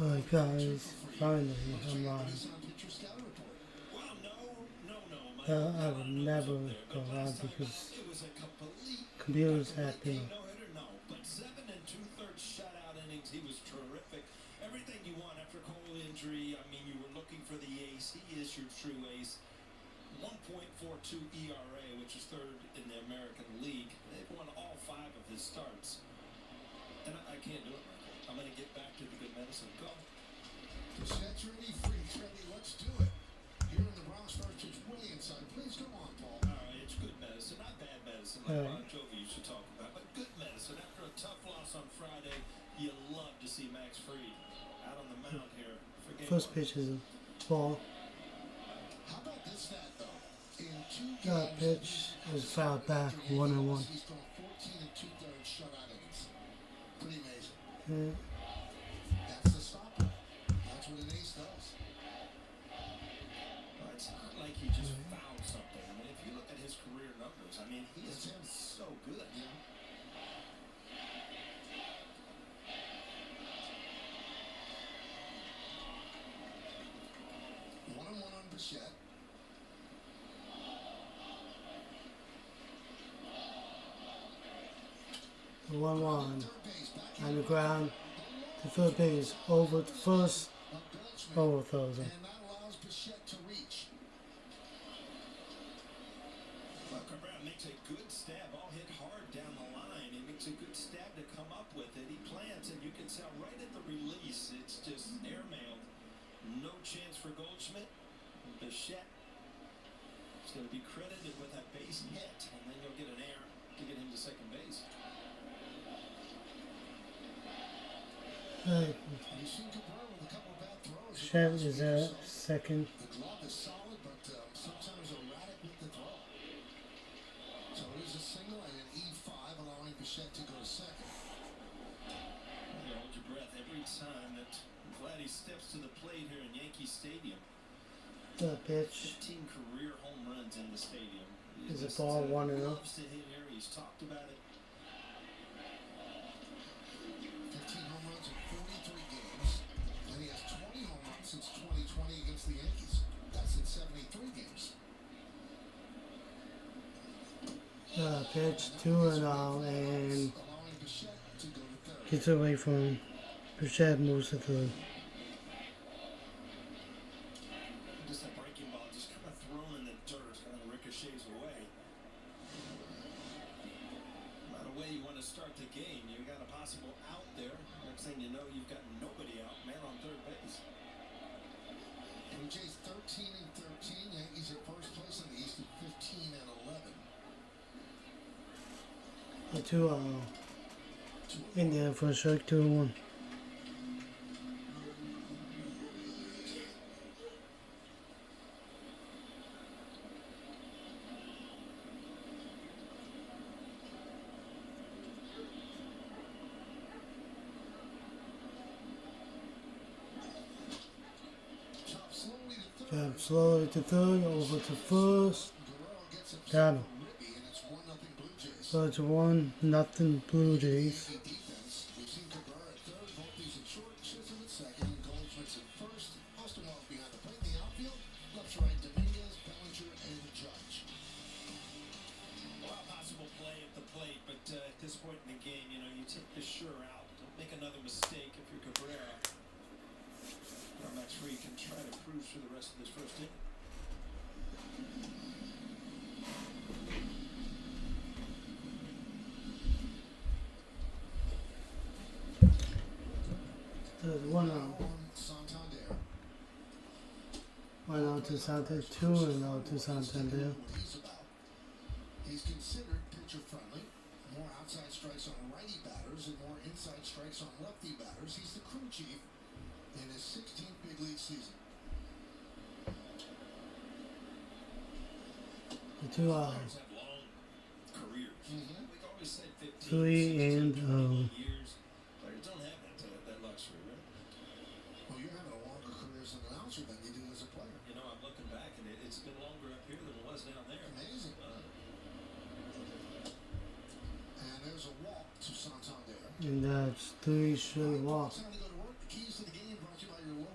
Alright guys, finally I'm live. I would never go live because computers acting. But 7 2/3 shutout innings. He was terrific. Everything you want after Cole injury. I mean, you were looking for the ace. He is your true ace. 1.42 ERA, which is third in the American League. They've won all 5 of his starts. And I can't do it, Michael. I'm going to get back to the good medicine. Go. Set ready, freeze ready, let's do it. Here in the Bronx first, it's way inside. Please come on, Paul. All right, it's good medicine, not bad medicine like Bon Jovi used to talk about, but good medicine. After a tough loss on Friday, you love to see Max Fried out on the mound here for game First one. pitch is a ball. How about this stat, though? In 2 That games, pitch is fouled back 1-1. he's thrown 14 2/3 shutout innings. Pretty amazing. Yeah. That's the stopper. That's what an ace does. Well, it's not like he just found something. I mean, if you look at his career numbers, I mean, he is so good. Yeah. 1-1 on Bichette. The 1-1 Third base, back on the ground to third base, over to first, of Goldschmidt. over throws him. And that allows Bichette to reach. Well, Cabrera makes a good stab, all hit hard down the line. He makes a good stab to come up with it. He plants, and you can tell right at the release, it's just airmailed. No chance for Goldschmidt. Bichette is going to be credited with a base hit, and then you'll get an air to get him to second base. Right. You've seen Cabrera with a couple of bad throws. Chev is at second. The glove is solid, but sometimes erratic with the throw. So it is a single and an E5, allowing Bichette to go to second. You hold your breath every time that Vladdy steps to the plate here in Yankee Stadium. That pitch 15 career home runs in the stadium. is a ball 1-0. Loves to hit here. He's talked about it. 15 home runs in 43 games, and he has 20 home runs since 2020 against the Yankees. That's in 73 games. Pitch 2-0 and Allowing Bichette to go to third. gets away from him. Bichette moves to third. Just a breaking ball, just kind of thrown in the dirt, kind of ricochets away. Not a way you want to start the game. You got a possible out there. Next thing you know, you've got nobody out, man on third base. Blue Jays 13 and 13. Yankees at first place in the East at 15 and 11. The 2-0 in there for a strike, 2-1. Chop slowly to third. Jump slowly to third, over to first. Guerrero gets upset Got him. for Ribby, and it's 1-0 Blue Jays. So it's 1-0 Blue Jays. Defense. We've seen Cabrera at third, Volpe's at short, Chisholm at second, and Goldschmidt's at first. Austin Wells behind the plate in the outfield. Left to right, Dominguez, Bellinger, and Judge. Well, possible play at the plate, but at this point in the game, you know, you take the sure out. Don't make another mistake if you're Cabrera. Max Fried can try to cruise through the rest of this first inning. So it's 1-0. Santander. 1-0 to Santander, 2-0 to Santander. What he's about. He's considered pitcher friendly. More outside strikes on righty batters and more inside strikes on lefty batters. He's the crew chief in his 16th big league season. The 2-0. Players have long careers. We've always said 15, 3 16, and 20 years. Players don't have that luxury, right? Well, you're having a longer career as an announcer than you do as a player. You know, I'm looking back, and it's been longer up here than it was down there. Amazing. And there's a walk to Santander. And that's 3 straight walks. Time to go to work. The keys to the game brought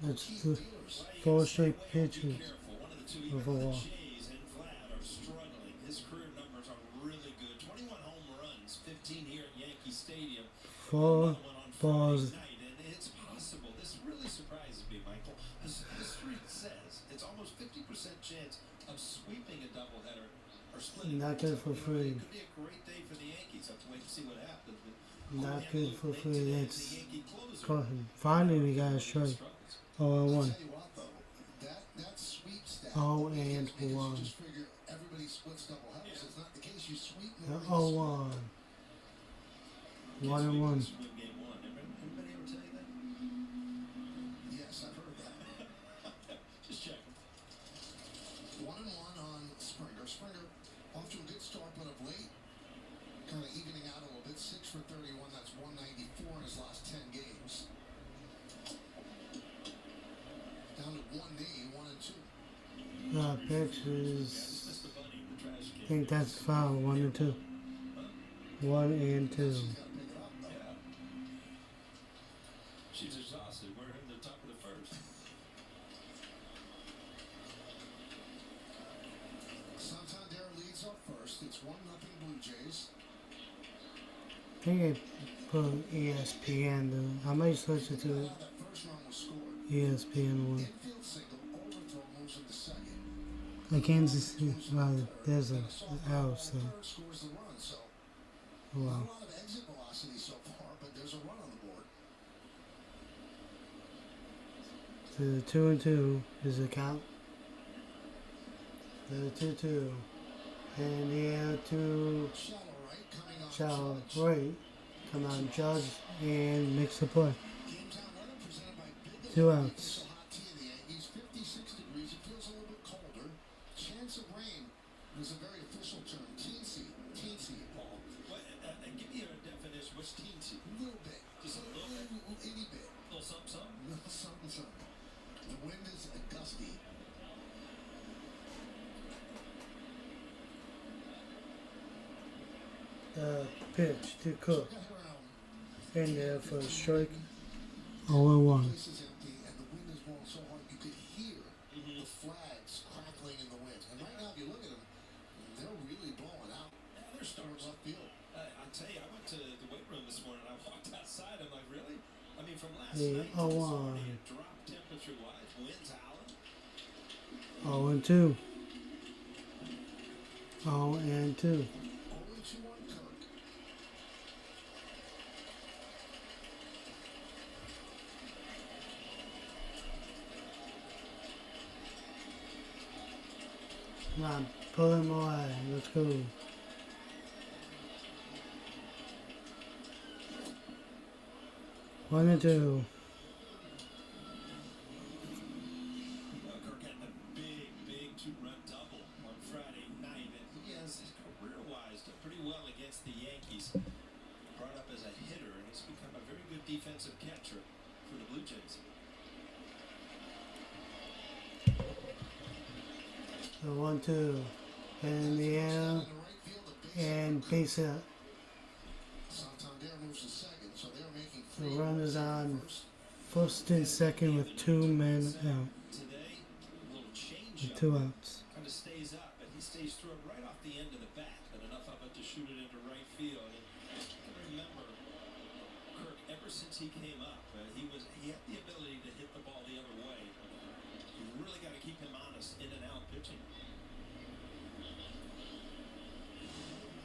That's key the dealers. 4 straight pitches Careful. One of the two, of a even the walk. Jays and Vlad are struggling. His career numbers are really good. 21 home runs, 15 here at Yankee Stadium. 4 Another one on balls. Friday night, and it's possible. This really surprises me, Michael. As history says, it's almost 50% chance of sweeping a doubleheader or splitting. Not good for free. It could be a great day for the Yankees. Have to wait and see what happens. But Not good for free. That's the Yankee closer. caution. Finally, we got a strike. I'll 0-1. tell you what, though, that sweep stat. 0-1. You just figure everybody splits double headers. It's not the case. You sweep. 0-1. 1-1. Game one. Anybody ever tell you that? Yes, I've heard that. Just checking. 1-1 on Springer. Springer off to a good start, but of late, kind of evening out a little bit. 6 for 31. That's 194 in his last 10 games. Down to 1 knee, 1-2. Pitch is. Missed the bunny in the trash I can. think that's foul. 1-2. 1-2. She's got to pick it up, though. Yeah. She's exhausted. We're in the top of the first. Santander leads up first. It's 1-0 Blue Jays. I think I put ESPN though. I might switch it to That first run was scored. ESPN 1. Infield single, overthrow moves into second. I can't see. Well, there's a out, so. Third scores the run, so Oh, not wow. a lot of exit velocity so far, but there's a run on the board. The 2-2 is a count. The 2-2. And the to Shallow right coming off shallow Judge. right. Come on, Judge and mix the play. Game time weather presented by Big 2 Apple. outs. It's a hot tea in the Yankees, 56 degrees. It feels a little bit colder. Chance of rain is a very official term. Teensy, Paul. What, give me a definition. What's teensy? A little bit. Just a little bit? Itty bit. Little something, something? Little something, something. The wind is gusty. Pitch to Cook. Got around. In there for a strike. 0-1. Place is empty, and the wind is blowing so hard you could hear the flags crackling in the wind. And right now, if you look at them, they're really blowing out. Yeah, they're Towards stars. left field. I tell you, I went to the weight room this morning. I walked outside. I'm like, really? I mean, from last Yeah, night to this 0-1. morning, it dropped temperature-wise. Winds howling. 0-2. 0-2. 0-2 on Kirk. Come on, pull him away. Let's go. One and two. Kirk had the big two-run double on Friday night, and he has career-wise done pretty well against the Yankees. Brought up as a hitter, and he's become a very good defensive catcher for the Blue Jays. The 1-2. In the air In the right field, a base and base hit. Santander moves to second, so they're making The 3 runners on first. first and second with 2 men out. Today, a little change With up. 2 outs. Kind of stays up, but he stays through it right off the end of the bat, but enough of it to shoot it into right field. And I can remember Kirk ever since he came up. He had the ability to hit the ball the other way. You really got to keep him honest in and out pitching.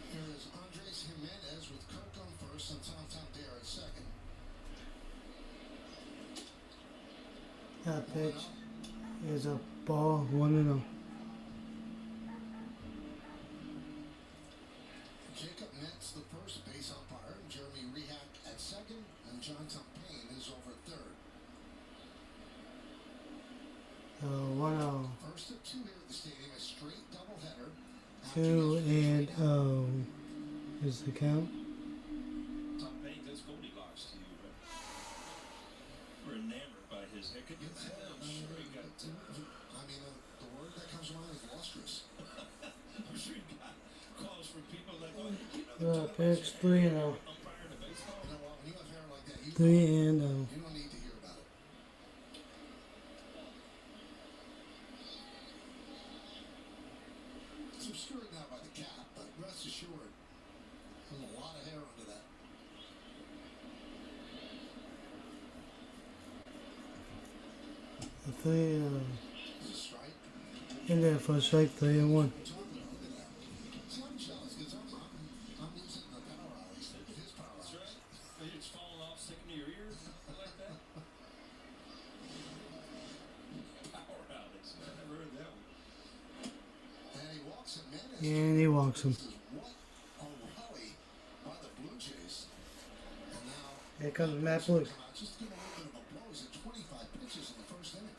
Here is Andres Jimenez with Kirk on first and Santander at second. That pitch is a ball 1-0. Jacob Netz, the first base umpire, and Jeremy Rehack at second, and John Payne is over at third. 1-0. First of 2 here at the stadium, a straight doubleheader. 2-0 is the count. Tom Payne, that's Goldilocks to you, right? We're enamored by his hair. Could you imagine? I'm sure he got. I mean, the word that comes to mind is lustrous. I'm sure he got calls from people like, "Oh, you know the Pitch 3-0. umpire in a baseball." You know what? When you have hair like that, you 3-0. don't need to hear about it. obscured now by the cap, but rest assured, there's a lot of hair under that. The three, It's a strike. in there for a strike, 3-1. Look at that. See, I'm jealous because I'm losing the power alleys. Look at his power That's alleys. right. Maybe it's falling off, sticking to your ear. I like that. Power outlets. I never heard that one. And he walks him in. And he walks him. This is what a rally by the Blue Jays. And now Here comes Matt Blue. come out just to give a little bit of a blow. He's at 25 pitches in the first inning.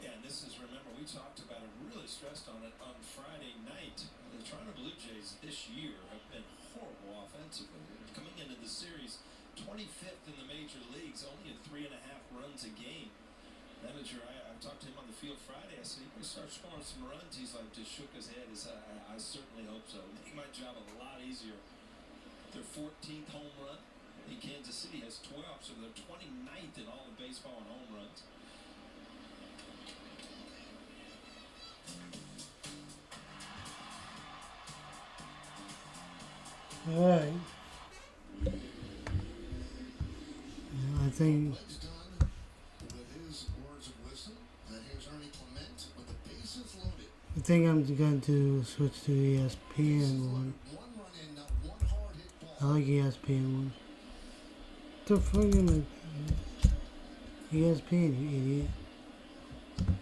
Yeah, and this is, remember, we talked about it, really stressed on it on Friday night. The Toronto Blue Jays this year have been horrible offensively. Coming into the series, 25th in the major leagues, only at 3.5 runs a game. Manager, I talked to him on the field Friday. I said, "You gonna start scoring some runs?" He's like, just shook his head. He said, I certainly hope so. Make my job a lot easier. Their 14th home run in Kansas City has 12, so they're 29th in all of baseball in home runs. Alright. I think Legs done with his words of wisdom. And here's Ernie Clement with the bases loaded. I'm going to switch to ESPN one. One run in, not one hard hit I ball. like ESPN one. The fucking ESPN, you idiot. And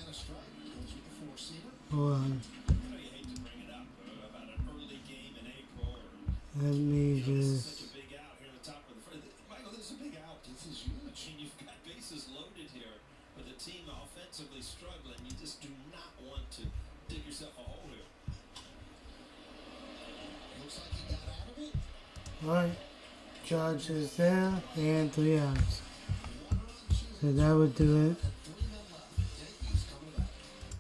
a strike. Goes with the four-seamer. Hold on. I know you hate to bring it up about an early game in April or Let me this is just. such a big out here at the top of the first. Michael, this is a big out. This is I huge. mean, you've got bases loaded here with a team offensively struggling. You just do not want to dig yourself a hole here. Looks like he got out of it. Alright. Judge is there and 3 outs. One run, So that would do it 3 men left. Yankees coming back.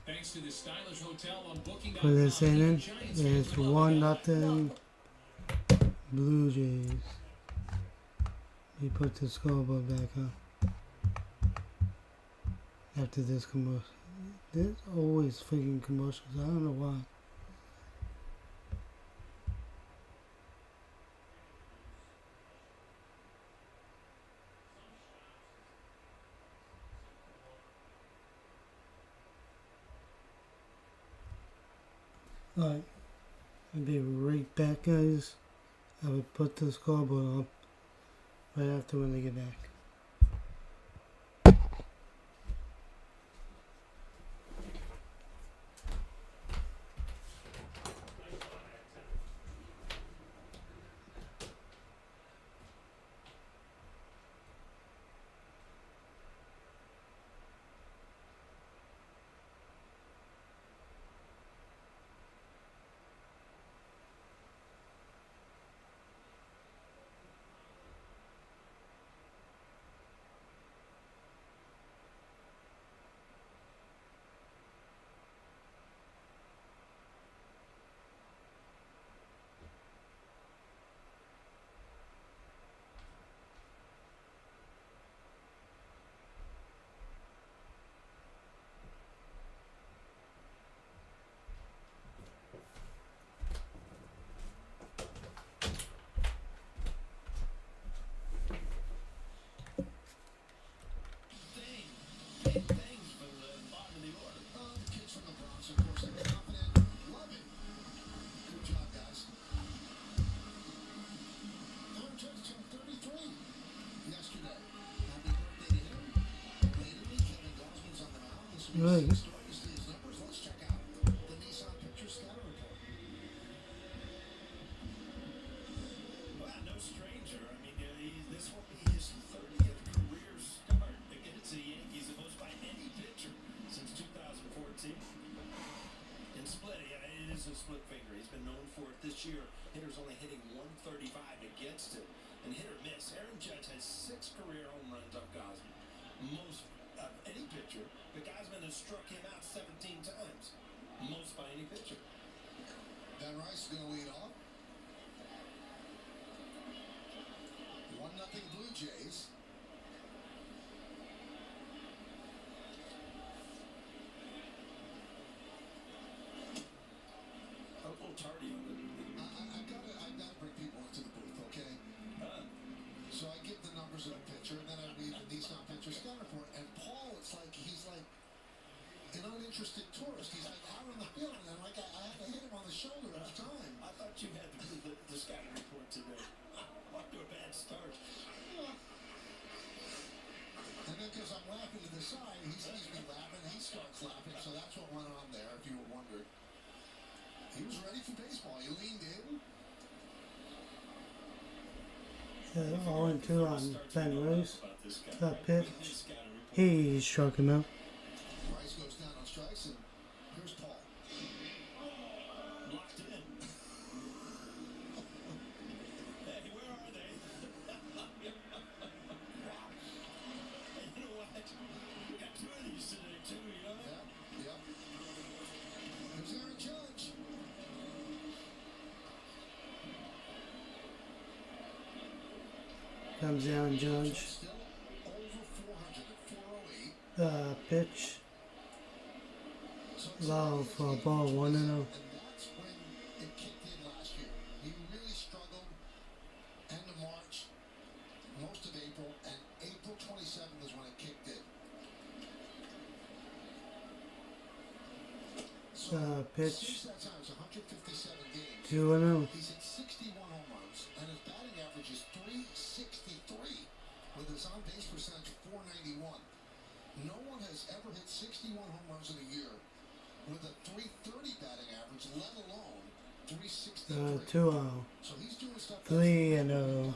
Thanks to the stylish hotel on Booking.com, for this inning. Giants It's fans will love it. 1-0 Blue Jays. We put the scoreboard back up after this commercial. There's always freaking commercials. I don't know why. Alright, I'll be right back, guys. I will put the scoreboard up right after when they get back. Big things for the bottom of the order. The kids from the Bronx, of course, they're confident. Love it. Good job, guys. Aaron Judge turned 33 yesterday. Happy birthday to him. Lately, Kevin Gausman's on the mound. This will be Right. his story to see his numbers. Let's check out the Nissan Picture Scatter Report. Well, no stranger. I mean, this will be his 30th career start against the Yankees, the most by any pitcher since 2014. In split, yeah, it is a split finger. He's been known for it this year. Hitters only hitting 135 against him. And hit or miss. Aaron Judge has 6 career home runs off Gausman. Most of any pitcher. But Gausman has struck him out 17 times. Most by any pitcher. Ben Rice is going to lead off. 1-0 Blue Jays. tardy on it. I've gotta bring people into the booth, okay? So I give the numbers of the pitcher, and then I read the Nissan pitcher scan report. And Paul, he's like an uninterested tourist. He's like out on the field, and I'm like, I had to hit him on the shoulder each time. I thought you had to do the scouting report today. Off to a bad start. And then because I'm laughing to the side, he sees me laughing, he starts laughing. So that's what went on there, if you were wondering. He was ready for baseball. He leaned in. 0-2 on Ben Rice. That pitch. He struck him out. Rice goes down on strikes, and here's Paul. Locked in. Hey, where are they? Hey, you know what? We got two of these today, too, you know that? Yep. There's Aaron Judge. Comes down Judge. Still over 400 at 408. Pitch. So Low for a ball 1-0. And that's when it kicked in last year. He really struggled end of March, most of April, and April 27th is when it kicked in. So Pitch. since that time, it's 157 games. 2-0. He's hit 61 home runs, and his batting average is .363, with his on-base percentage 491. No one has ever hit 61 home runs in a year with a .330 batting average, let alone .363. 2-0. So he's doing stuff. 3-0.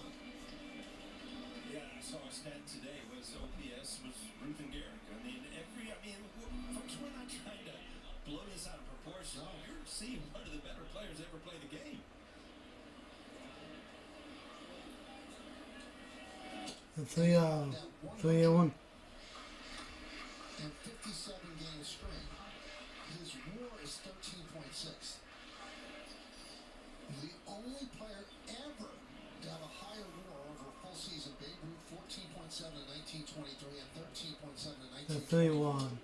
Yeah, I saw a stat today. Was OPS was Ruth and Garrick. Folks, we're not trying to blow this out of proportion. No. You're seeing one of the better players ever play the game. 3-0. 3-1. And 57 game string. His WAR is 13.6. The only player ever to have a higher WAR over a full season, Babe Ruth, 14.7 in 1923 and 13.7 in 1924. 3-1.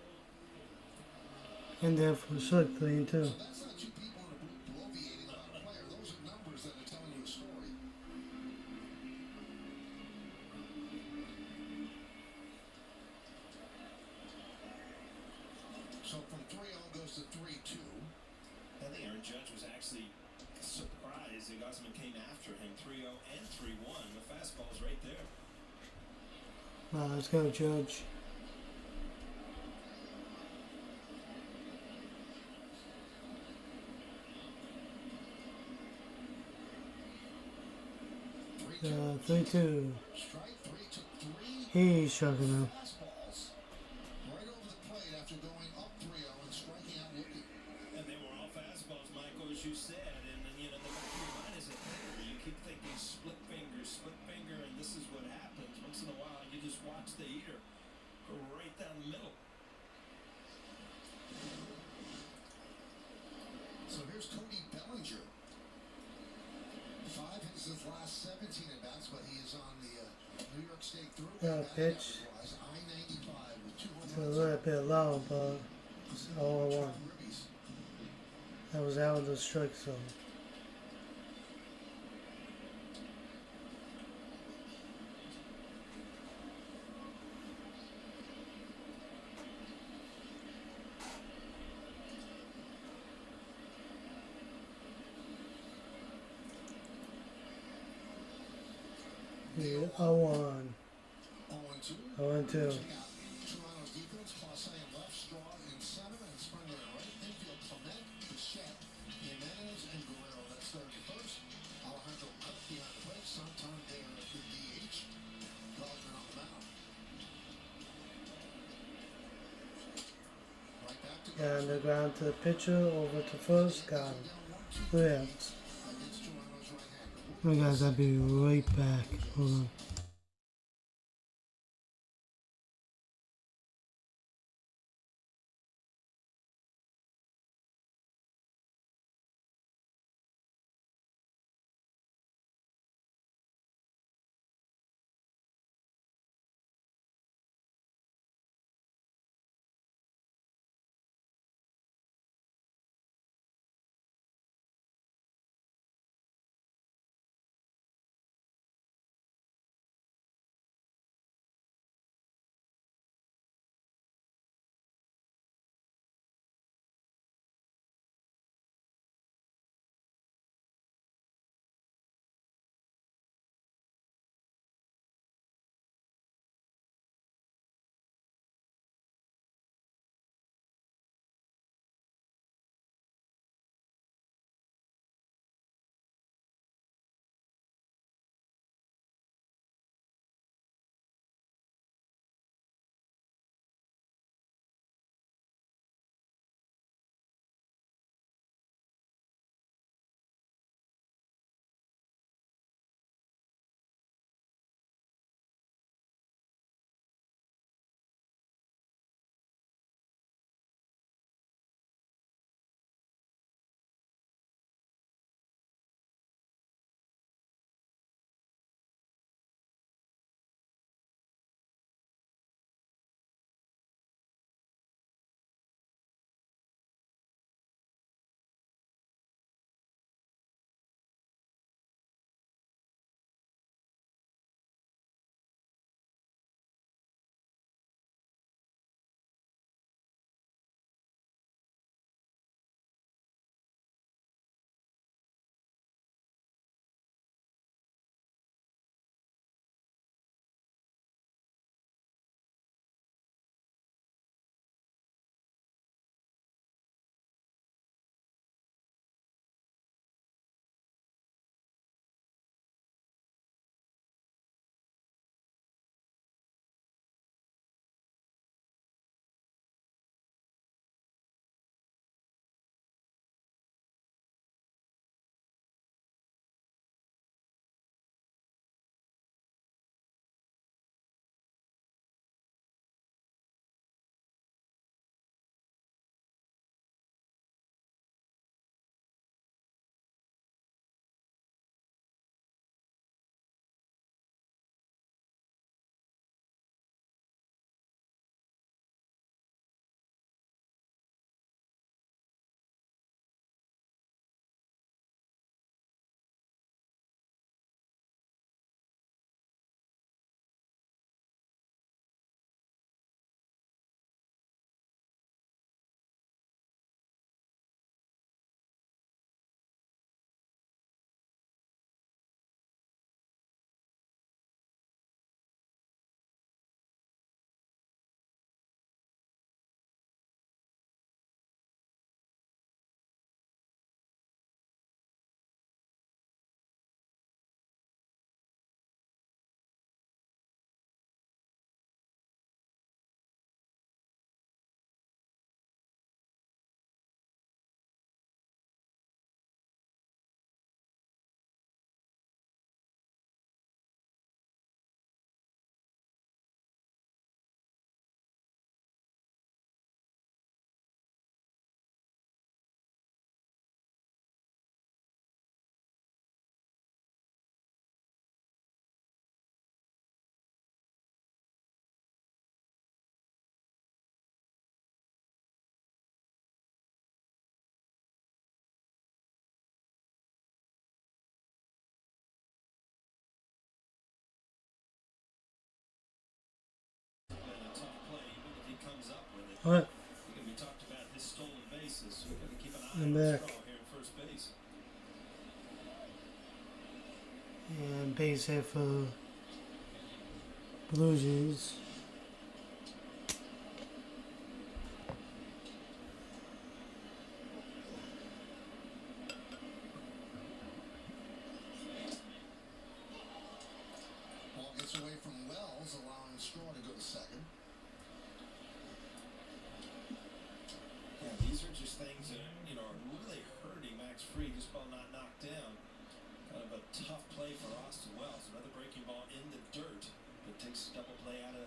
And there for Slick 3-2. So that's not two people in a booth bloviating about a player. Those are numbers that are telling you a story. So from 3-0 goes to 3-2. I think Aaron Judge was actually surprised that Gosman came after him 3-0 and 3-1. The fastball's right there. Let's go, Judge. Three, 3-2. strike 3 to 3. He struck him out. Fastballs right over the plate after going up 3-0 and striking out looking. And they were all fastballs, Michael, as you said. And then, the back of your mind is a hitter. You keep thinking split finger, and this is what happens. Once in a while, you just watch the eater go right down the middle. So here's Cody Bellinger. 5 hits his last 17 at bats, but he is on the New York State through. Pitch. I-95 with 200. It's a little bit low, but it's 0-1. That was out of the strike zone. Yeah, 0-1. 0-2. 0-2. Toronto's defense, Clase in left, Straw in center, and Springer in right. Infield, Clement, Bichette, Jimenez, and Guerrero. That's third and first. Alejandro Kirk behind the plate. Santander at the DH. Gosman on the mound. Right back to And the Gosman. ground to the pitcher, over to first, got him. Down 1-2 Yeah. against Toronto's right-hander. Alright guys, I'll be right back. Hold on. Alright, We're going to be talked about his stolen bases, so we've got to keep an eye I'm on back. Straw here at first base. And base hit for Blue Jays. Ball gets away from Wells, allowing Straw to go to second. Yeah, these are just things that, are really hurting Max Fried. This ball not knocked down. Kind of a tough play for Austin Wells. Another breaking ball in the dirt, but takes a double play out of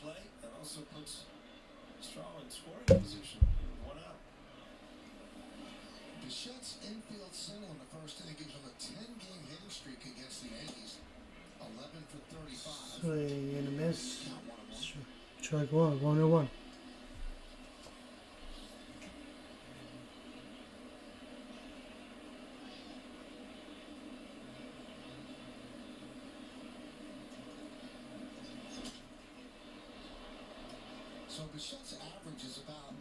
play, and also puts Straw in scoring position. One out. Bichette's infield single in the first inning gives him a 10-game hitting streak against the Yankees. 11 for 35. Swing and a miss. Count 1-1. Strike one, 1-1. So Bichette's average is about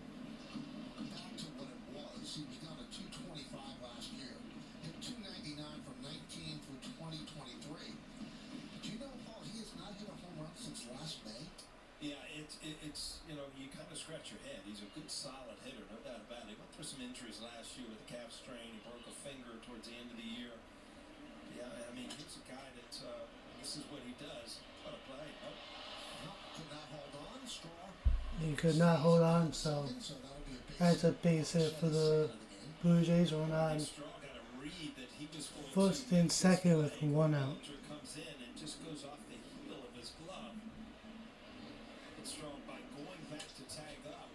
back to what it was. He was down to 225 last year. Hit 299 from 19 through 2023. Do you know, Paul, he has not hit a home run since last May? Yeah, it's you kind of scratch your head. He's a good, solid hitter, no doubt about it. He went through some injuries last year with a calf strain. He broke a finger towards the end of the year. Yeah, I mean, he's a guy that this is what he does. What a play. Oh, No, could not hold on. Straw. He could not hold on, so So that'll be a base that's a base hit for the Blue Jays. Run on Straw got a read that he was going first to and second with play. 1 out. Bellinger comes in and just goes off the heel of his glove. But Straw, by going back to tag up,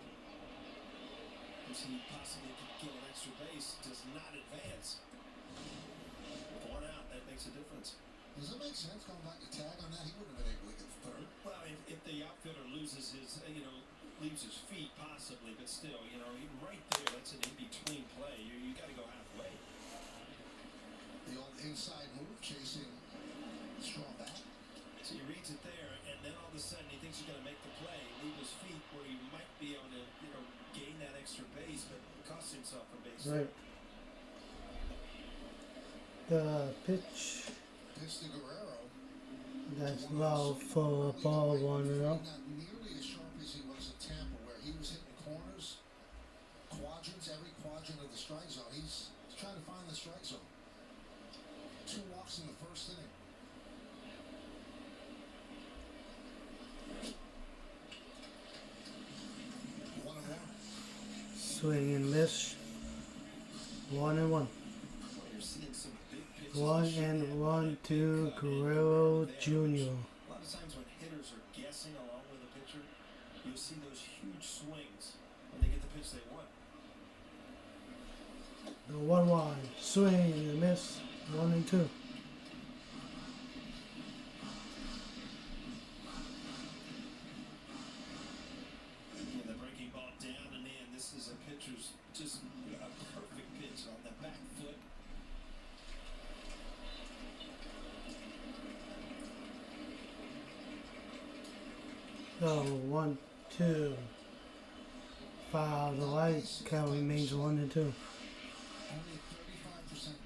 which he possibly could get an extra base, does not advance. With 1 out, that makes a difference. Does it make sense going back to tag on that? He wouldn't have been able to get third. Well, if the outfielder loses his, leaves his feet possibly, but still, right there, that's an in-between play. You got to go halfway. The old inside move, chasing Straw back. So he reads it there, and then all of a sudden he thinks he's going to make the play, leave his feet where he might be able to, gain that extra base, but cost himself a base. Right. The pitch, Pitch to Guerrero. that's low for a ball, 1-0. Not nearly as sharp as he was in Tampa, where he was hitting corners, quadrants, every quadrant of the strike zone. He's trying to find the strike zone. 2 walks in the first inning. One and one. Swing and miss. 1-1. Well, you're seeing some big pitches. 1-1 to Guerrero Jr. A lot of times when hitters are guessing along with a pitcher, you'll see those huge swings when they get the pitch they want. The 1-1 swing and a miss. 1-2. And the breaking ball down and in. This is a pitcher's just a perfect pitch on the back foot. So 1-2. Foul the light. Count remains 1-2. Only 35%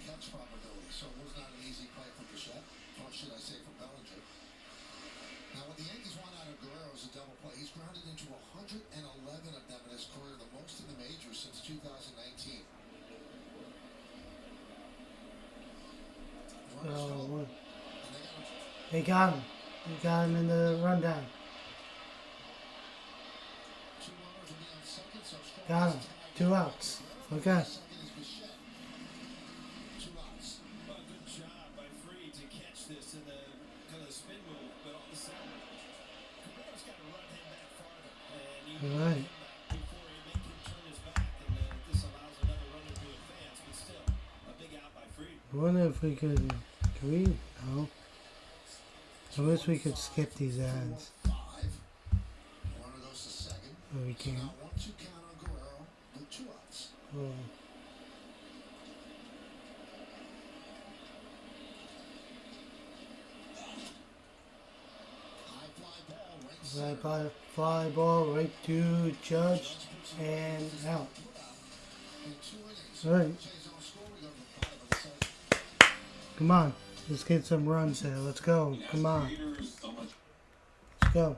catch probability, so it was not an easy play for Bichette, or should I say for Bellinger. Now, what the Yankees want out of Guerrero is a double play. He's grounded into 111 of them in his career, the most in the majors since 2019. Runners Oh, go, one. and They got him. They got him in the rundown. 2 runners will be on second, so Straw Got is him. tied. 2 outs. Okay. Second is Bichette. 2 outs. Well, good job by Fried to catch this in the kind of spin move, but all of a sudden, Cabrera's got to run him back farther, and he All right. before he make him turn his back, and this allows another runner to advance, but still a big out by Fried. I wonder if we could. Can we? No. I wish we could skip these ads. 5. Runner goes to second. But we So can't. now 1-2 count on Guerrero with 2 outs. Oh. High fly ball right Right center. by fly ball right to Judge and out. In 2 innings. All right, Blue Jays don't score. We go to 5 of the 7. come on. Let's get some runs here. Let's go. Come on. Let's go.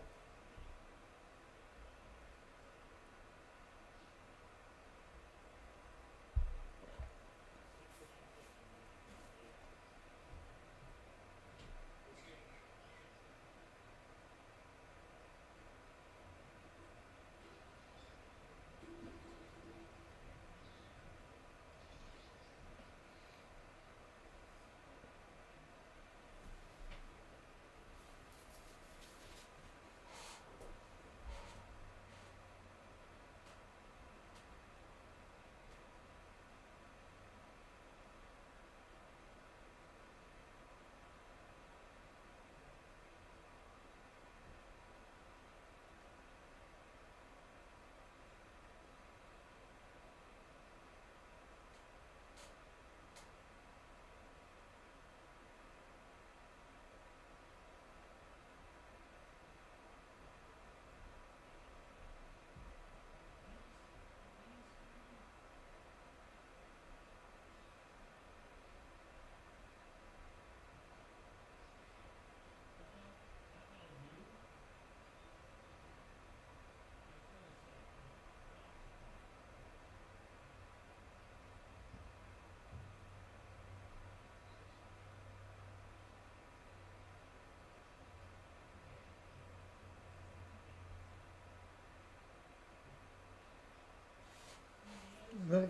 Right.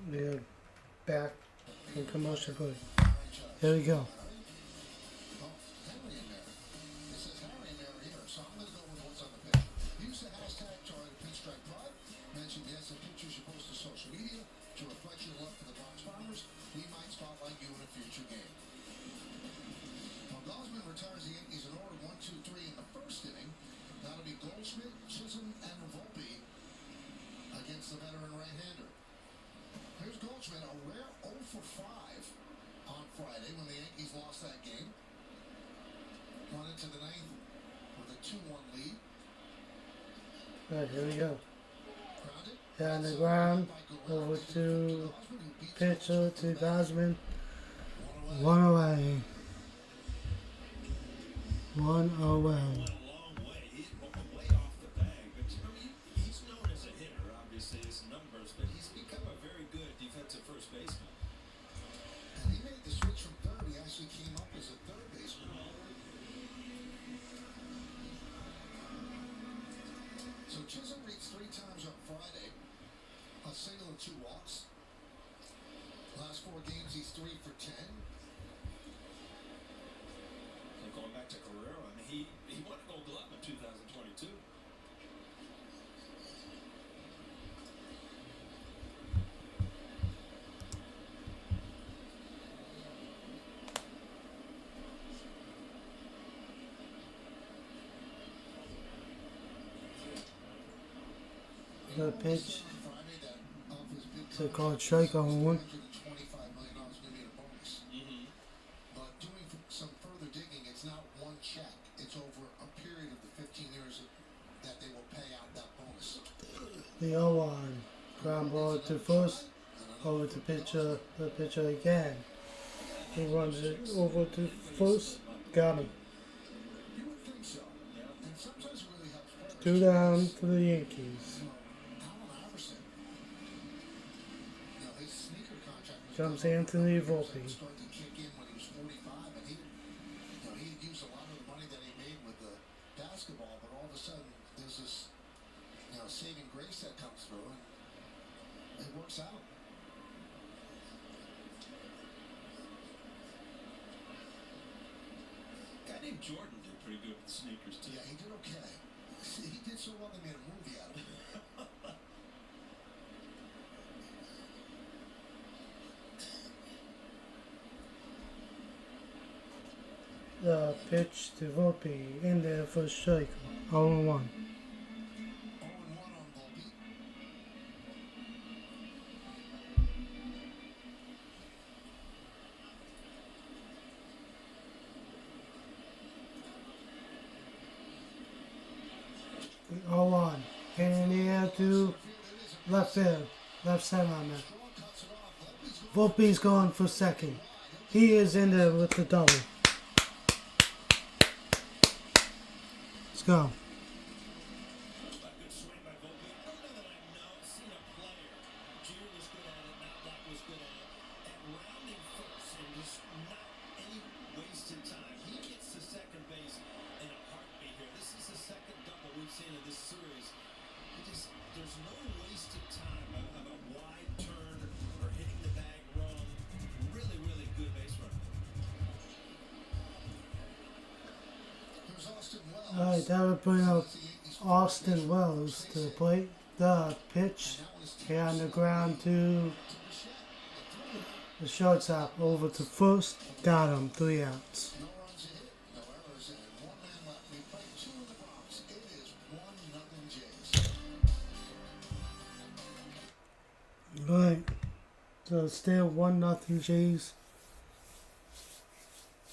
We're back in commercial break. Here we go. Oh, Henry in there. It says Harry in there here, so I'm going to go with what's on the pitch. Use the hashtag #PinstripePod. Mention yes and pictures you post to social media to reflect your love for the Bronx Bombers. We might spotlight you in a future game. Well, Gosman retires the Yankees in order 1, 2, 3 in the first inning. That'll be Goldschmidt, Chisholm, and Volpe against the veteran right-hander. Here's Goldschmidt, a rare 0 for 5 on Friday when the Yankees lost that game. Went into the ninth with a 2-1 lead. Alright, here we go. Grounded. Down the ground, over to pitcher to Gosman. One away. One away. Went a long way. He's way off the bag, but you know, he's known as a hitter, obviously, his numbers, but he's become a very good defensive first baseman. And he made the switch from third. He actually came up as a third baseman. So Chisholm reached 3 times on Friday. A single and 2 walks. Last 4 games, he's 3 for 10. And going back to Carrera, I mean, he won a Gold Glove in 2022. The pitch On Friday, that off his big to call it strike on one. $125 million going to be a bonus. But doing some further digging, it's not one check. It's over a period of the 15 years that they will pay out that bonus. The 0-1. Ground ball to first. Over to pitcher. The pitcher again. He runs it over to first. Got him. You would think so. And sometimes it really helps players. 2 down for the Yankees. Allen Iverson. You know, his sneaker contract was Comes Anthony Volpe. started to kick in when he was 45, and he had used a lot of the money that he made with the basketball, but all of a sudden there's this saving grace that comes through, and it works out. A guy named Jordan did pretty good with the sneakers, too. Yeah, he did okay. He did so well they made a movie out of it. The pitch to Volpe in there for strike. 0-1. 0-1 on Volpe. Left field. Left center, I meant. Straw cuts it off. Volpe's going for second. He is in there with the double. Let's go. A good swing by Volpe. I don't know that I've seen a player. Jeter was good at it. Matlock was good at it. At rounding first and just not any wasted time. He gets to second base in a heartbeat here. This is the second double we've seen in this series. There's no wasted time of a wide turn or hitting the bag wrong. Really, really good base runner. There's Austin Wells. Alright, that would bring up Austin Wells to the plate. The pitch here on the ground to the shortstop. Over to first. Got him. 3 outs. No runs hit, no errors, and 1 man left. We played 2 in the Bronx. It is 1-0 Jays. Alright. So still 1-0 Jays.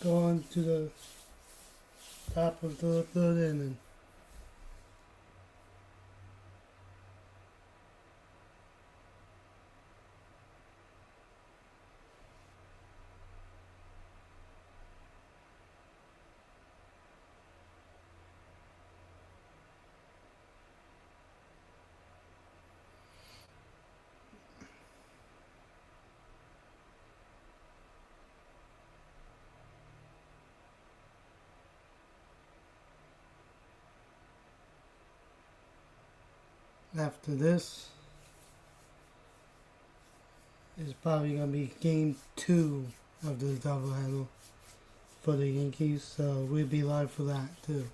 Going to the top of the 3rd inning. After this is probably going to be game 2 of the doubleheader for the Yankees, so we'll be live for that too.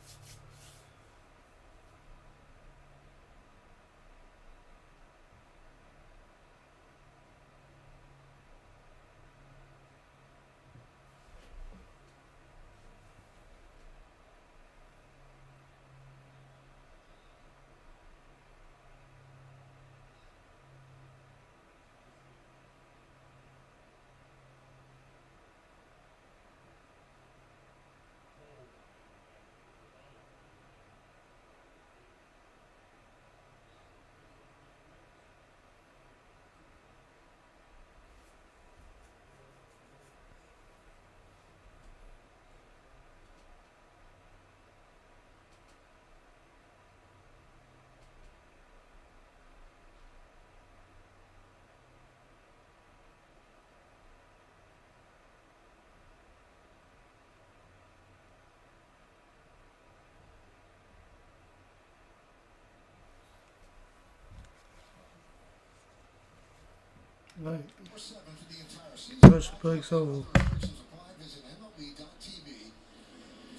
Right. Number 7 for the entire season. First breaks over. Other restrictions apply. Visit MLB.tv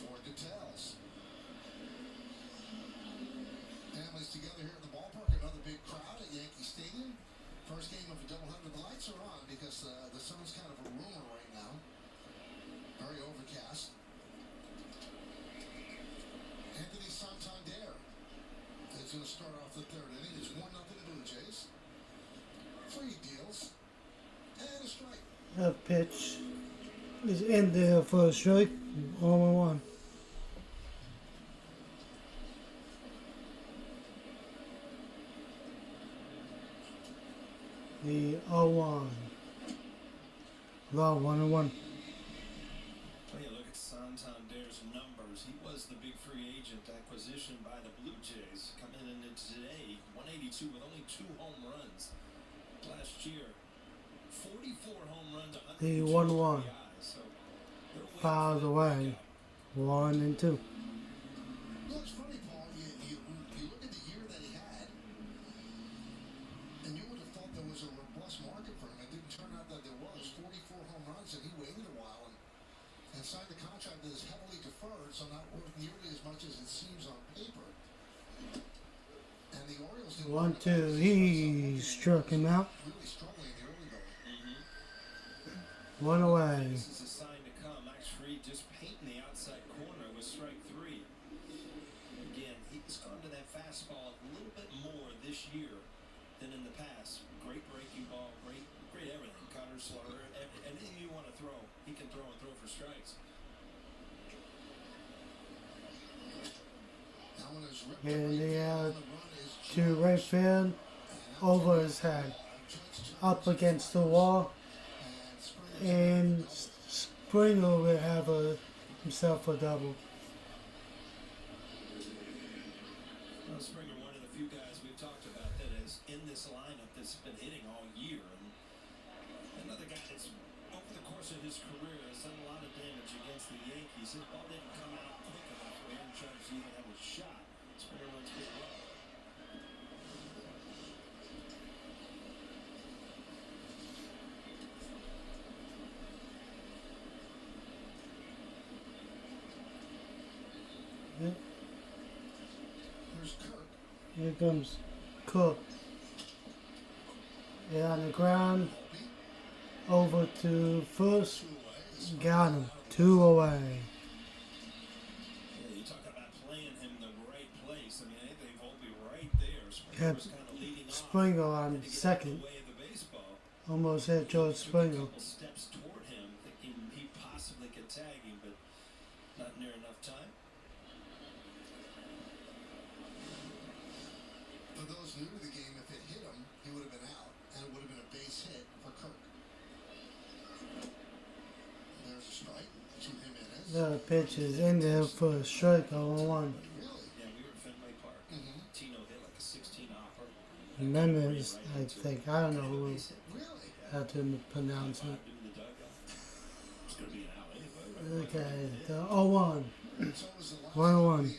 for details. Families together here at the ballpark. Another big crowd at Yankee Stadium. First game of a doubleheader. The lights are on because the sun's kind of a rumor right now. Very overcast. Anthony Santander is going to start off the 3rd inning. It's 1-0 Blue Jays. 3 deals and a strike. That pitch is in there for a strike. 0-1. The 0-1. Low 1-1. When you look at Santander's numbers, he was the big free agent acquisition by the Blue Jays. Coming into today, 182 with only 2 home runs. Last year, 44 home runs, The 102 1-1. RBIs. So they're waiting Fouls for the away. breakout. 1 and 2. Well, it's funny, Paul. You look at the year that he had, and you would have thought there was a robust market for him. It didn't turn out that there was. 44 home runs, and he waited a while and signed a contract that is heavily deferred, so not worth nearly as much as it seems on paper. And the Orioles didn't 1-2. He struck him out. really struggling in the early going. 1 away. This is a sign to come. Max Fried just painting the outside corner with strike 3. Again, he's gone to that fastball a little bit more this year than in the past. Great breaking ball, great everything. Cutter, slugger, anything you want to throw, he can throw and throw for strikes. That one is ripped And to the right out field. The run is to right field. and over his head, up against the wall, and Springer will have himself a double. Well, Springer, one of the few guys we've talked about that is in this lineup that's been hitting all year. And another guy that's, over the course of his career, has done a lot of damage against the Yankees. His ball didn't come out quick enough for Aaron Judge to even have a shot. Springer runs pretty well. Yep. Here's Kirk. Here comes Cook. Yeah, on the ground, over to first, got him, 2 away. Yeah, you talk about playing him in the right place. I mean, I think Volpe right there. Springer Kept was kind of leading off. Springer on Had to get out of second, the way of the baseball. almost hit George Took a Springer. couple steps toward him, thinking he possibly could tag him, but not near enough time. For those new to the game, if it hit him, he would have been out, and it would have been a base hit for Kirk. There's a strike to Jimenez. The pitch is in there for a strike, 0-1. Really? Yeah, we were at Fenway Park. Mm-hmm. Tino hit like a 16 hopper. Memphis, I think. I don't know who Really? how to pronounce it. Doing the dugout. It's going to be an out anyway. Right? Okay, the 0-1. So was the last 1-1. the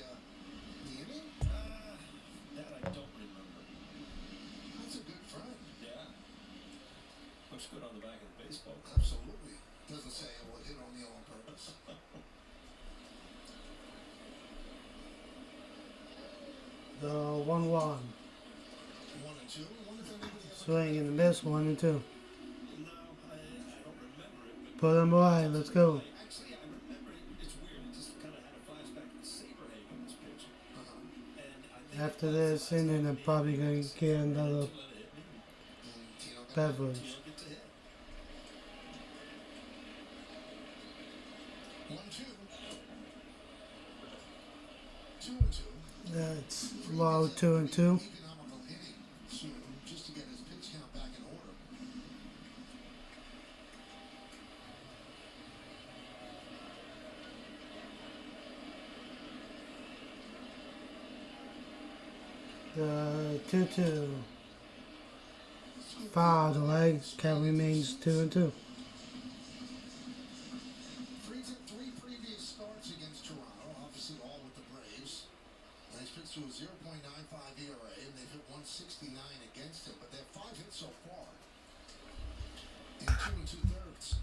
inning? That I don't remember. That's a good friend. Yeah. Looks good on the back of the baseball. Absolutely. Doesn't say it will hit O'Neal on purpose. The 1-1. 1 and 2. Wonder if anybody ever Swing and a miss, 1 and 2. No, I don't remember it. But Put him away, let's go. actually, I remember it. It's weird. It just kind of had a flashback to Saberhagen, this pitch. And I think After this inning, I'm probably going to get another Tino got beverage. Tino gets a hit. 1-2. 2 and 2. That's low, 2 and 2. Economical hitting soon, just to get his pitch count back in order. The 2-2. Foul away. Count remains 2 and 2. Three previous starts against Toronto, obviously all with the Braves. And he's pitched to a 0.95 ERA, and they've hit 169 against him, but they have 5 hits so far in 2 2/3.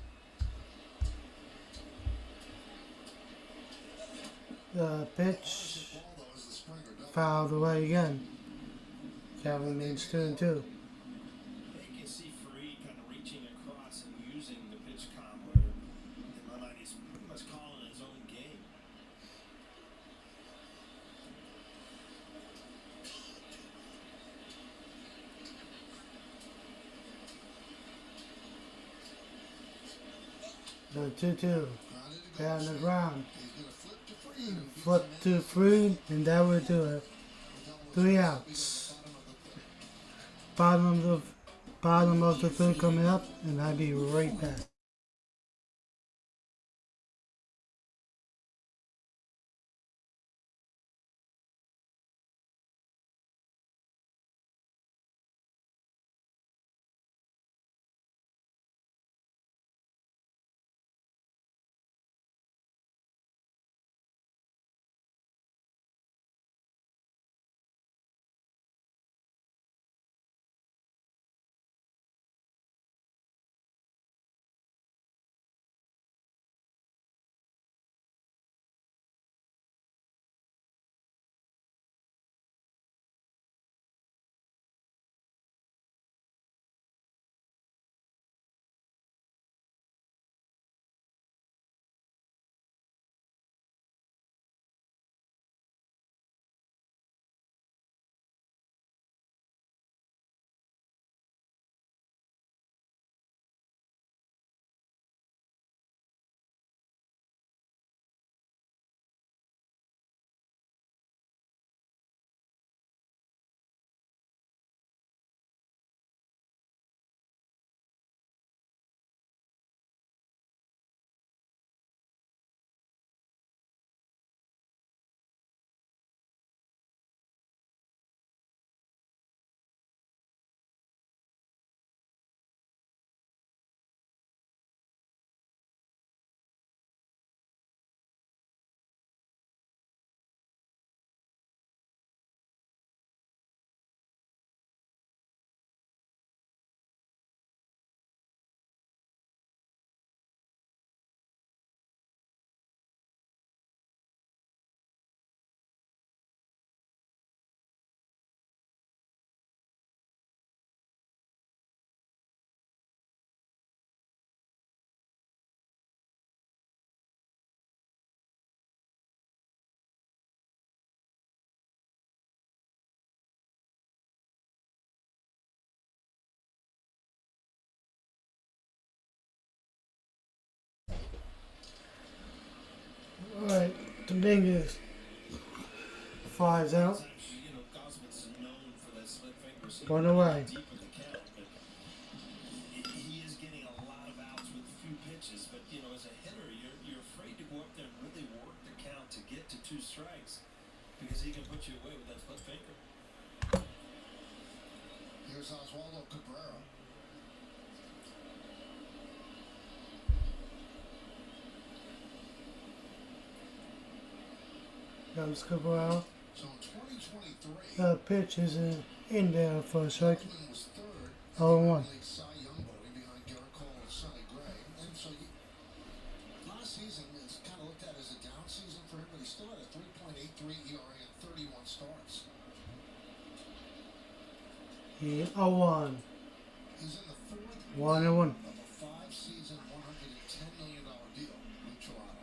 The pitch Ball though is the Springer double. fouled away again. Count remains 2 and 2. You can see Fareed kind of reaching across and using the pitch comp where, in my mind, he's pretty much calling his own game. The 2-2. Grounded to Down the Goldschmidt. ground. He's going to flip to Freed. Flip to Freed, and that will do it. 3 outs. Bottom of the third coming up, and I'll be right back. fingers. Flies out. You know, Gosman's known for that split finger, so One away. deep in the count, but he is getting a lot of outs with few pitches. But you know, as a hitter, you're afraid to go up there and really work the count to get to 2 strikes because he can put you away with that split finger. Here's Oswaldo Cabrera. Comes Cabral. So in 2023, Pitch is in there for a strike. Goldman was third. 0-1. League Cy Young voting behind Garrett Cole and Sonny Gray. And so last season is kind of looked at as a down season for him, but he still had a 3.83 ERA and 31 starts. He 0-1. He's in the fourth 1-1. of a 5-season, $110 million deal with Toronto.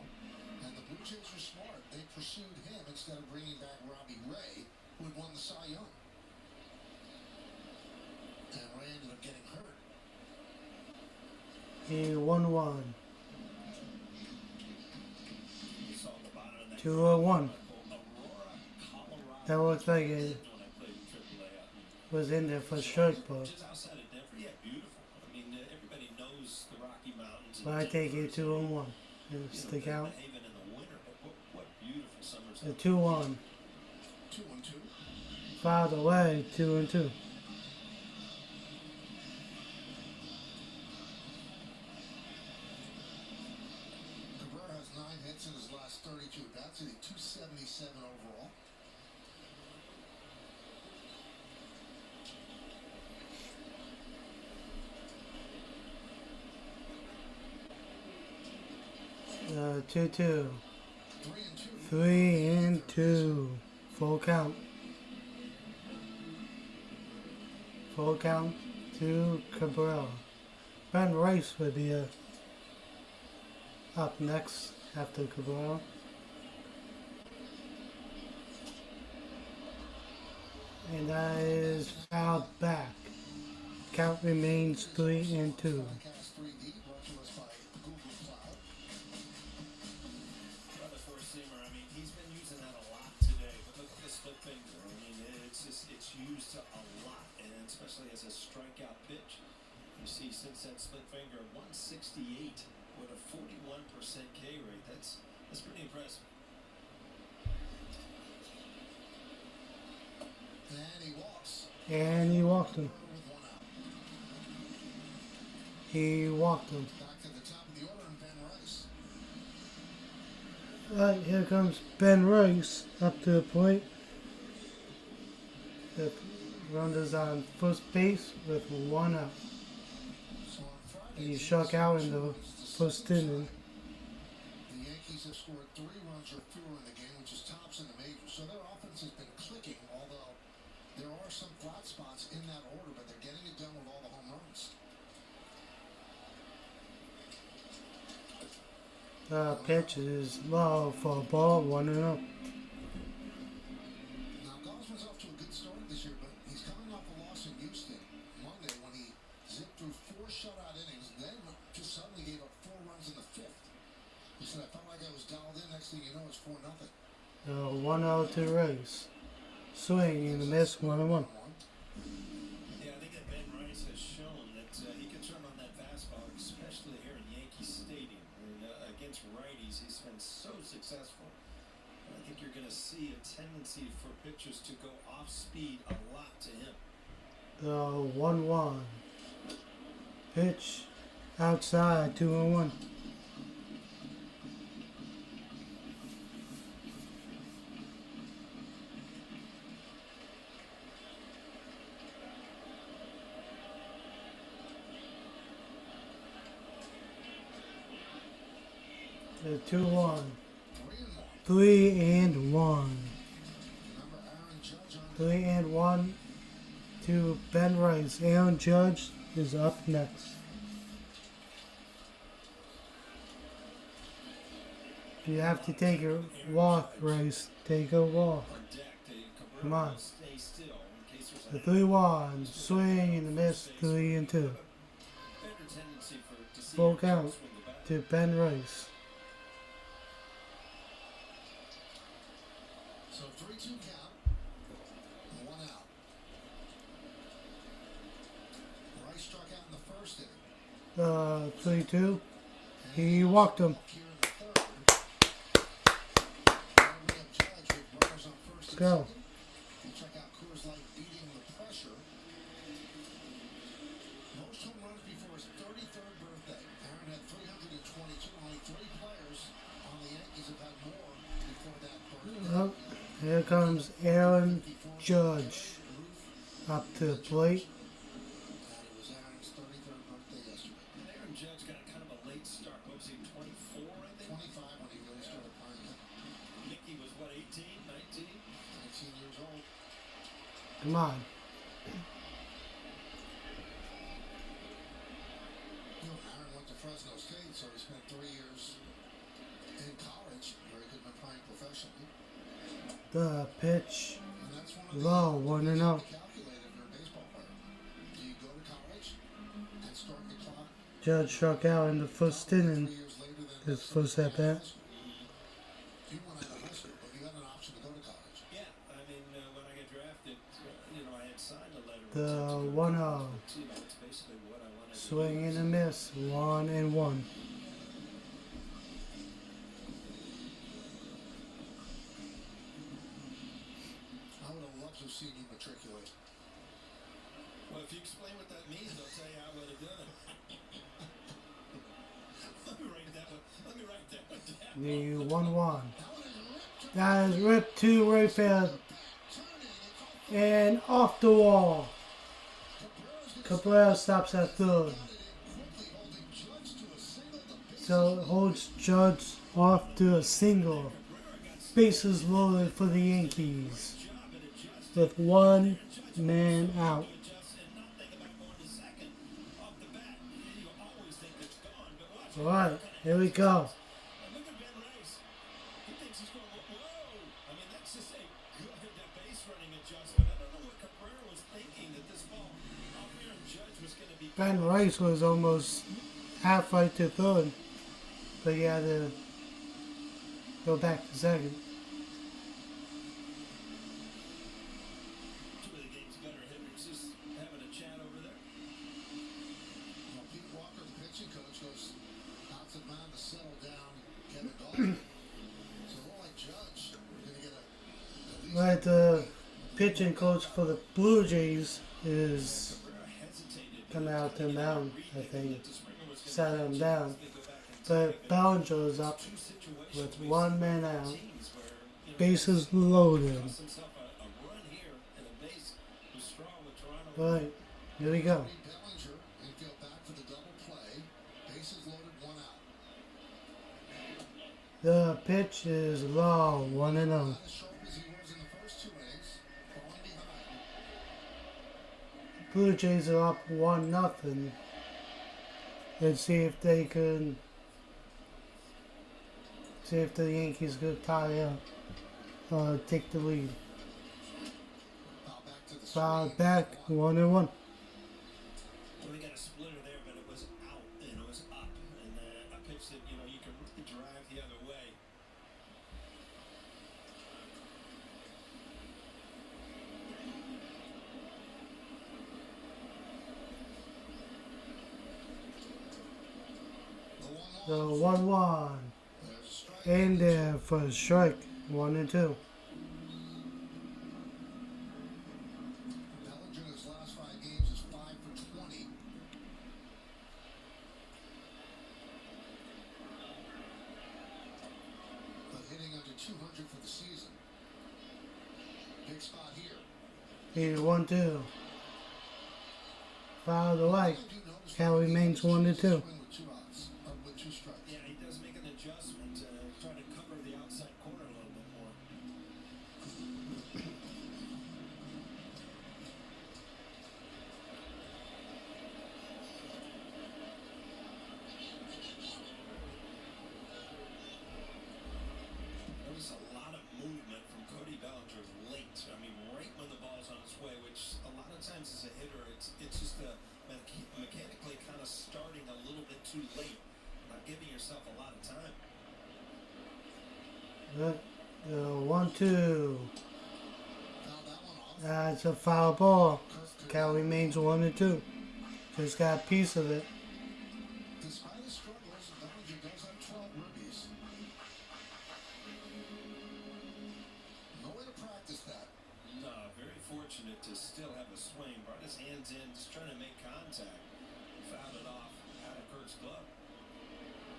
And the Blue Jays were smart. They pursued him instead of bringing back Robbie Ray, who had won the Cy Young. And Ray ended up getting hurt. He 1-1. You saw the bottom of that 2-1. Aurora, Colorado. That looks like it When I played AAA out in was in there for a strike, but just outside of Denver, yeah, beautiful. I mean, everybody knows the Rocky Mountains. but I take it 2-1. And stick out. Haven in the winter, but what beautiful summers. The 2-1. 2-1-2. Fouled away. 2-2. Cabrera has 9 hits in his last 32 at-bats, hitting .277 overall. Uh, 2-2. 3-2. 3-2. Full count. Full count to Cabrera. Ben Rice would be up next after Cabrera. And that is fouled back. Count remains 3-2. Podcast 3D brought to us by Google Cloud. Another four-seamer. I mean, he's been using that a lot today. But look at the split finger. I mean, it's used a lot, and especially as a strikeout pitch. You see, since that split finger, 168 with a 41% K rate. That's pretty impressive. And he walks. And he walked him. With 1 out. He walked him. Back to the top of the order, and Ben Rice. Right, here comes Ben Rice up to the plate. The runner's on first base with 1 out. So on Friday, He struck out in the first inning. the Yankees have scored 3 runs or fewer in the game, which is tops in the majors. So their offense has been clicking, although there are some flat spots in that order, but they're getting it done with all the home runs. The pitch is low for a ball, 1-0. Now, Gosman's off to a good start this year, but he's coming off a loss in Houston Monday when he zipped through 4 shutout innings, then just suddenly gave up 4 runs in the 5th. He said, I felt like I was dialed in. Next thing you know, it's 4-0. 1-0 to Rice. Swing and a miss, 1-1. Yeah, I think that Ben Rice has shown that he can turn on that fastball, especially here in Yankee Stadium. And, against righties, he's been so successful. And I think you're going to see a tendency for pitchers to go off speed a lot to him. 1-1. Pitch outside, 2-1. The 2-1. 3-1. 3-1 to Ben Rice. Aaron Judge is up next. If you have to take a walk, Rice, take a walk. Come on. The 3-1. Swing and a miss, 3-2. Full count to Ben Rice. 3-2. He walked him. Here in the third. And we have Judge with runners on first and Go. second. You check out Coors Light beating the pressure. Most home runs before his 33rd birthday. Aaron had 322. Only 3 players on the Yankees have had more before that birthday. Oh, here comes Aaron Judge up to the plate. And it was Aaron's 33rd birthday yesterday. And Aaron Judge got kind of a late start. What was he, 24, I think? 25 when he really started playing. Mickey was, what, 18, 19? 19 years old. Come on. You know, Aaron went to Fresno State, so he spent 3 years in college where he could have been playing professionally. The pitch And that's one of the low, 1-0. calculated if you're a baseball player. Do you go to college and start the clock Judge struck out in the first 3 inning. years later than His somebody first at bat. else? You went out of high school, but you had an option to go to college. Yeah, I mean, when I got drafted, I had signed a letter. of The intent to go 1-0. to college. It's basically what I wanted to do. Swing and a miss. 1-1. I would have loved to have seen you matriculate. Well, if you explain what that means, I'll tell you how I would have done it. Let me write that one. The 1-1. That is ripped to right field. And off the wall. Cabrera stops at third. So it holds Judge off to a single. Bases loaded for the Yankees. With 1 man out. Alright, here we go. And look at Ben Reyes. He thinks he's going to whoa. I mean, that's just a good base running adjustment. I don't know what Cabrera was thinking that this ball out there and Judge was going to be. Ben Rice was almost halfway to third. But he had to go back to second. Two of the game's better hitters just having a chat over there. Well, Pete Walker, the pitching coach, goes out to the mound to settle down Kevin Gaulden. So we're like Judge. We're going to get at least Right, the pitching coach for the Blue Jays is Cabrera hesitated. coming out to the mound, I think. The Springer was going Sat him down. to go back and But Bellinger is up two situations with 1 man out. teams where, Bases loaded. cost himself a run here and a base was strong with Toronto. Right, here we go. Bellinger infield back for the double play. Bases loaded, 1 out. The pitch is low, 1-0. Not as sharp as he was in the first 2 innings. Falling behind. Blue Jays are up 1-0. Let's see if they can. See if the Yankees could tie up. Take the lead. Foul back to the Foul screen. back, 1-1. Well, we got a splitter there, but it was out and it was up. And a pitch that, you can really drive the other way. The 1-1. The 1-1. There's a strike. In there for a strike, 1-2. Bellinger in his last 5 games is 5 for 20. But hitting under 200 for the season. Big spot here. Here, 1-2. Fouled away. I do notice Count remains 1-2. swing with 2 outs, with 2 strikes. Yeah, he does make an adjustment, trying to cover the outside corner a little bit more. Notice a lot of movement from Cody Bellinger late. I mean, right when the ball's on its way, which a lot of times as a hitter, it's just mechanically kind of starting a little bit too late, not giving yourself a lot of time. The 1-2. Foul that one off. That's a foul ball. Count remains 1-2. Just got a piece of it.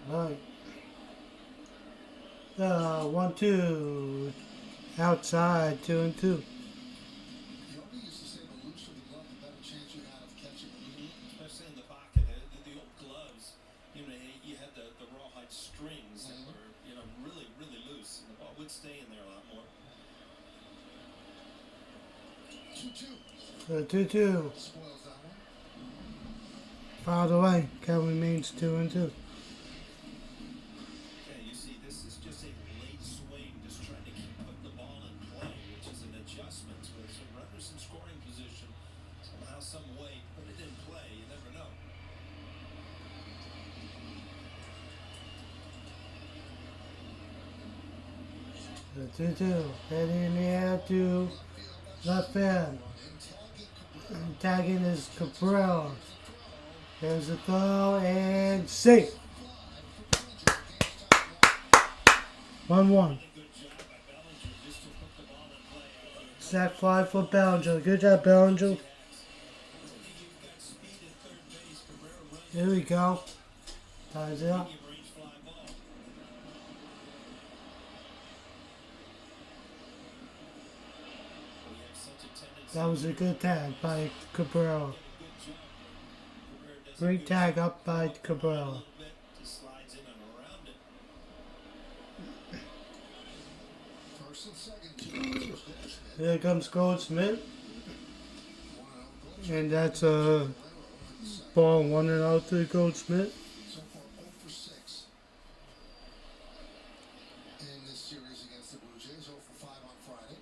Right. 1-2. Outside, 2-2. Yogi used to say the looser the glove, the better chance you had of catching it. Especially in the pocket. The old gloves, you had the rawhide strings that were, really, really loose. And the ball would stay in there a lot more. 2-2. 2-2. Spoils that one. Fouled away. Count remains 2-2. Yeah, you see, this is just a late swing, just trying to keep putting the ball in play, which is an adjustment with some runners in scoring position. Somehow, some way, put it in play. You never know. The 2-2. Heading in the air to left field. And tagging is Cabral. There's a throw and safe. 1-1. Good job by Bellinger just to put the ball in play after Sack fly for Bellinger. Good job, Bellinger. you've got speed at third base. Cabrera runs Here we go. Ties it up. medium range fly ball. We have such a tendency That was a good tag by Cabral. to get a good jump. Cabrera does a Great good tag job up by a Cabral. little bit, just slides in and around it. First and second, 2 outs. Goldschmidt. Here comes Goldsmith. 1-0 Goldschmidt. And that's a ball 1-0 to Goldsmith. So far 0 for 6 in this series against the Blue Jays. 0 for 5 on Friday.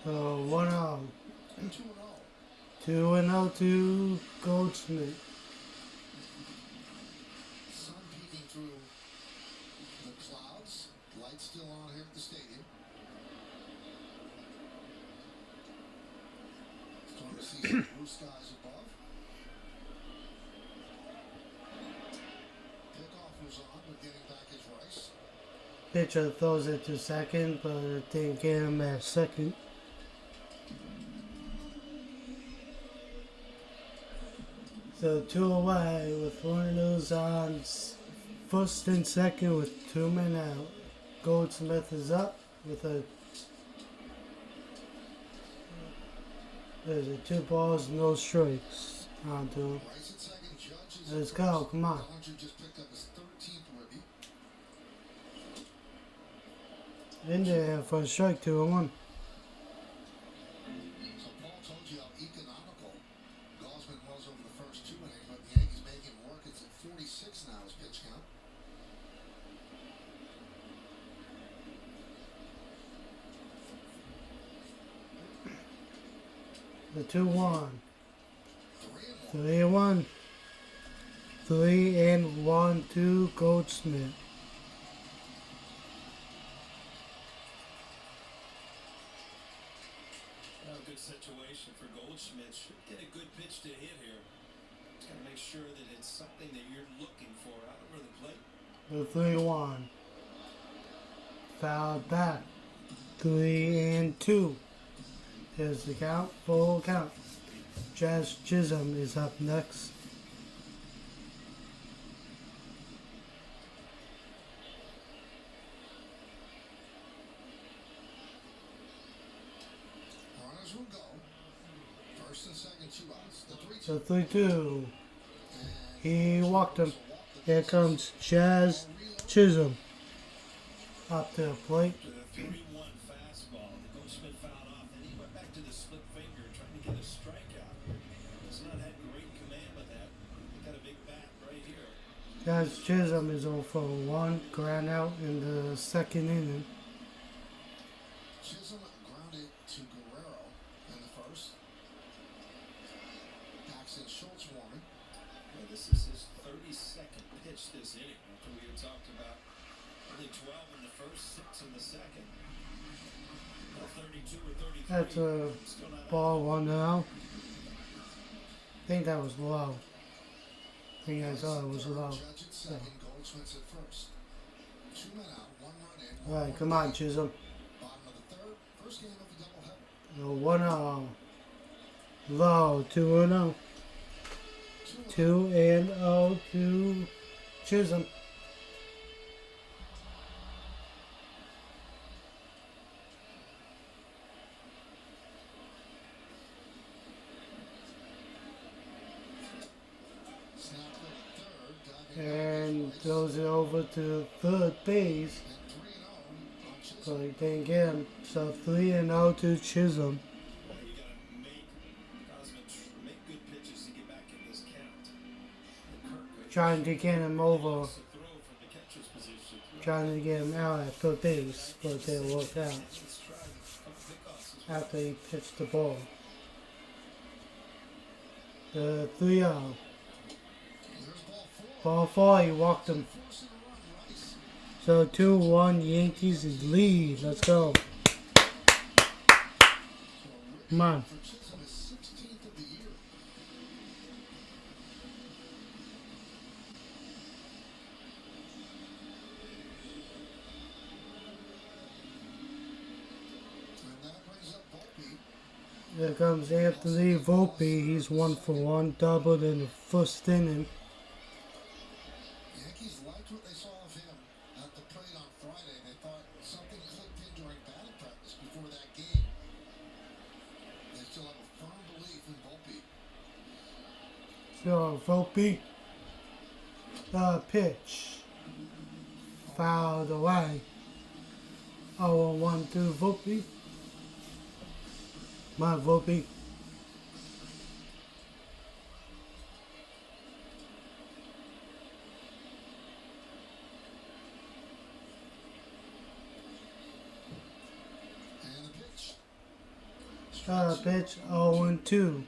So 1-0. 2-0. 2-0 to Goldsmith. Sun peeking through the clouds. Lights still on here at the stadium. Starting to see some blue skies above. Pickoff was on, but getting back is Rice. Pitcher throws it to second, but it didn't get him at second. So 2 away with runners on first and second with 2 men out. Goldsmith is up with there's a 2 balls, no strikes onto him. Rice at second, Judge is Let's at go, first. come on. Bellinger just picked up his 13th ribby. In there for a strike, 2-1. So Paul told you how economical Gosman was over the first 2 innings, but the Yankees make him work. It's at 46 now his pitch count. The 2-1. 3-1. 3-1. 3-1 to Goldsmith. Good situation for Goldschmidt. Should get a good pitch to hit here. Just got to make sure that it's something that you're looking for out over the plate. The 3-1. Fouled back. 3-2. Here's the count. Full count. Jazz Chisholm is up next. Runners will go. First and second, 2 outs. The 3-2. The 3-2. He walked him. Here comes Jazz Chisholm. Up to the plate. To the 3-1 fastball. The Goldschmidt fouled off. Then he went back to the split finger trying to get a strikeout. He's not had great command with that. He got a big bat right here. Jazz Chisholm is 0 for 1. Ground out in the second inning. Chisholm grounded to Guerrero in the first. Paxton Schultz warming. Well, this is his 32nd pitch this inning. After we had talked about only 12 in the first, 6 in the second. Well, 32 or 33. That's a Still not ball 1-0. I think that was low. I think I saw it was low. Judge at second, Goldschmidt's at first. 2 men out, 1 run in. All right, come on, Chisholm. Bottom of the third, first game of the doubleheader. 1-0. Low 2-0. 2-0 to Chisholm. And throws it over to third base. So he didn't get him. So 3-0 to Chisholm. Well, you got to make good pitches to get back in this count. And Kirk, Trying to get him over. to throw from the catcher's position. Trying to get him out at third base. But it didn't work out Let's try the pickoffs as well. after he pitched the ball. The 3-0. Ball 4, he walked him. So 2-1, Yankees is lead. Let's go. Come on. Here comes Anthony Volpe. He's 1-for-1, doubled in the first inning. Yankees liked what they saw of him at the plate on Friday. They thought something clicked in during batting practice before that game. They still have a firm belief in Volpe. So Volpe, pitch, fouled away. 0-1 to Volpe. My Volpe. And the pitch. Pitch 0-2.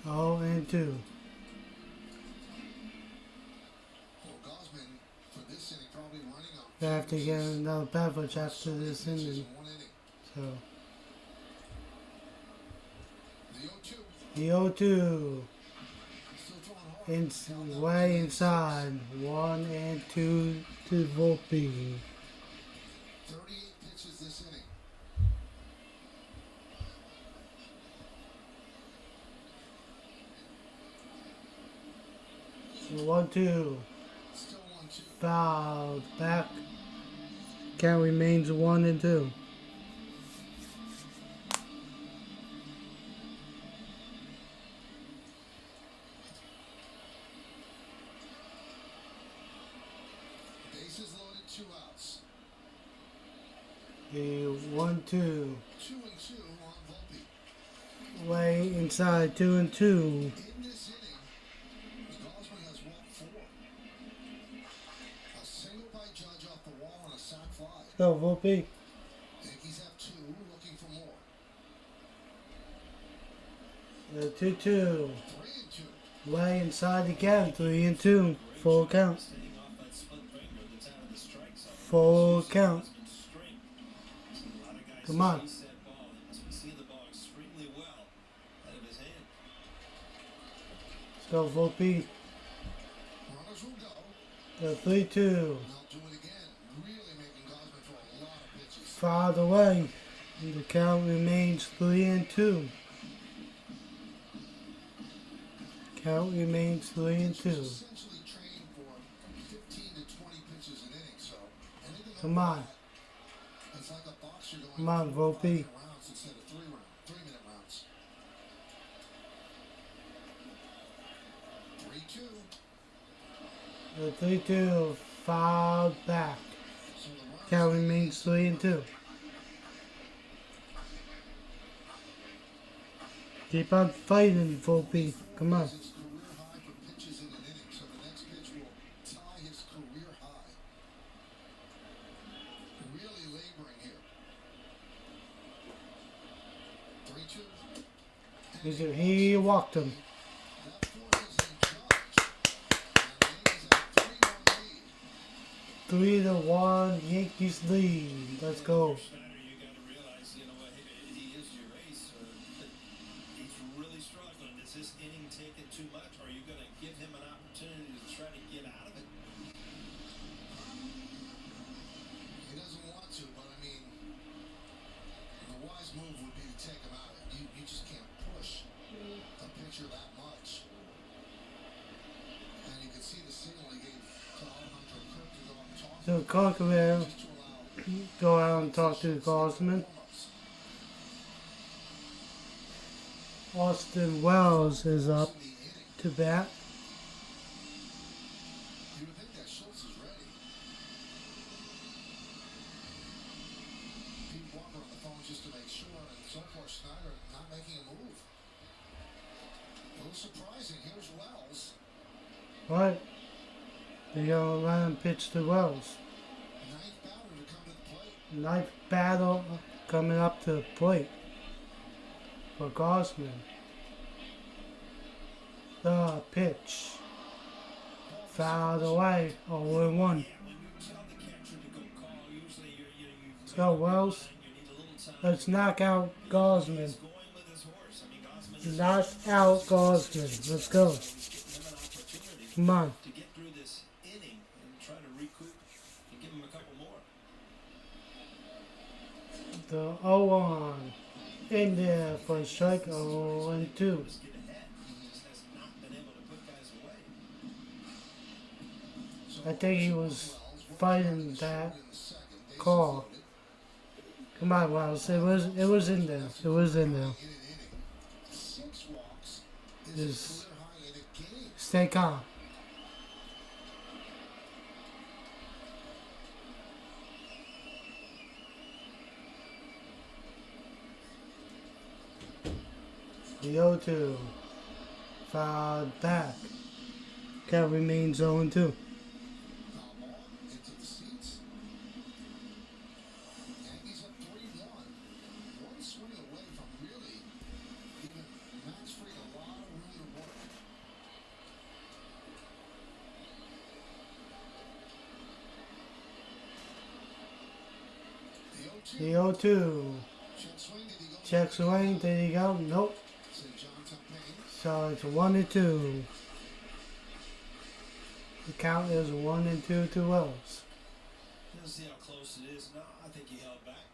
0-2. Well, Gosman, for this inning, probably running on. They have to get another beverage after this inning. In one inning. So The 0-2. the 0-2. Still throwing hard. Way inside. 1-2 to Volpe. 38 pitches this inning. So 1-2. Still 1-2. Fouled back. Count remains 1-2. Bases loaded, 2 outs. The 1-2. 2-2 on Volpe. Way inside 2-2. In this inning, Gosman has walked 4. A single by Judge off the wall and a sac fly. Go Volpe. Yankees have 2, looking for more. The 2-2. 3-2. Way inside again. 3-2. Full count. Standing off that split finger that's out of the strike zone. Full count. String. A lot of guys Come on. chase that ball. He must be seeing the ball extremely well out of his hand. Let's go Volpe. Runners will go. The 3-2. They'll do it again. Really making Gosman throw a lot of pitches. Fouled away. And the count remains 3-2. Count remains 3-2. Essentially trained for 15 to 20 pitches an inning, so anything Come over on. that, it's like a boxer going Come on, Volpe. 5-minute rounds instead of 3-minute rounds. 3-2. The 3-2 fouled back. So the runners Count remains 3-2. Keep on fighting, Volpe. Come on. his career high for pitches in an inning, so the next pitch will tie his career high. Really laboring here. 3-2. He walked him. That four is in Judge. And the Yankees have a 3-1 lead. 3-1 Yankees lead. Let's go. Snyder, you got to realize, you know what, he is your ace. But he's really struggling. Is this inning taking too much? Are you going to give him an opportunity to try to get out of it? He doesn't want to, but I mean, the wise move would be to take him out. You just can't push the Conqueror go out and talk to Gosman. Austin Wells is up to bat. You would think that Schultz is ready. Pete Walker on the phone just to make sure, and so far Snyder not making a move. A little surprising. Here's Wells. Right. They're gonna let him pitch to Wells. Ninth batter to come to the plate. Ninth battle coming up to the plate for Gosman. The pitch. Fouled away. 0-1. Let's go, Wells. Let's knock out Gosman. Knock out Gosman. Let's go. Come on. To get through this inning and try to recoup and give him a couple more. The 0-1 in there for a strike. 0-2. Get ahead. He just has not been able to put guys away. I think he was fighting that call. Come on, Wells. It was in there. It was in there. 6 walks is Just career high in a game. stay calm. The 0-2. Fouled back. Count remains 0-2. Foul ball into the seats. Yankees up 3-1. One swing away from really giving Max Fried a lot of room to work. The 0-2. The 0-2. Check swing. Did he go? Check swing. Did he go? Nope. Said John Tumpain. So it's 1-2. The count is 1-2 to Wells. Let's see how close it is. No, I think he held back.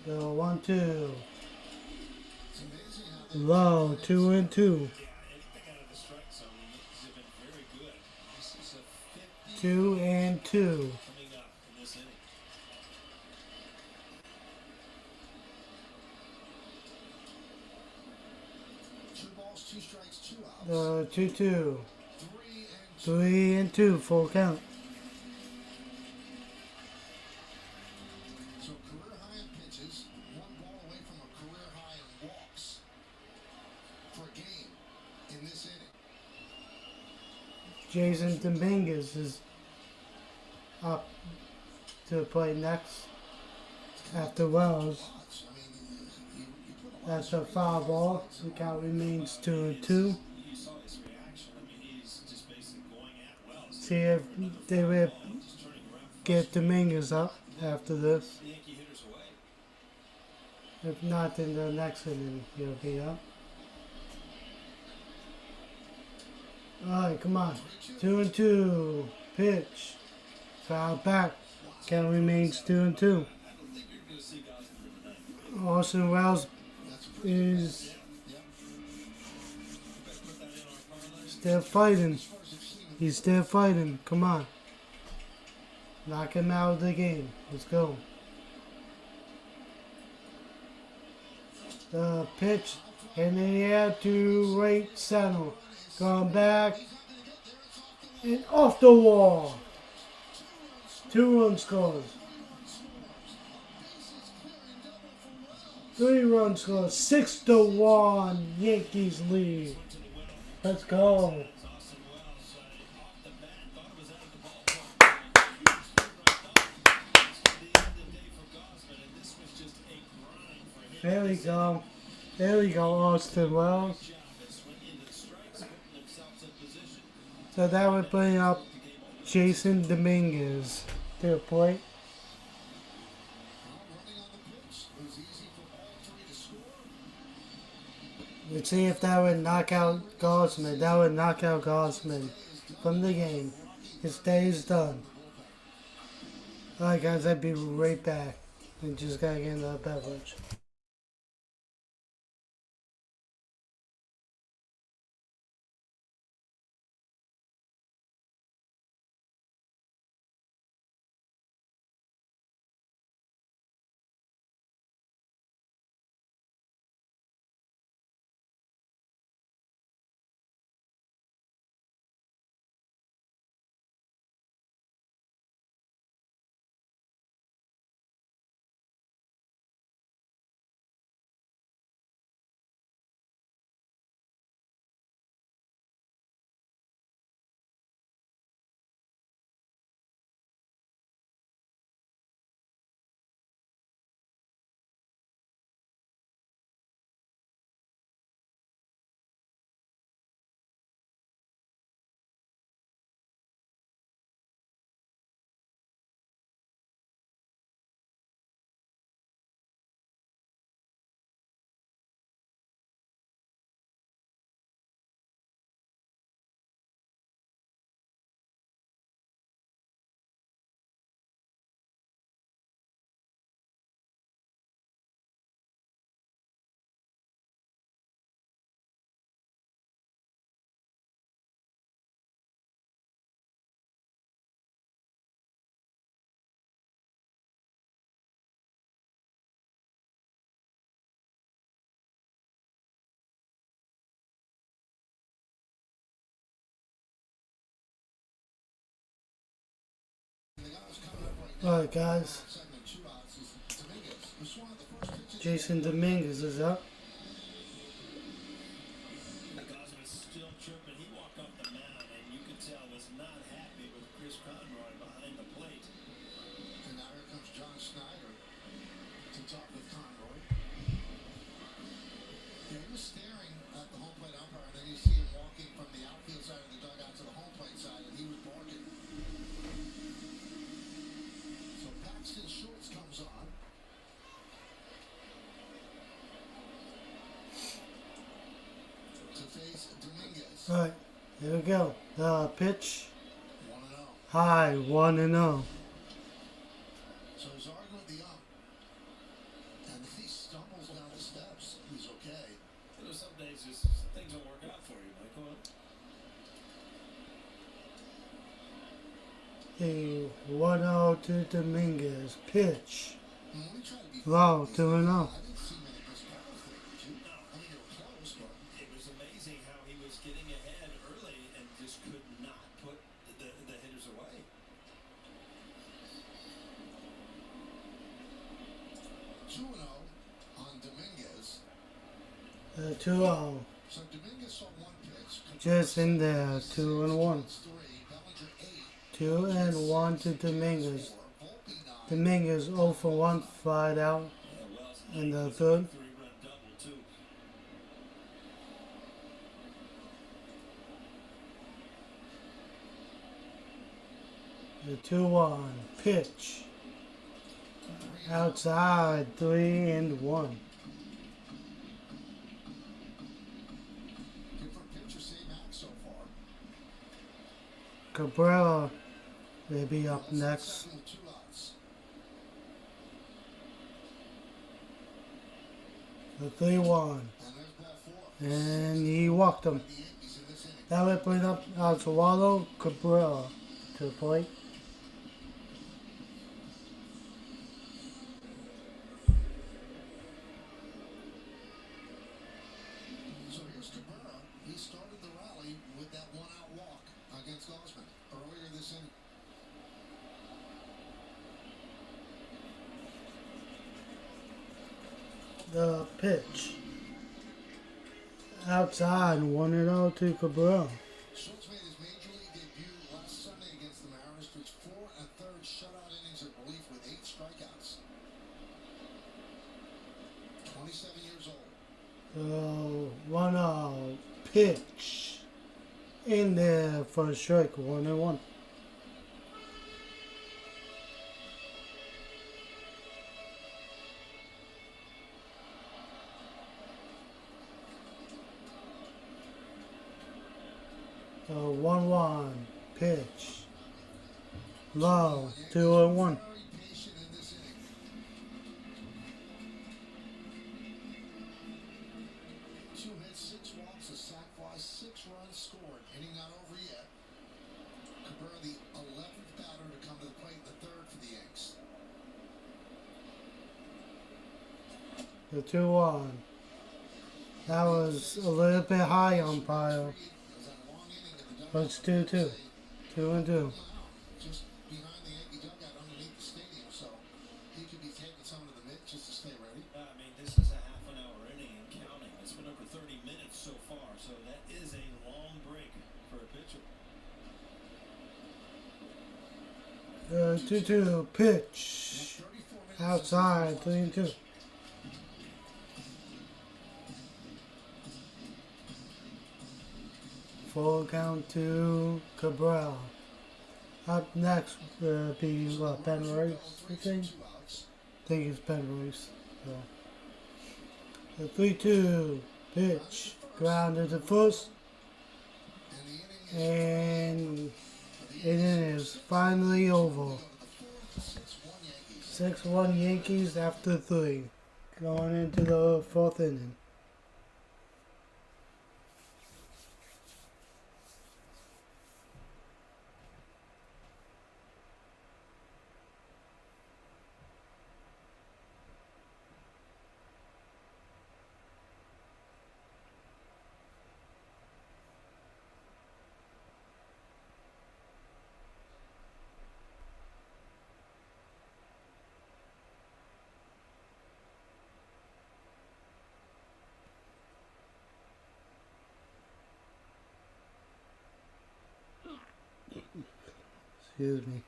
The 1-2. It's amazing how they Low. 2-2. Yeah, anything out of the strike zone, the Yankees have been very good. This is a 50 2-2. coming up in this inning. Two balls, 2 strikes, 2 outs. The 2-2. 3 and 2. 3-2. Full count. So career high in pitches, 1 ball away from a career high in walks for a game in this inning. Jason Dominguez is up to play next after Wells. Lots. I mean, you put a lot That's a foul ball. The count remains 2-2. You saw his reaction. I mean, he's just basically going at Wells. See if they will Just turning around. get Dominguez up after this. The Yankee hitters away. If not, in the next inning, he'll be up. Alright, come on. 2-2. Pitch. Foul back. Count remains 2-2. I don't think you're going to see Gosman tonight. Austin Wells That's pretty is You better put that in our parlay. still fighting. as far as I've seen him. He's still fighting. Come on. Knock him out of the game. Let's go. The pitch in the air to right center. Going back and off the wall. 2 run scores. 3 run scores. 6-1 Yankees lead. Let's go. Austin Wells off the bat, thought it was out of the ballpark. Huge lead right off. It's going to be the end of the day for Gosman, and this was just a grind for him. There we go. There we go, Austin Wells. Job at swinging into the strikes, putting themselves in position. So that would bring up Jason Dominguez to the plate. Running on the pitch. It was easy for all 3 to score. Let's see if that would knock out Gosman. That would knock out Gosman from the game. His day is done. Alright guys, I'll be right back. I just gotta get another beverage. Alright, guys. Second and 2 outs is Dominguez, who swung at the first pitch. Jason Dominguez is up. Gosman's still tripping. He walked off the mound, and you could tell was not happy with Chris Conroy behind the plate. And now here comes John Schneider to talk with Conroy. Yeah, he was staring at the home plate umpire, and then you see him walking from the outfield side of the dugout to the home plate side, and he was barking. So Paxton Schultz comes on. To face Dominguez. Alright, here we go. The pitch. 1-0. High, 1-0. So he's arguing with the ump. And if he stumbles down the steps, he's okay. You know, some days just things don't work out for you, Michael. The 1-0 to Dominguez. Pitch. And when we try to be Low, fair, 2-0. I didn't see many missed balls there, did you? No. I mean, they were close, but It was amazing how he was getting ahead early and just could not put the hitters away. 2-0 on Dominguez. 2-0. So Dominguez saw one pitch. Just in there. 2-1. 3, Bellinger 8, 2-1 to Dominguez. 4, Volpe 9. Dominguez 0 for 1, fried out Yeah, Wells in the was a third. 3-run double too. The 2-1 pitch. Outside, 3-1. Different pitcher, same act so far. Cabrera may be up Wells in next. second with 2 outs. The 3-1. And there's ball 4. And he walked him. The Yankees in this inning. That would bring up Oswaldo Cabrera to the plate. So here's Cabrera. He started the rally with that 1-out walk against Gosman earlier this inning. The pitch. Outside, 1-0 to Cabrera. Schultz made his major league debut last Sunday against the Mariners, pitched 4 1/3 shutout innings of relief with 8 strikeouts. 27 years old. 1-0 pitch. In there for a strike, 1-1. The 1-1 pitch. Low, 2-1. Very patient in this inning. 2 hits, 6 walks, a sac fly, 6 runs scored. Inning not over yet. Cabrera, the 11th batter to come to the plate, the 3rd for the Yanks. The 2-1. That was a little bit high, umpire. It was that long inning in the But it's 2-2. 2-2. just behind the Yankee dugout underneath the stadium, so he could be taking some of the mitt just to stay ready. I mean, this is a half an hour inning and counting. It's been over 30 minutes so far, so that is a long break for a pitcher. 2-2 pitch. 34 minutes Outside, 3-2. Full count to Cabral. Up next will be Ben Royce, I think. 2 outs. I think it's Ben Royce. So. The 3-2 pitch. Grounded to first. And the inning And it is finally over. is 6-1 Yankees. 6-1 Yankees after 3. Going into the 4th inning. Excuse me.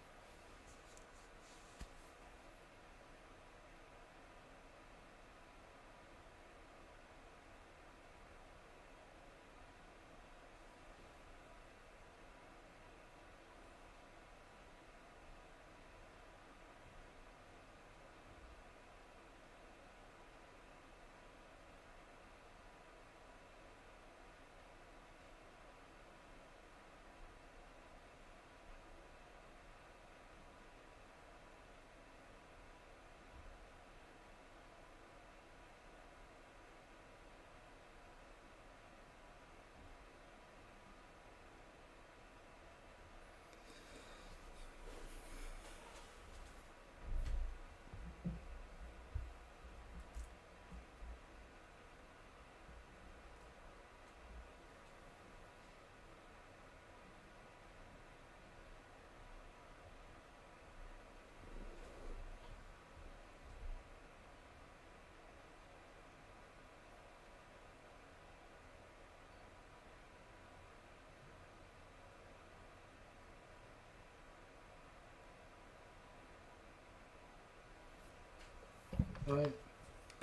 Alright,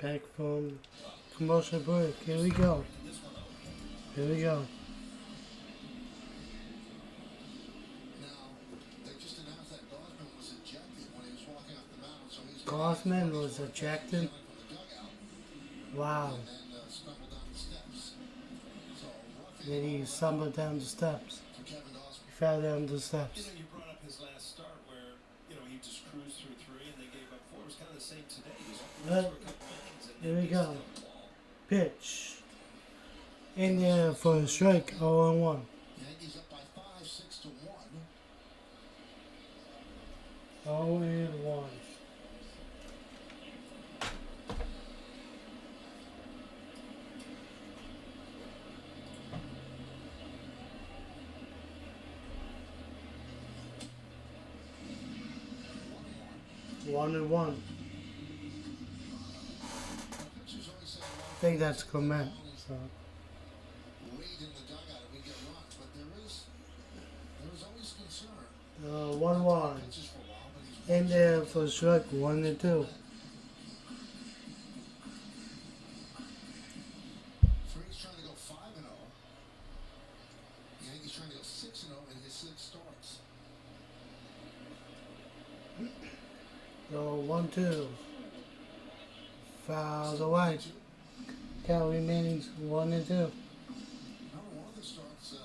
back from commercial break. Here we go. Here we go. Now, they just announced that Gosman was ejected when he was walking off the mound, so he's Gosman was ejected. from the dugout Wow. and then stumbled down the steps. So, roughing Then he stumbled down the steps. for Kevin Gosman. He fell down the You steps. know, you brought up his last start where, he just cruised through three and they gave up four. It was kind of the same today. He was up for a couple innings and Here then we he go. still ball. Pitch. In there for a strike. 0-1. Yankees up by 5, 6-1. 0-1. One and one. Pitchers always say I think that's Clement. So lead in the dugout and we get runs, but there is always concern. 1-1. Pitches for a while, but he's In there for a strike. 1-2. Freed's trying to go 5-0. Yankees trying to go 6-0 in his 6 starts. 1-2. Fouls away. Count remaining 1-2. Remember one of the starts,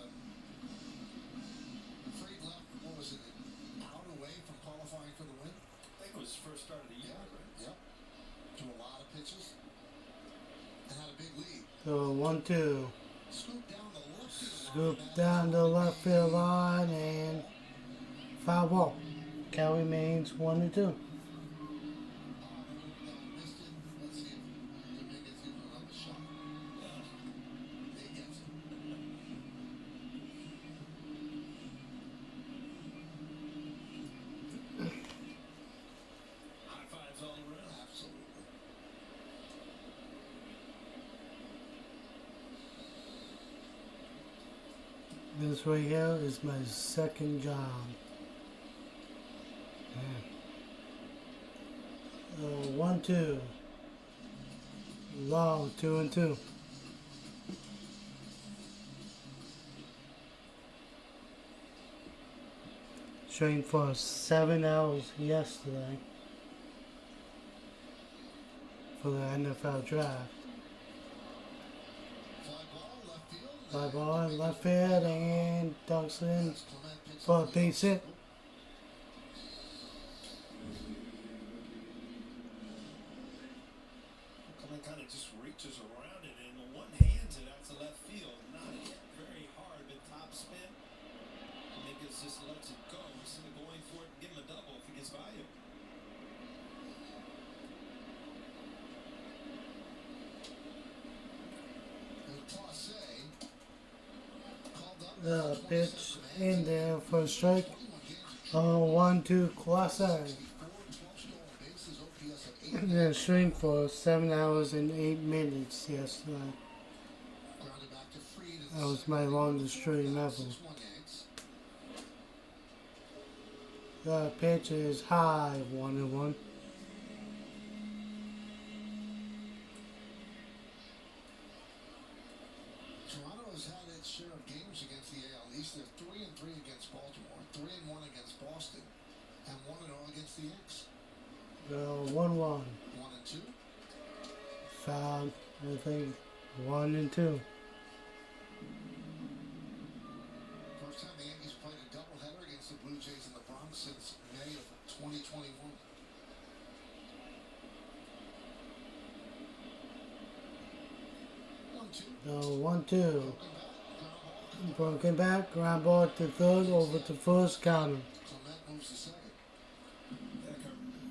Freed left, what was it, out away from qualifying for the win? I think it was his first start of the year, right? Yep. Threw a lot of pitches and had a big lead. 1-2. Scooped down the left field Scoop line. down the left field line and foul ball. Count remains 1-2. Missed it. Let's see if Dominguez gives another shot. He gets it. High fives all around. Absolutely. This right here is my second job. Yeah. 1-2. Long 2-2. Trained for 7 hours yesterday for the NFL draft. Fly ball, left field. Fly ball in left field and dunks in Clement picks for a up the base hit. Clement kind of just reaches around it and one hands it out to left field. Not hit very hard, but top spin. Dominguez just lets it go. Instead of going for it and give him a double if he gets by you. And Clase called up. The pitch in there for a strike. 1-2 Clase. 4 and 12 stolen bases, OPS of 8. And then string for 7 hours and 8 minutes yesterday. Grounded back to Freed. And That was my longest string ever. 6-1 Yanks. The pitch is high, 1-1. Toronto has had its share of games against the AL East. They're 3-3 against Baltimore, 3-1 against Boston, and 1-0 against the Yankees. 1-1. 1-2. Foul, I think 1-2. First time the Yankees played a doubleheader against the Blue Jays in the Bronx since May of 2021. 1-2. Broken back, ground ball to third, over to first, counter. Clement moves to second.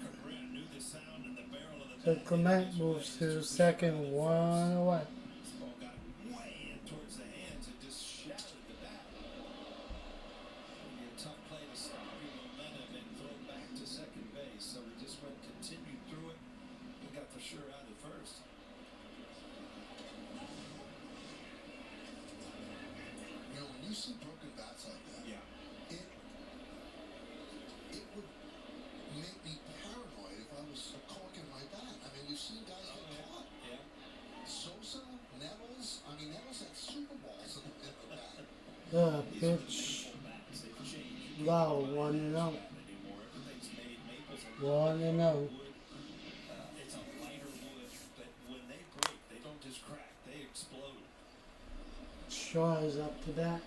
Cabrera knew the sound and the barrel of the So bat. Clement moves to second, 1 away. This ball got way in towards the hands and just shattered the bat. It'll be a tough play to stop your momentum and throw back to second base. So we just went continued through it and got the sure out at first. You know, when you see broken bats like that, Yeah. it would make me paranoid if I was corking my bat. I mean, we've seen guys get caught. Yeah. Sosa, Nettles. I mean, Nettles had Super Bowls in the bat. The pitch, Bats, they've changed. low, 1-0. Anymore. Everything's made. Maples are 1-0. wood. It's a lighter wood, but when they break, they don't just crack. They explode. Shaw is up to bat.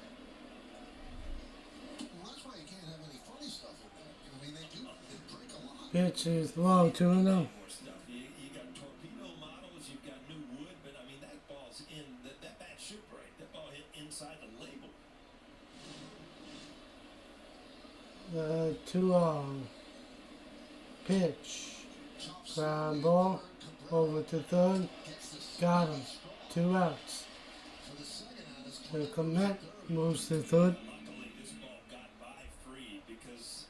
Well, that's why you can't have any funny stuff in there. I mean, they break a lot. Pitch is low, 2-0. More stuff. You got torpedo models. You've got new wood, but I mean that ball's in. That bat should break. That ball hit inside the label. 2-0. Pitch, Chops ground ball, over to third, got him. 2 outs. for the second out is So Clement moves to third. Luckily, this ball got by Freed because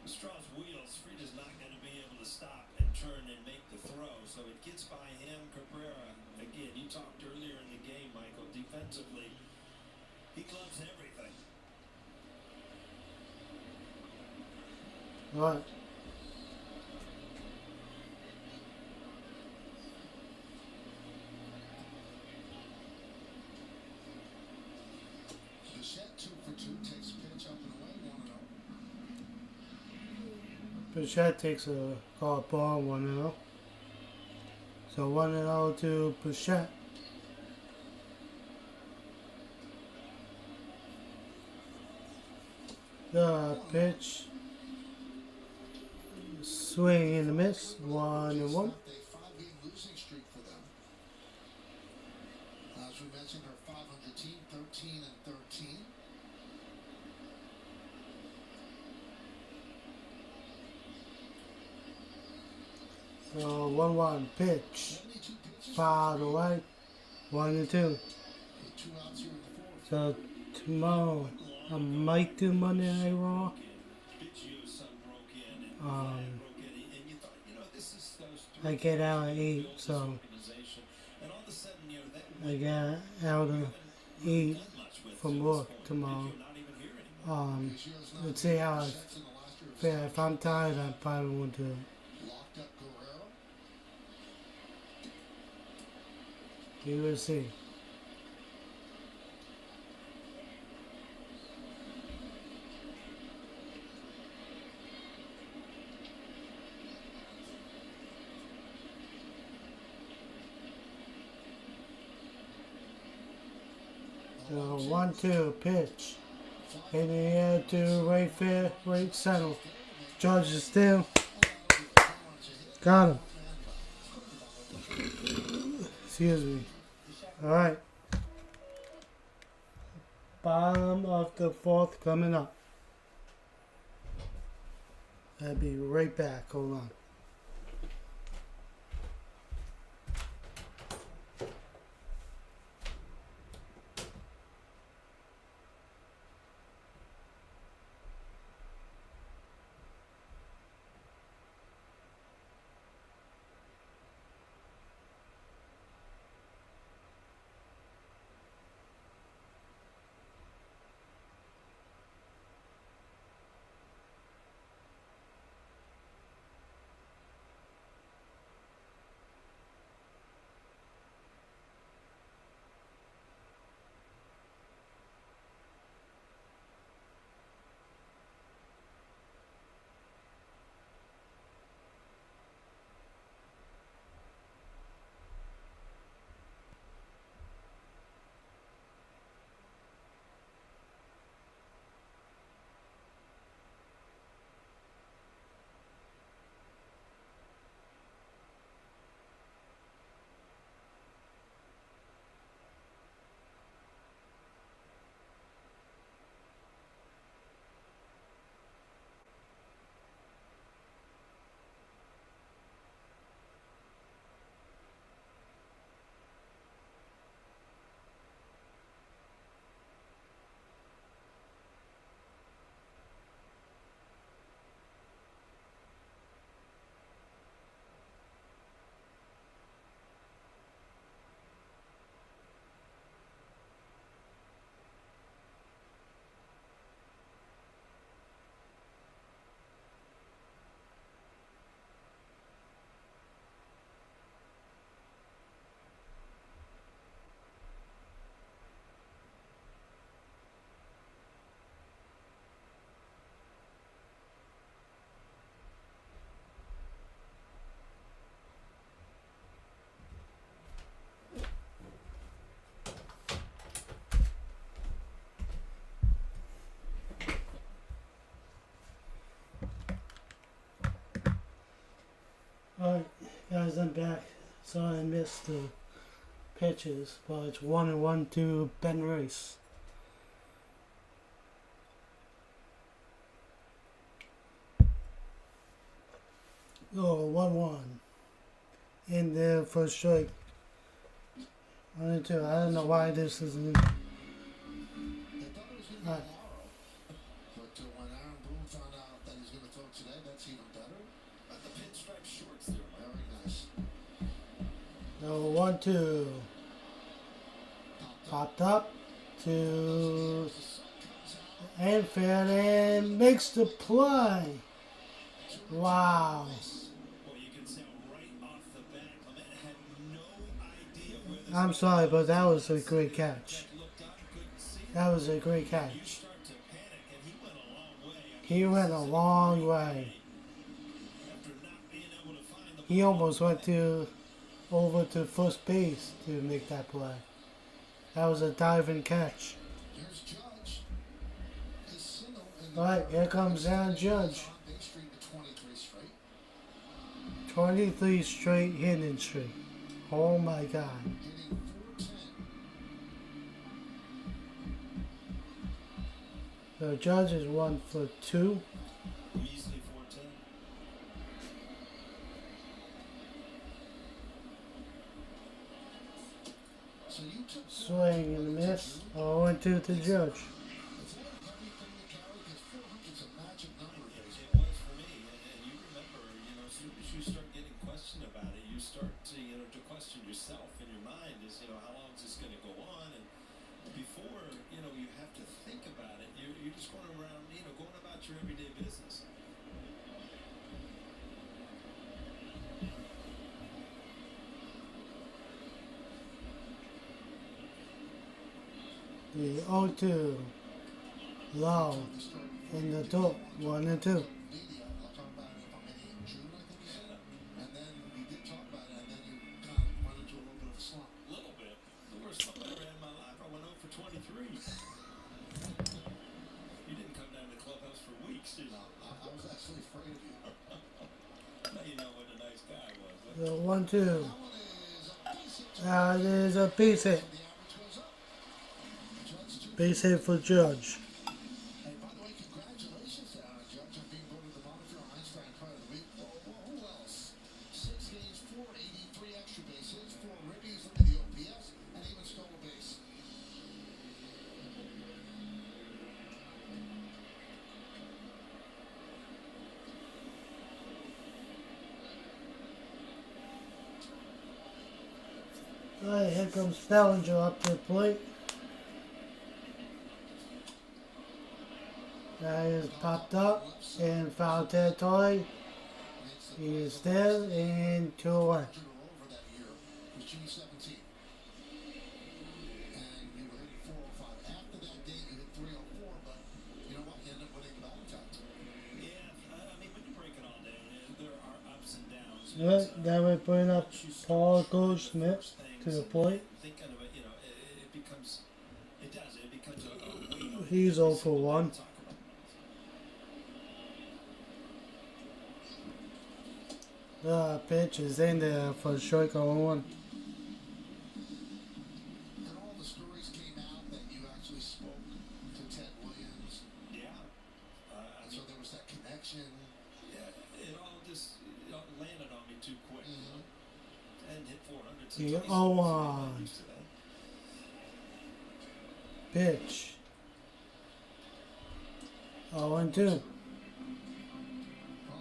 Straw's wheels. Freed is not going to be able to stop and turn and make the throw. So it gets by him. Cabrera, again, you talked earlier in the game, Michael, defensively, he gloves everything. All right. Bichette 2 for 2 takes a pitch up and away 1-0. Bichette takes a call ball, 1-0. So 1-0 to Bichette. The pitch, swing and a miss, 1-1. A 5-game losing streak for them. As we mentioned, our 500 team, 13-13. So 1-1 pitch, 72 pitches. fouled away, 1-2. With 2 outs here in the fourth. So tomorrow I might do Monday Night Raw. Biggio's son broke in and Um, broke in, and you thought, this is those I get out at 8, so organization, and all of a sudden, that I get out at 8 from work tomorrow. you're not even here anymore. Biggio's not Let's see how I sets in the last year of feel. If I'm tired, I probably won't do it. locked up Guerrero. You will see. So 1-2 pitch. In the air to right field, right center. George is still. Got him. Excuse me. Alright. Bottom of the fourth coming up. I'll be right back. Hold on. I'm back. So I missed the pitches, but it's 1-1 to Ben Rice. Oh, 1-1. In the first strike. 1-2. I don't know why this isn't. They thought it was going to be Alright. tomorrow, but when Aaron Boone found out that he's going to throw today, that's even better. But the pinstripe shorts there, Mike. Very nice. No, 1-2. Popped up to Anfield and makes the play. Wow. Well, you can tell right off the bat, Clement had no idea where this I'm sorry, but that was a great catch. looked up, couldn't see it. That was a great You catch. start to panic, and he went a long way. I mean, He went a long way. after not being able to find the He ball. almost went over to first base to make that play. That was a diving catch. Here's Judge. His single in All right, here comes Aaron Judge. on base streak to 23 straight. 23 straight hitting streak. Oh my God. Hitting 410. The Judge is 1 for 2. Measly 410. So you took Swing and a miss. 0-2 to Judge. It's a little heavy thing to carry because 400's a magic number in It baseball. was for me, and you remember, as soon as you start getting questioned about it, you start to, to question yourself in your mind is, how long is this going to go on? And before, you have to think about it. You're just going around, going about your everyday business. The 0-2. Low. In the top. 1-2. Media, I'll talk about it if I'm in June, I think you said. And then we did talk about it, and then you kind of went into a little bit of a slump. A little bit. The worst slump I ever had in my life. I went 0 for 23. You didn't come down to the clubhouse for weeks, did you? I was actually afraid of you. Now you know what a nice guy was. Huh? The 1-2. That one is a base hit. That is a base hit. The average goes up. Judge, two. Base hit for Judge. Hey, by the way, congratulations to Aaron Judge on being voted the Monitor Einstein Player of the Week. Who else? 6 games, 483 extra base hits, 4 ribbies, look at the OPS, and even stole a base. Alright, here comes Bellinger up to the plate. That is popped up in foul territory. He is there and 2 away. 100 or over that year was June 17th. And you were hitting 405. After that date, you hit 304, but you know what? You end up winning the battle tag. Yeah, I mean, when you break it all down, there are ups and downs. Alright, that would bring up Paul Goldschmidt to the plate. Thinking of it, it becomes, it does, it becomes a weight. He's 0 for 1. Talk about. The pitch is in there for strike 0-1. And all the stories came out that you actually spoke to Ted Williams. Yeah. I And so mean, there was that connection. yeah, it all just landed on me too quick. Mhm. And hit 400. The Twice. 0-1. I'm used to that. Pitch. 0-2. Well,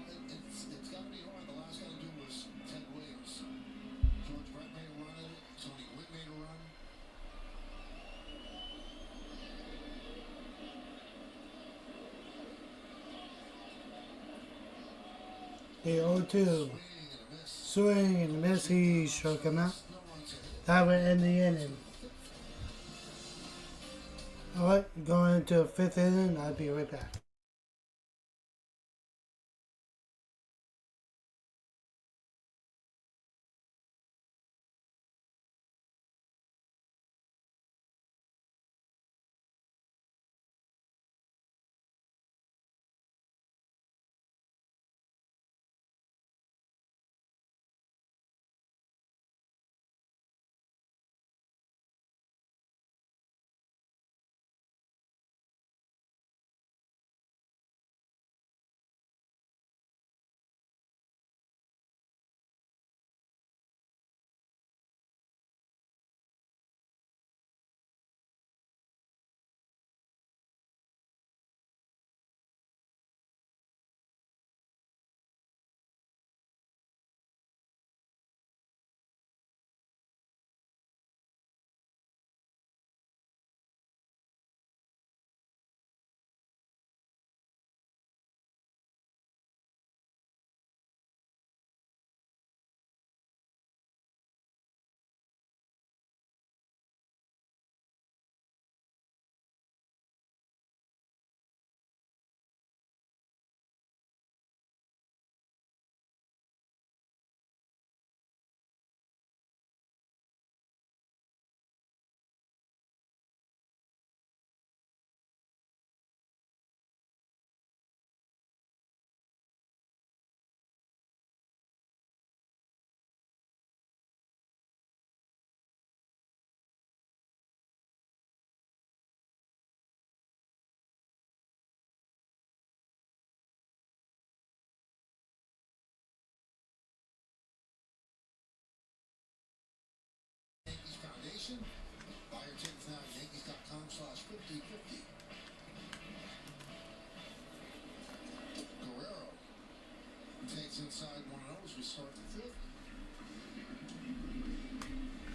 it's got to be hard. The last guy to do was Ted Williams. George Brett made a run at it. Tony Gwynn made a run. The 0-2. Swing and a miss. Swing and a miss. He struck him out. No runs hit. That would end the inning. Alright, going into the 5th inning. I'll be right back.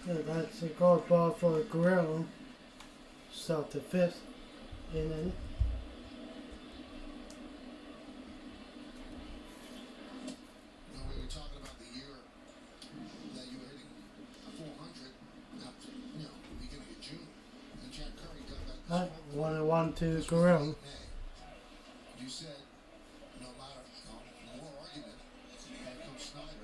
Yeah, that's a golf ball for a grill. Start the fifth inning. You know, we were talking about the year that you were hitting 400 after, beginning of June. And Jack Curry got that. 1-1 to grill. You said, no matter, more argument, here comes Snyder.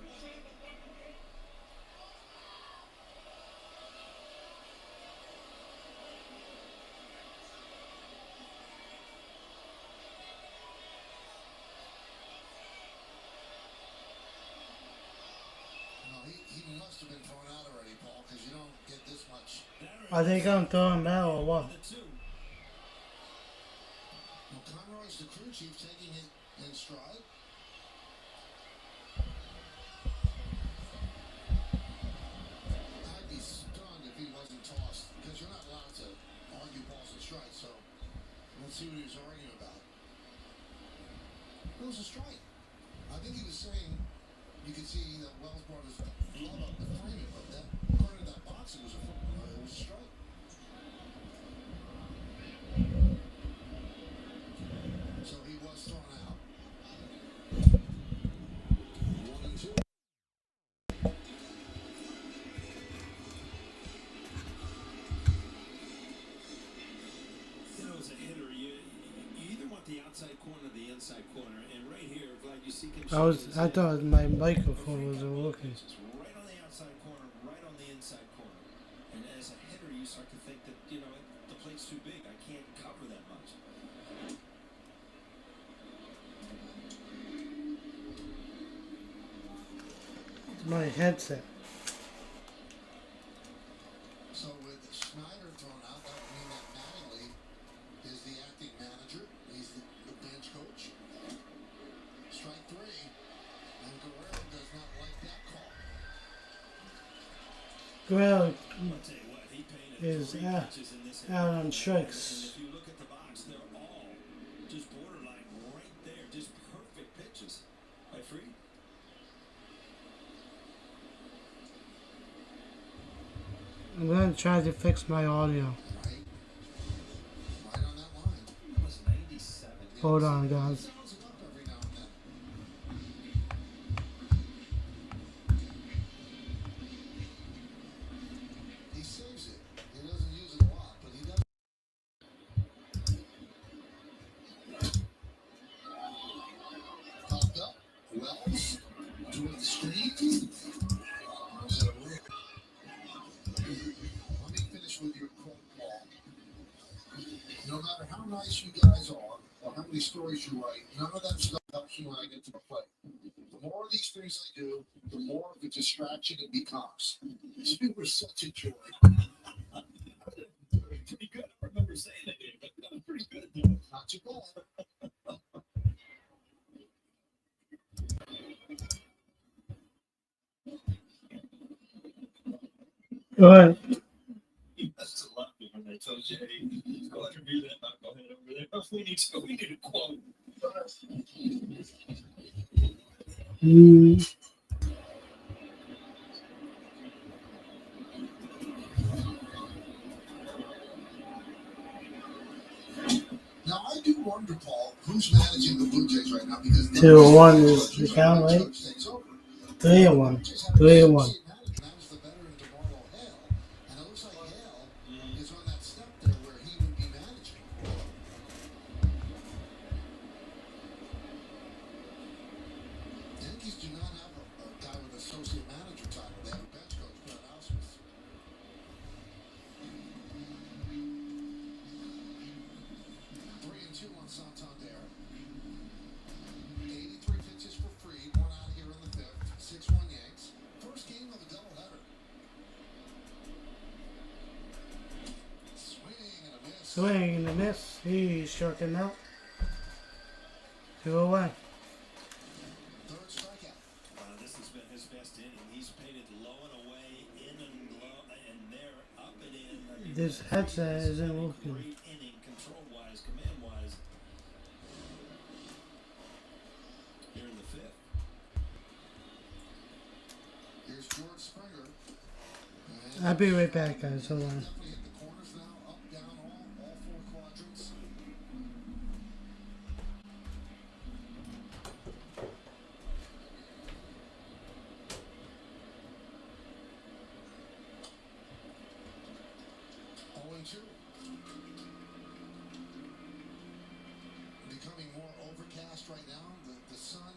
He must have been thrown out already, Paul, because you don't get this much. I think I'm throwing out or what? Well, Conroy's the crew chief taking it in stride. I'd be stunned if he wasn't tossed, because you're not allowed to argue balls and strikes, so let's see what he was arguing about. It was a strike. I think he was saying you could see that Wells brought his glove up to frame it, but that part of that box, it was a strike. So he was thrown out. 1-2. You know, as a hitter, you either want the outside corner or the inside corner. And right here, glad you see I thought my microphone wasn't working. right on the outside corner, right on the inside corner. And as a hitter, you start to think that, the plate's too big. I can't cover that much. My headset. So with Schneider thrown out, that would mean that Mattingly is the acting manager. He's the bench coach. Strike three. And Guerrero does not like that call. Grill I'll tell you what, he painted is 3 pitches in this out on inning. strikes. And if you look at the box, they're all just borderline right there. Just perfect pitches. Right, Free? I'm gonna try to fix my audio. Right? Right on that line. That was 97. Hold on, guys. Sounds it up every now and then. He saves it. He doesn't use it a lot, but he does. Popped up. Wells towards the screen. Let me finish with your quote, Paul. No matter how nice you guys are, or how many stories you write, none of that stuff helps me when I get to the plate. The more of these things I do, the more of a distraction it becomes. You were such a joy. Pretty good. I remember saying that game, but that was pretty good, though. Not too bad. Go ahead. You must have loved me when I told you, hey, go interview that knucklehead over there. We need a quote. Now, I do wonder, Paul, who's managing the Blue Jays right now? Because 2-1 is the count, right? 3-1. 3-1. That was the veteran DeMarlo Hale, and it looks like Hale is on that step there where he would be managing. Yankees do not have a guy with associate manager title. They have a bench coach, Brett Ausmus. 3-2 on Santander. 83 pitches for Free, 1 out here in the fifth. 6-1 Yanks. First game of a doubleheader. Swing and a miss. Swing and a miss. He's striking out. 2 away. Third strikeout. This has been his best inning. He's painted low and away, in and low, and there, up and in. I mean, This headset isn't working. great inning, control-wise, command-wise. Here in the fifth. Here's George Springer. I'll be right back, guys. Hold on. Definitely hit the corners now, up, down, all four quadrants. Two. Becoming more overcast right now. The sun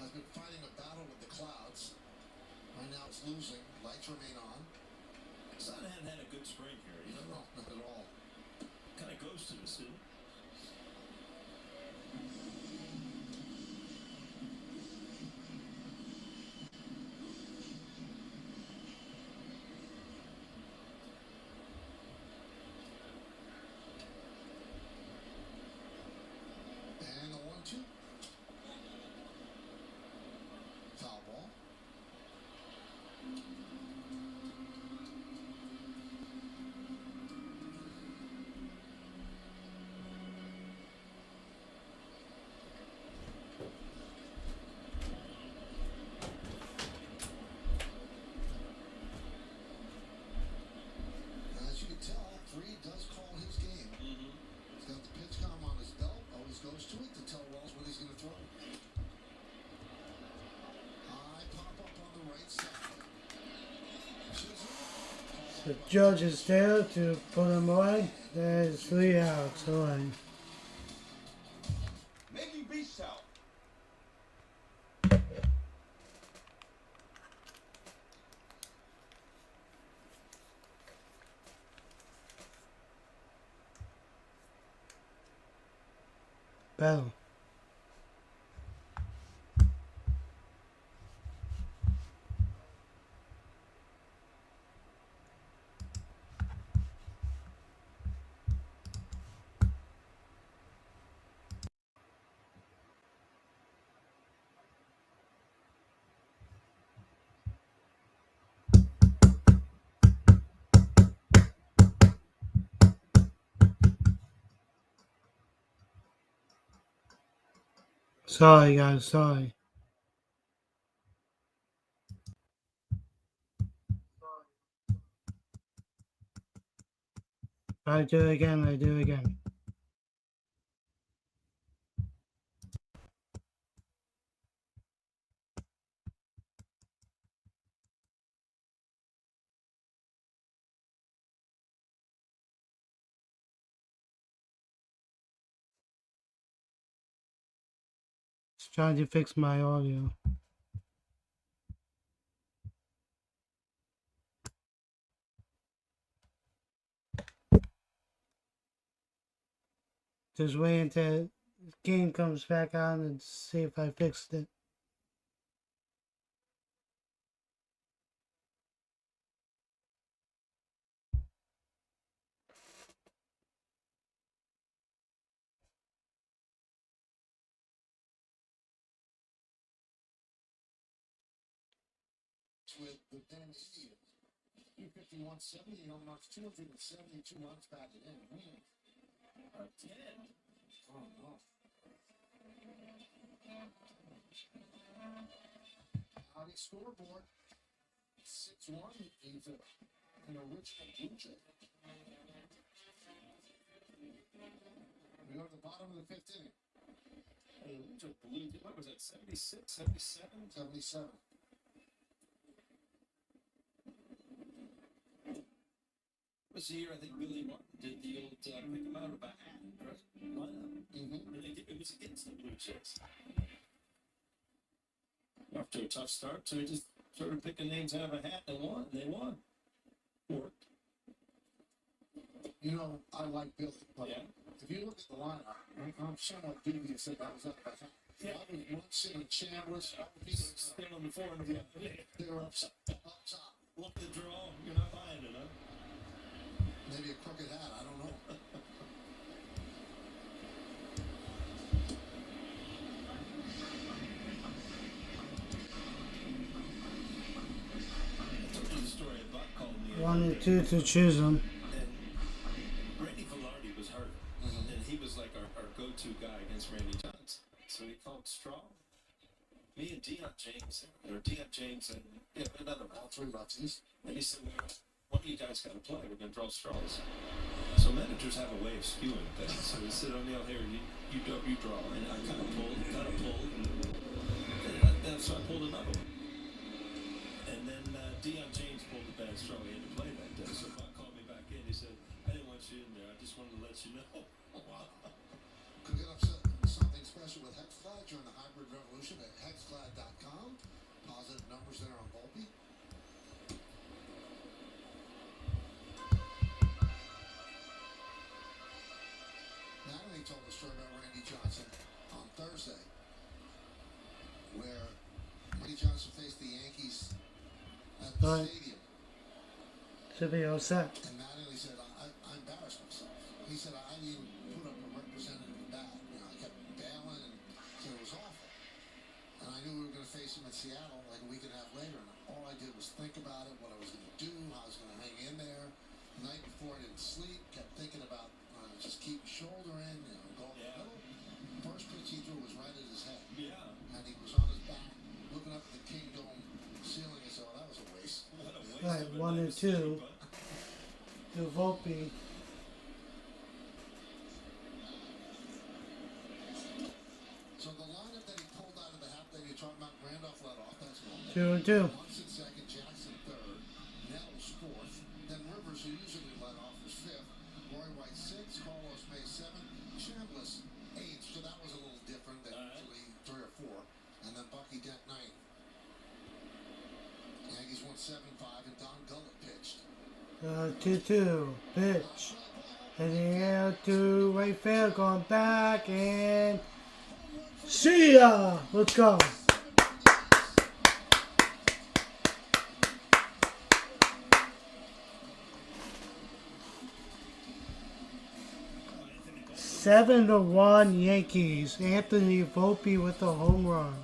has been fighting a battle with the clouds. Right now it's losing. Lights remain on. Sun hadn't had a good spring here, you know. No, not at all. Kind of ghosted us, didn't it? And the 1-2. Foul ball. As you can tell, Three does call his game. He's got the pitch com on his belt. Always goes to it to tell Wells what he's going to throw. High pop up on the right side. The judge is there to put him away. There's 3 outs away. Making beach towel. Battle. Sorry, guys. Sorry. I do it again. I do it again. Just trying to fix my audio. Just wait until the game comes back on and see if I fixed it. With the Ben Indians. 251.70, home runs 272 runs batted in. Or 10. Oh, no. Howdy scoreboard. 6-1. He's an original Blue Jay. We go to the bottom of the 5th inning. What was that, 76, 77? 77. Was the year I think Billy Martin did the old pick him out of a hat lineup. Mm-hmm. And it was against the Blue Jays. After a tough start, so he just started picking names out of a hat and won. They won. Worked. You know, I like Billy, but Yeah. if you look at the lineup, I'm somewhat dubious that that was up by half. Yeah. I was Munson and Chandler's. These Still on the floor and yeah. they were up top. Look at the draw. You're not buying it, huh? Maybe a crooked hat. I don't know. I told you the story about calling me. 1 and 2 to choose them. And Randy Velarde was hurt, and he was like our go-to guy against Randy Johnson. So he called Straw. Me and Deion James and yeah, another one. All three lefties. And he said, one of you guys got to play. We're going to draw straws. So managers have a way of skewing things. So he said, O'Neill, here, you draw. And I kind of pulled. And so I pulled another one. And then Deion James pulled the bad straw. He had to play that day. So Buck called me back in. He said, I didn't want you in there. I just wanted to let you know. Wow. Could get upset with something special with HexClad. Join the hybrid revolution at hexclad.com. Positive numbers there on Volpe. Natalie told the story about Randy Johnson on Thursday, where Randy Johnson faced the Yankees at the Right. stadium. Should be all set. And Natalie said, I embarrassed myself. He said, I didn't even put up a representative bat. You know, I kept bailing and said it was awful. And I knew we were going to face him in Seattle like a week and a half later. And all I did was think about it, what I was going to do, how I was going to hang in there. The night before I didn't sleep, kept thinking about just keep your shoulder in, you know, go up the middle. First pitch he threw was right at his head. Yeah. And he was on his back, looking up at the King Dome ceiling and said, well, that was a waste. What a waste Right, of a 1 and night to 2. sleep, To Volpe. So the lineup that he pulled out of the half that you're talking about, Randolph led off, that's normal. 2 and 2. Munson second, Jackson third, Nettles fourth, then Rivers, who usually led off, was fifth, Roy White sixth, Carlos May seventh, Chambliss eighth, so that was a little different than usually 3 or 4, and then Bucky Dent ninth. Yankees won 7-5, and Don Gullett pitched. 2-2. Pitch. In the air to right field. Going back and see ya. Let's go. Seven to 1 Yankees. Anthony Volpe with a home run.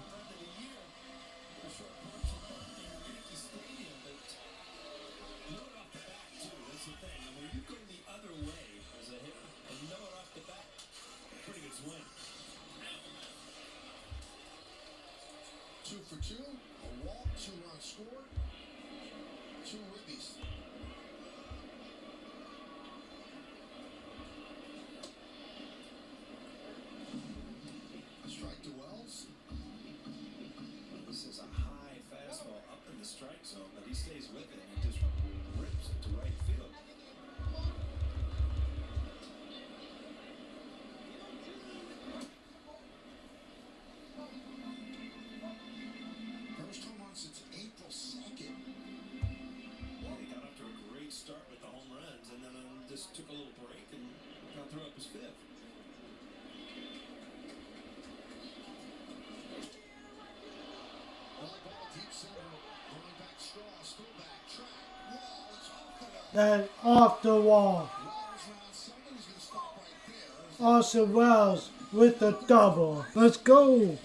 Two for two, a walk, 2 runs scored, 2 ribbies. Strike to Wells. This is a high fastball up in the strike zone, but he stays with it and just rips it to right field. First home run since April 2nd. Well, he got off to a great start with the home runs, and then just took a little break and threw up his 5th. Fly ball deep center, going back straw, still back track. Wall, it's off the wall. Then off the wall. Wells round second, he's going to stop right there. Austin Wells with the double. Let's go.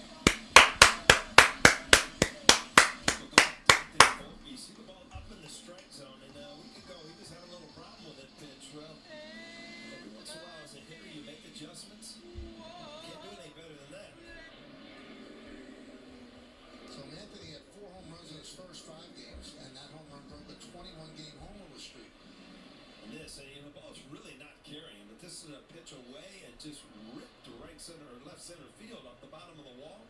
You see the ball up in the strike zone, and a week ago he was having a little problem with that pitch. Well, every once in a while as a hitter you make adjustments. Can't do any better than that. So Anthony had 4 home runs in his first 5 games, and that home run broke a 21-game homerless streak. And the ball's really not carrying, but this is a pitch away and just ripped to right center or left center field off the bottom of the wall.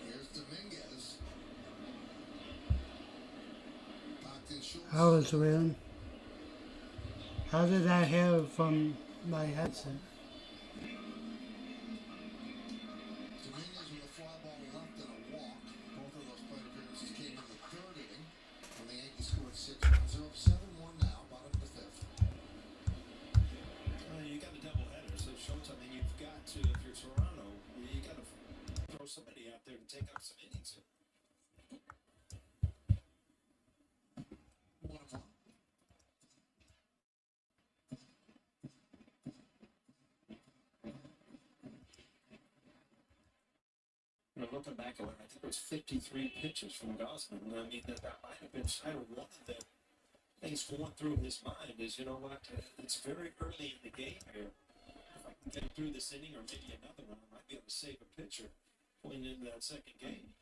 Here's Dominguez. Popped in short. How was it? How did I hear from my headset? Dominguez with a fly ball left and a walk. Both of those plate appearances came in the 3rd inning when the Yankees scored 6 runs. They're up 7-1 now, bottom of the 5th. You got a doubleheader, so it shows. I mean, you've got to, if you're Toronto, you got to throw somebody out there to take up some innings. 1-1. Looking back at it, I think it was 53 pitches from Gosman. I mean, that might have been kind of one of the things going through his mind is, you know what, it's very early in the game here. If I can get through this inning or maybe another one, I might be able to save a pitcher going into that second game.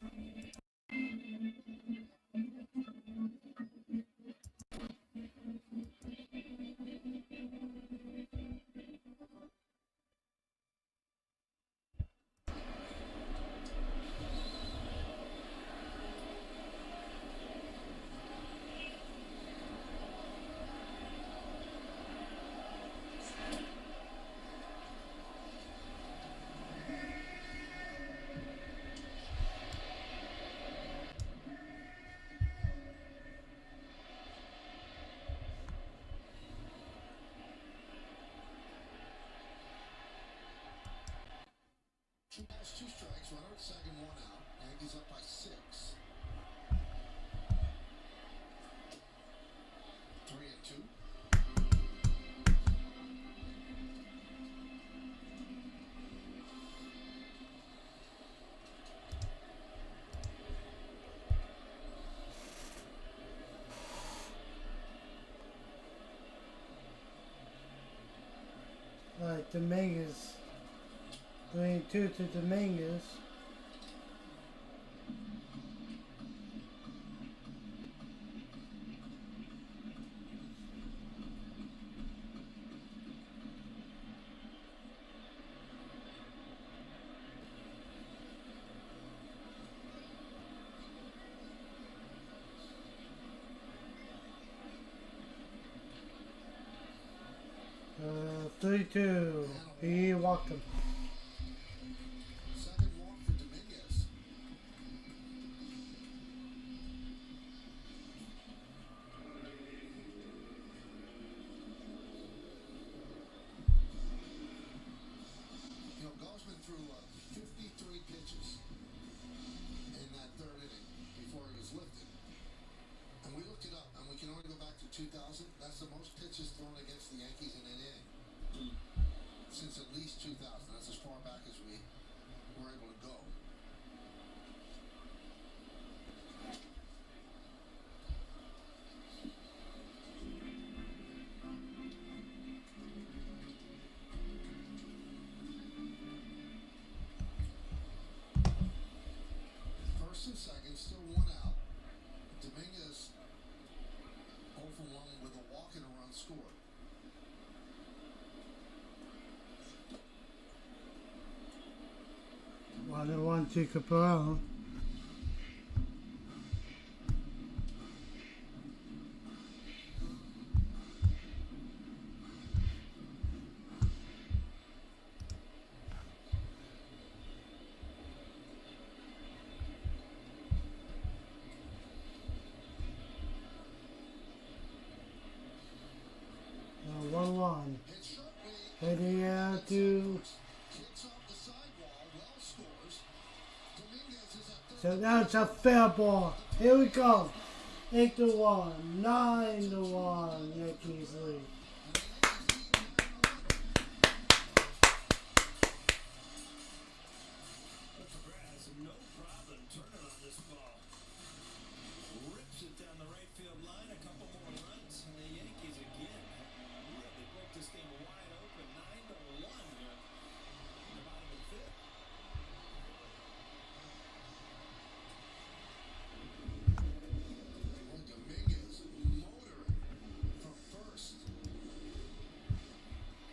balls, 2 strikes, runner at second, 1 out. Yankees up by 6. 3-2. Alright, Dominguez. 3-2 to Dominguez. Uh, 3-2. He walked him. Second walk for Dominguez. You know, Gosman threw 53 pitches in that third inning before he was lifted. And we looked it up, and we can only go back to 2000. That's the most pitches thrown against the Yankees in an inning since at least 2000. That's as far back as we were able to go. First and second, still 1 out. Dominguez 0 for 1 with a walk and a run scored. 1-1 to Cabral. Hit sharply. Heading out to. Kicks off the sidewall. Well scores. Dominguez is at So third. that's a fair ball. Here we go. 8-1, 9-1. Yankees lead. But Cabrera has no problem turning on this ball. Rips it down the right field line. A couple more runs, and the Yankees again really broke this game wide open. 9-1 here in the bottom of the fifth. Dominguez motoring from first.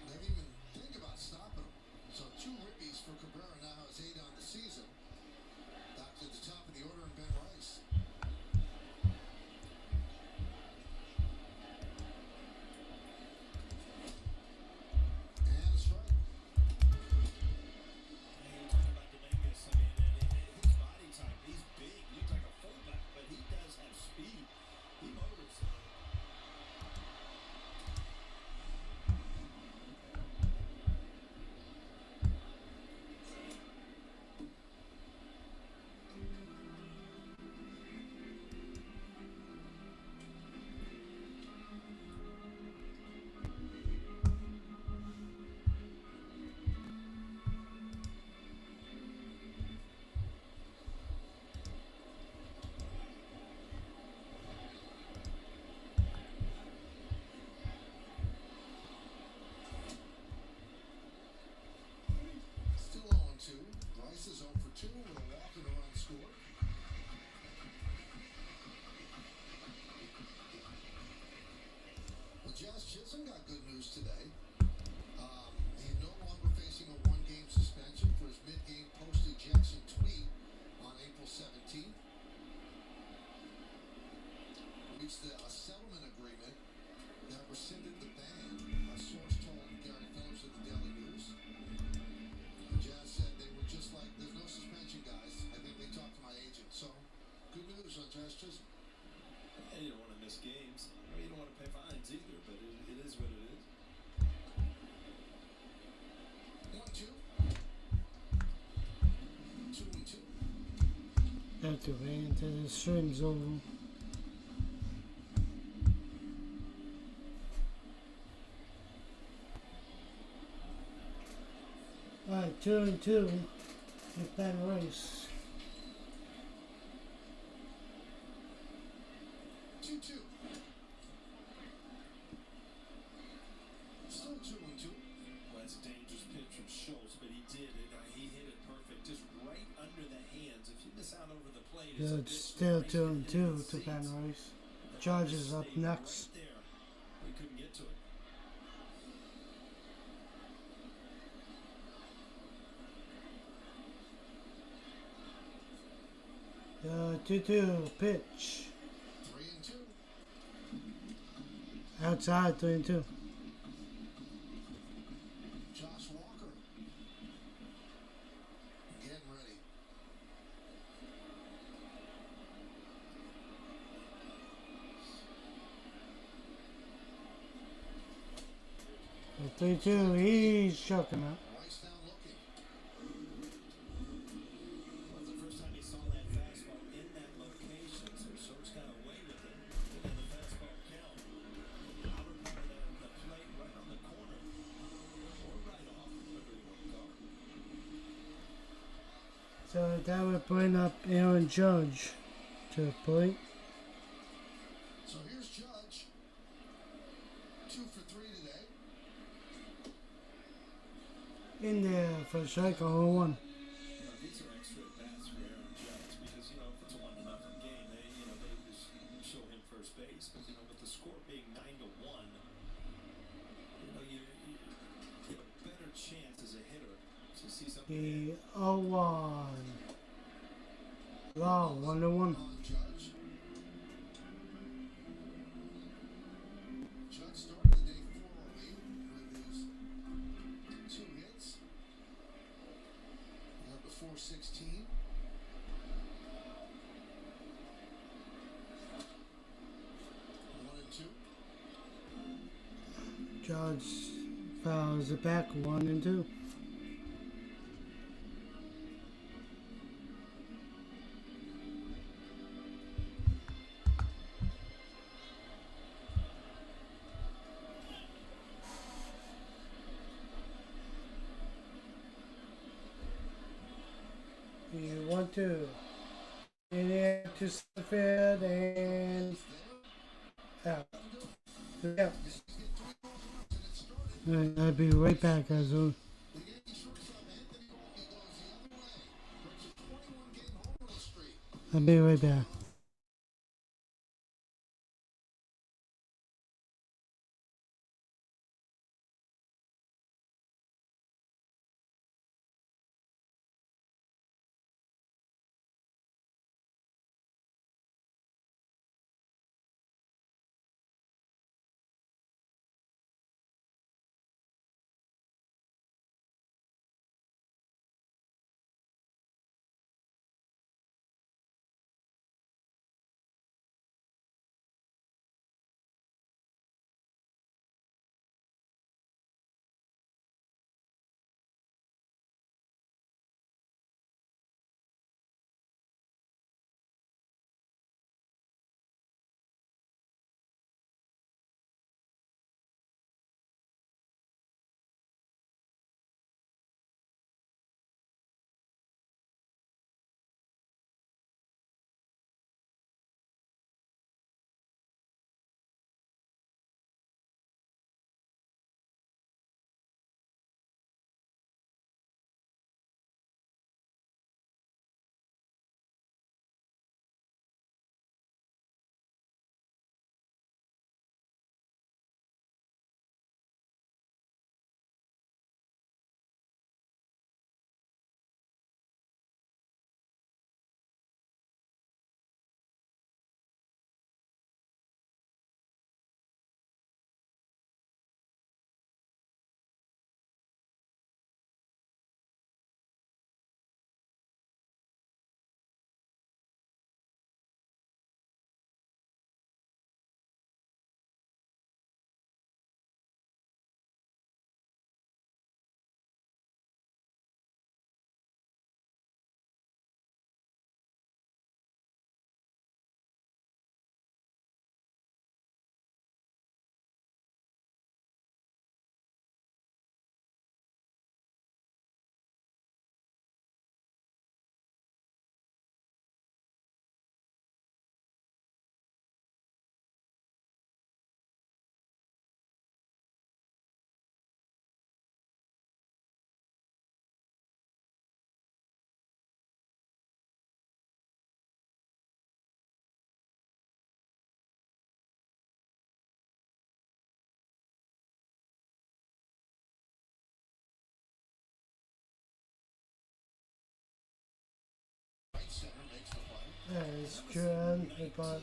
They didn't even think about stopping him. So 2 ribbies for Cabrera, now has 8 on the season. Back to the top of the order and Ben Rice. And a strike. You talk about Dominguez. I mean, and his body type, he's big. He looks like a fullback, but he does have speed. He motors. Still 0-2. Rice is 0 for 2 with a walk and a run scored. Well, Jazz Chisholm got good news today. He's no longer facing a 1-game suspension for his mid-game post-ejection tweet on April 17th. Reached a settlement agreement that rescinded the ban, a source told Gary Phillips of the Daily News. The Jazz said they were just like, there's no suspension, guys. I think they talked to my agent. So, good news on Jazz Chisholm. You don't want to miss games. I mean, you don't want to pay fines either, but it is what it is. 1-2. Have to wait until the stream's over. Alright, 2-2. With that race. 2-2. Still 2-2. Well, that's a dangerous pitch from Schultz, but he did it. He hit it perfect, just right under the hands. If you miss out over the plate, it's a Good, bit still race 2-2 to to Ben Rice. The Chargers ball up stayed next. Right there. We couldn't get to it. The 2-2 pitch. 3-2. Outside 3-2. Josh Walker. Getting ready. The 3-2, he's choking out. Rice down looking. Well, it's the first time he saw that fastball in that location, so Schultz got away with it. And the fastball count. Outer part of the plate right on the corner. Or right off, whatever you want to call it. So that would bring up Aaron Judge to the plate. So here's Judge. 2 for 3 today. In there for strike 0-1. These are extra at bats for Aaron Judge because, if it's a 1-0 game, they just show him first base. But, with the score being 9-1, you get a better chance as a hitter to see something. The 0-1. Wow, 1-1. On Judge. Judge started the day 4-8 with his 2 hits. Up to 416. One and two. Judge fouls it back 1-2. You want to in there to the field and out. Yeah. I'll be right back, guys. The Yankees shortstop Anthony Walker goes the other way. Breaks a 21-game homerun streak. I'll be right back. Stratton, but time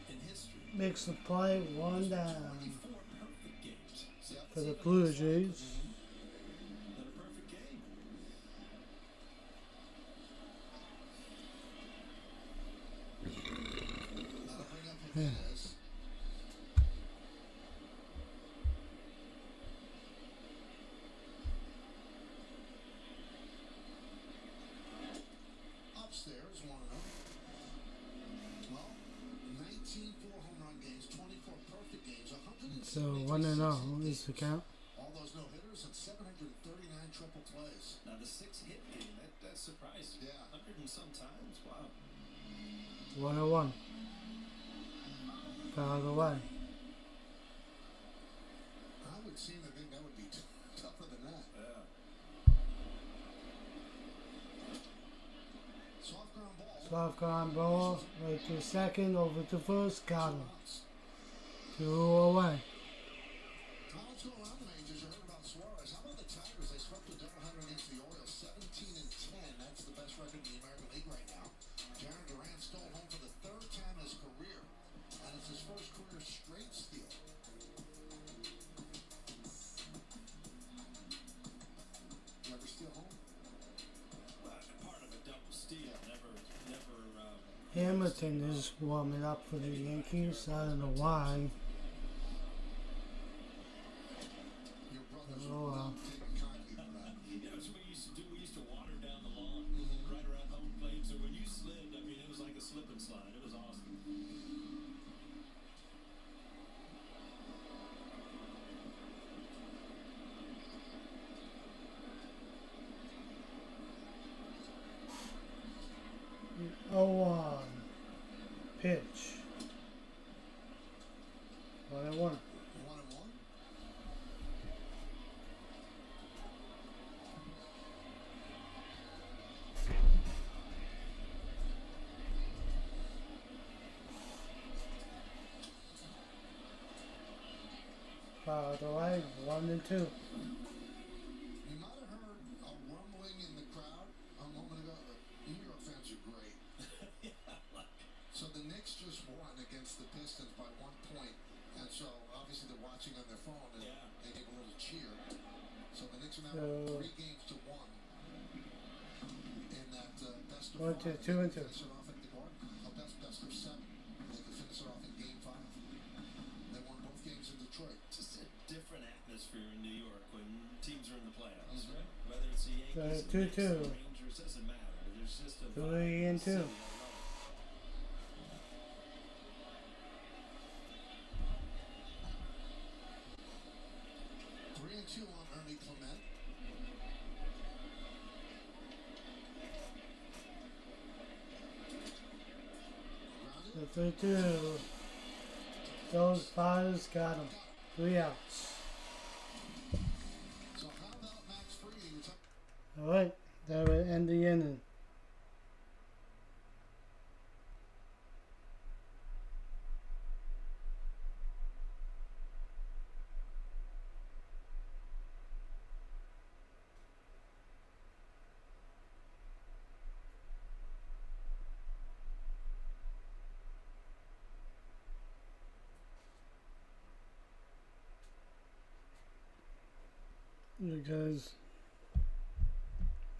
in history. makes the play, 1 down 24 perfect games. See, for the even Blue less likely Jays. than a perfect game. That'll bring up Jimenez. Upstairs, 1-0. Well, 19 4 home run games, 24 perfect games, So 173 1-0 is the count. all those no hitters and 739 triple plays. Now the 6-hit game, that's surprising. Yeah. 100 and some times. Wow. 101. Foul away. I would seem to think that would be tougher than that. Yeah. Soft ground ball. Soft ground ball, right to second, over to first, got him. 2 away. Well, let's go around the majors. You heard about Suarez. How about the Tigers? They swept the doubleheader against the Orioles, 17-10. That's the best record in the American League right now. Jaron Durant stole home for the 3rd time in his career, and it's his first career straight steal. You ever steal home? Part of a double steal. Never. Hamilton is warming up for the Yankees. I don't know why. Your brothers Oh, will wow. not take a kindly to that. Yeah, that's what we used to do. We used to water down the lawn right around home plate. So when you slid, I mean, it was like a slip and slide. It was awesome. Oh, pitch. 1-1. 1-1. Foul away, 1-2. You might have heard a rumbling in the crowd a moment ago. The New York fans are great. So the Knicks just won against the Pistons by 1 point. And so obviously they're watching on their phone and Yeah. they gave a little cheer. So the Knicks are now So- 3 games to 1 in that best of 1, 2, 5. 2 and 2. Finish it off at the Garden. A best of 7. They could finish it off in game 5. They won both games in Detroit. Just a different atmosphere in New York when teams are in the playoffs, Mhm. right? Whether it's the Yankees, the 2-2. Knicks, the Rangers, doesn't matter. There's just a 3 and 2. city. I love it. 3-2 on Ernie Clement. Grounded. The 3-2. Those fighters got him. 3 outs. So how about Max Fried? Alright, that will end the inning. You guys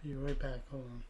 be right back, hold on.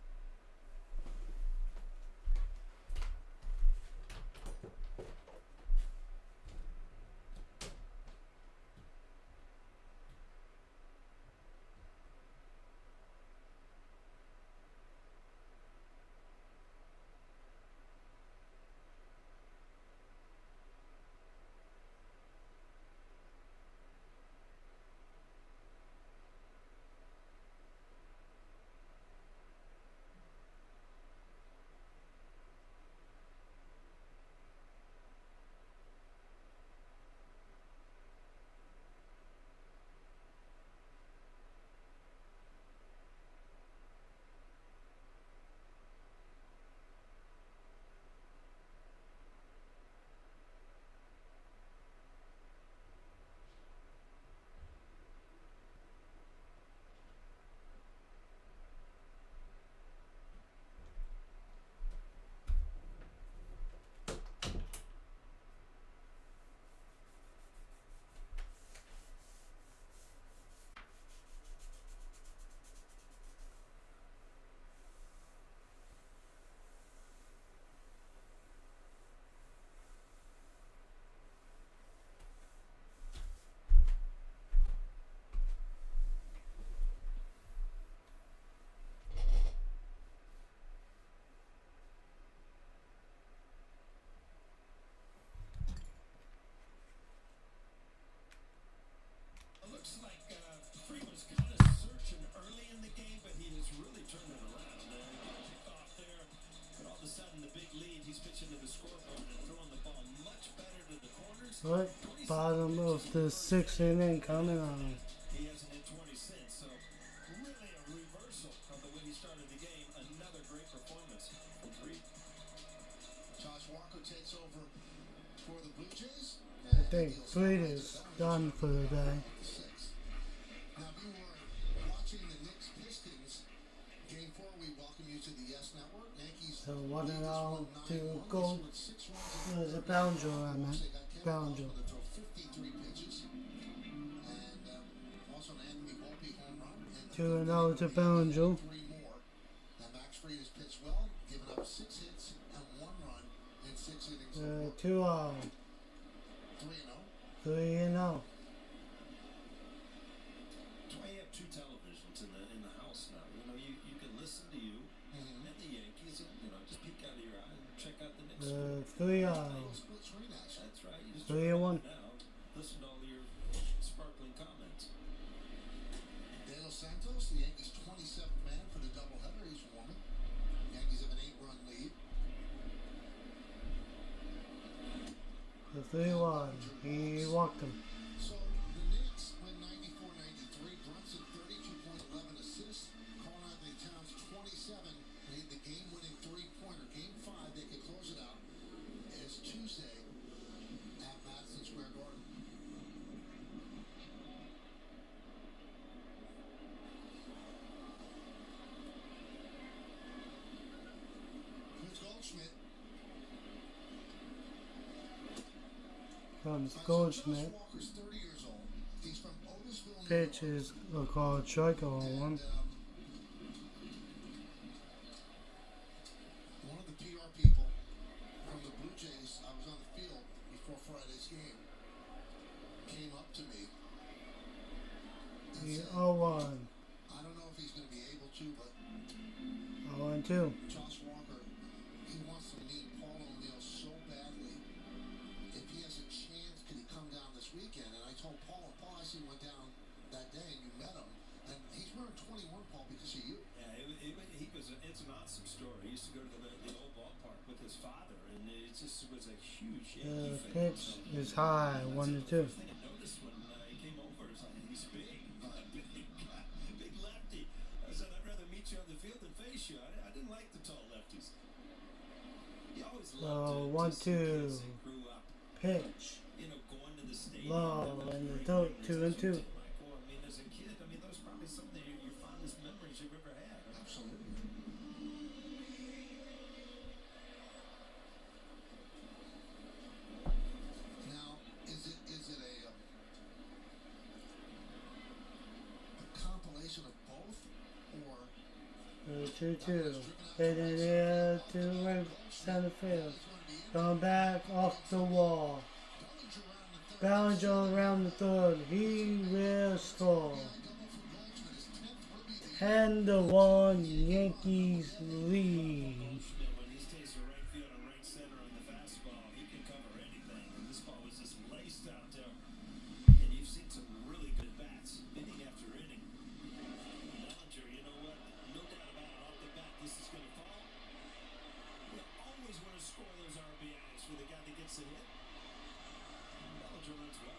he's pitching to the scoreboard and throwing the ball much better to the corners. What? Bottom of the 6th inning coming on. He hasn't hit 20 since, so really a reversal of the way he started the game. Another great performance from Reed. Josh Walker takes over for the Blue Jays. I think Fleet is done for the day. Now, if you were watching the Knicks Pistons Game 4, we welcome you to the Yes Network. Yankees So 1-0 to goal. go. There's a Bellinger on that. Bellinger. 53 pitches. And also an Anthony Volpe home run. 2-0 to Bellinger. 3 more. Now, Max Fried has pitched well, giving up 6 hits and 1 run in 6 innings. 2-0. 3-0. 3-0. That's why you have 2 televisions in the house now. You know, you can listen to you and the Yankees, and just peek out of your eye and check out the Knicks. 3-0. Split screen action. That's right. You just 3-1. now listen to all your sparkling comments. De Los Santos, the Yankees' 27th man for the doubleheader. He's warming. Yankees have an 8-run lead. The 3-1. He walked him. So the Knicks win 94-93. Brunson 32.11 assists. Carl Anthony Towns 27 made the game-winning 3-pointer. Game 5, they could close it out. It's Tuesday at Madison Square Garden. Here's Goldschmidt. Comes Goldschmidt. Walker's 30 years old. He's from Otisville, New Pitch York. is called strike on one. One of the PR people from the Blue Jays, I was on the field before Friday's game, came up to me and The said, 0-1. I don't know if he's going to be able to, but 0-2. Josh Walker, he wants to meet Paul O'Neill so badly. If he has a chance, could he come down this weekend? And I told Paul, I see went down that day and you met him. And he's wearing 21, Paul, because of you. Yeah, it's an awesome story. He used to go to the old ballpark with his father, and it just was a huge Yankee fan. Pitch So, is high, 1-2. first thing I noticed when he came over is like, he's big, big lefty. I said, I'd rather meet you on the field than face you. I didn't like the tall lefties. He always loved to see 1-2. kids that grew up, Pitch. going to the stadium. Low and in the great dirt, games 2-2. as a kid. Well, I mean, as a kid, those are probably some of your fondest memories you've ever had. Right? Absolutely. Now, is it a compilation of both, or 2-2. Hit in the air to right center field. Going back off the wall. Bellinger around the third. He will score. 10-1 Yankees lead. When he stays to right field and right center on the fastball, he can cover anything. And this ball was just laced out there. And you've seen some really good bats, inning after inning. Bellinger, you know what? No doubt about it, off the bat, this is going to fall. You always want to score those RBIs for the guy that gets the hit. Bellinger runs well.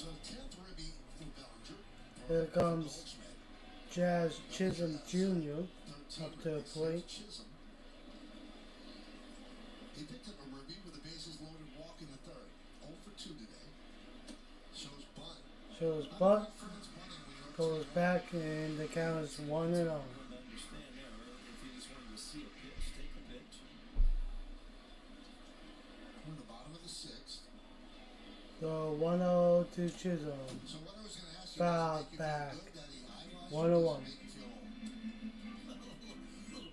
so 10th ribby for Bellinger. Here comes Jazz Chisholm Jr. up to the plate. Chisholm. He picked up a ribby with the bases loaded walk in the third. 0 for 2 today. Shows bunt. Shows I don't butt. like Friends bunting when you're Goes back and the count is 1-0. I wouldn't understand there if he just wanted to see a pitch, take a pitch. We're in the bottom of the 6th. So 1-0 to Chisholm. So what I was going to ask you Foul is, does it make you feel back. good that he idolized 1-1. you, or does it make you feel old?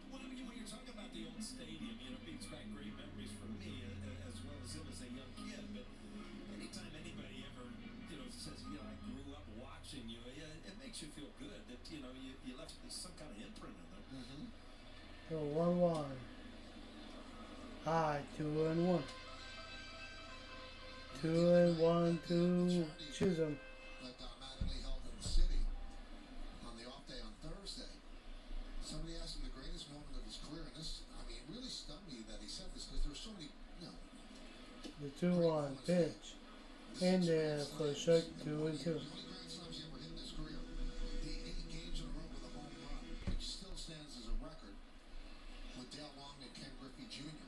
When you're talking about the old stadium, it brings back great memories for me as well as him as a young kid. But anytime anybody ever, says, I grew up watching you, it makes you feel good that, you left some kind of imprint in them. So 1-1. High, 2-1. 2-1 to Chisholm. But Matt Lee held in the city on the his career. And this, I mean, it really stunned me that he said this because there were so many, The 2-1 pitch. In there for strike 2 and 2. The only grand slams he ever hit in his career. The 8 games in a row with a home run, which still stands as a record with Dale Long and Ken Griffey Jr.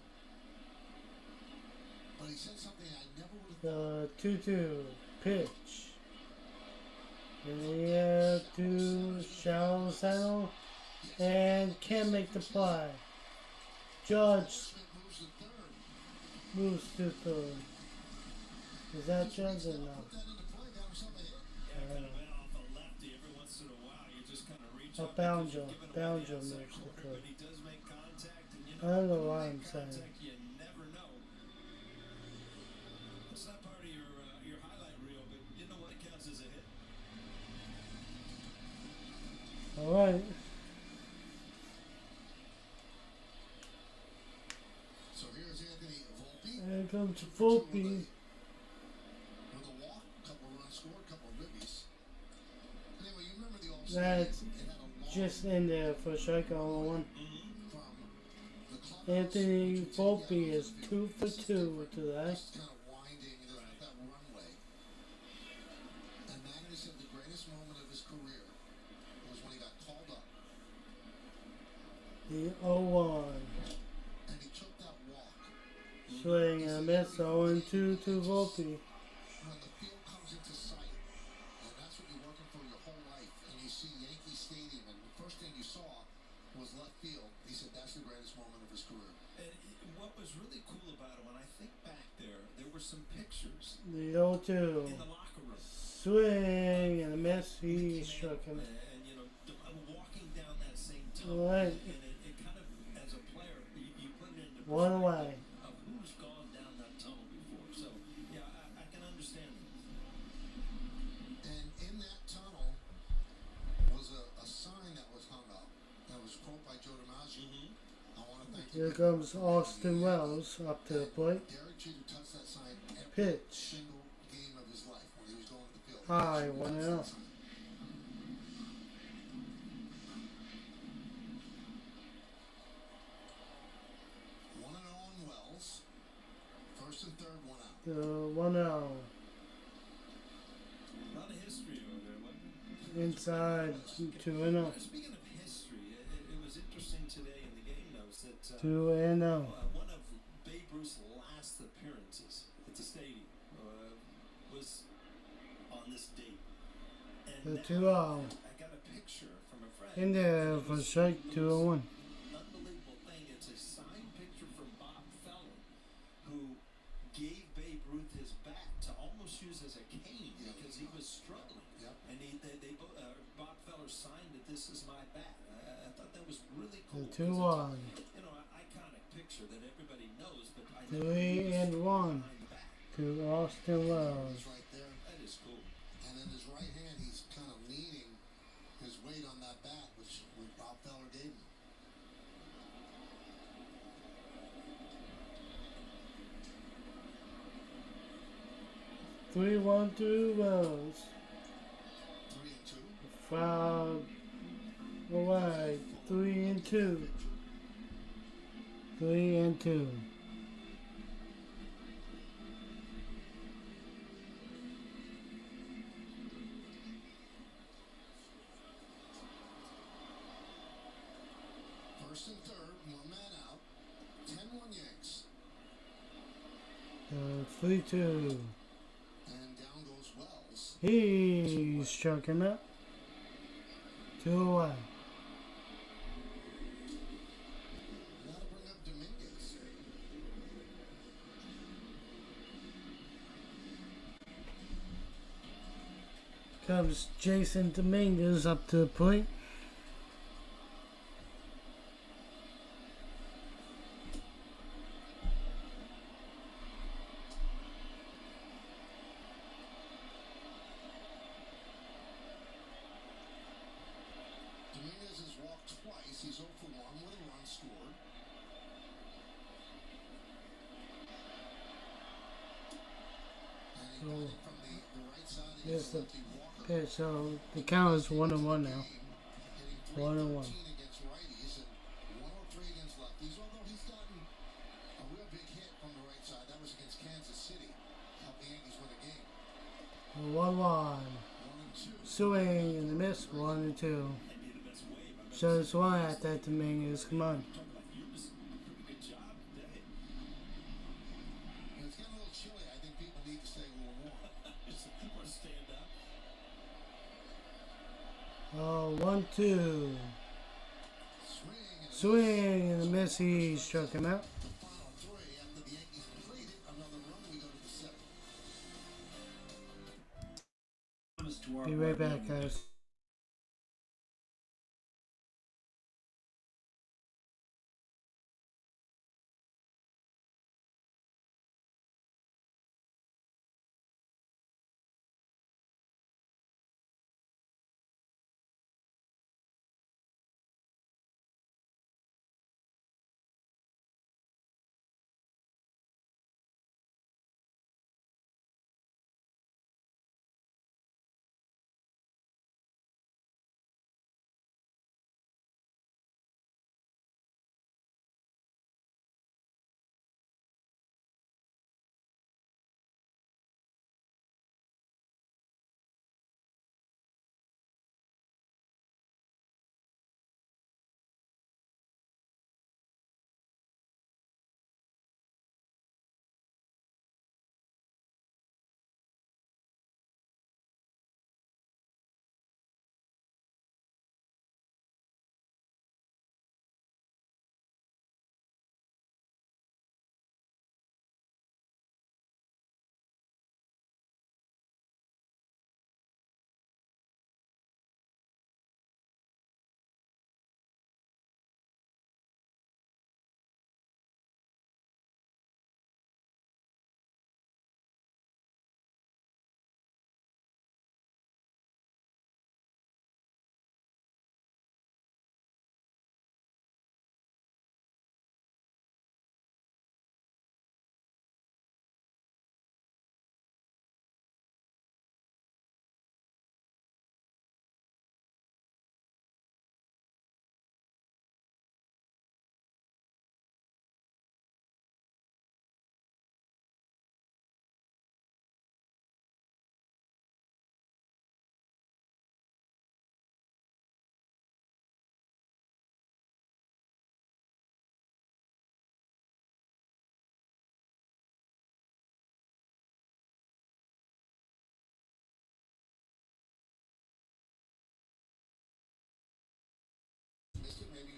But he said something I never would have thought. The 2-2 pitch. In the air to shallow center and can't make the play. Judge Smith moves to third. moves to third. Is that Judge or no? Put that into play, got himself a hit. Yeah, kind of went off a lefty every once in a while. You just kind of reach A up bounder. because you're giving away Bounder the outside moves the corner, third. but he does make contact, and you I don't know when why you I'm make saying. contact, you never know. It's not part of your highlight reel, but you know what counts as a hit. Alright. So here's Anthony Volpe. Here comes Volpe. With a walk, couple of runs scored, couple of ribbies. Anyway, you remember the All-Star That's game? It had a long just in there for strike 1. from the clubhouse Anthony to Volpe the is 2 for 2 today. Just kind of winding, there's not that runway. And Mattingly said the greatest moment of his career was when he got called up The 0-1. and he took that walk. Swing and a miss. 0-2 to Volpe. When the field comes into sight, and that's what you're working for your whole life, and you see Yankee Stadium, and the first thing you saw was left field, he said that's the greatest moment of his career. And what was really cool about it, when I think back there were some pictures The 0-2. in the locker room. Swing and a miss. He struck him. And you know, walking down that same tunnel. Right. And it kind of, as a player, you put it into One perspective away. of who's gone down that tunnel before. So, yeah, I can understand it. And in that tunnel was a sign that was hung up. That was a quote by Joe DiMaggio. I want to thank you. Here comes Austin Wells up to the plate. Derek Jeter touched that sign every Pitch. single game of his life when he was going to the field. High, He 1-0. touched that sign. 1-0 on Wells. First and third, 1 out. The 1-0. A lot of history over there, wasn't there? Inside 2-0. Speaking of history, it was interesting today in the game notes that 2-0. one of Babe Ruth's last appearances at the stadium was on this date. And The now 2-0. I got a picture from a friend. In there for strike 2-1. Unbelievable thing. It's a signed picture from Bob Feller, who gave Babe Ruth his bat to almost use as a cane because he was struggling. Yep. And they both, Bob Feller signed it. This is my bat. I thought that was really cool. The 'cause it's 2-1. you know, an iconic picture that everybody knows, but I 3-1 to Austin Wells. He's right there. That is cool. And in his right hand, he's kind of leaning his weight on that bat, which Bob Feller gave him. Three one to Wells. 3-2. Foul away. 3-2. 3-2. First and third, 1 man out. 10-1 Yanks. 3-2. And down goes Wells. He struck him out. 2 away. Gotta bring up Dominguez. Comes Jason Dominguez up to the plate. Dominguez has walked twice. He's 0 for 1 with a run scored. And he got it from the right side of Here's his the lefty Walker. pitch. So the count is 1-1 now. Hitting 1-1. .313 against righties and 103 1-1. Swing and a miss. 1-2. So it's one at that Dominguez. Come on. Good job today. It's getting a little chilly. I think people need to stay a little warm. Or stand up. Oh, 1-2. Swing Swing and a miss. He struck him out. the final three after the Yankees played it. Another run. We go to the seventh. Be right back, guys.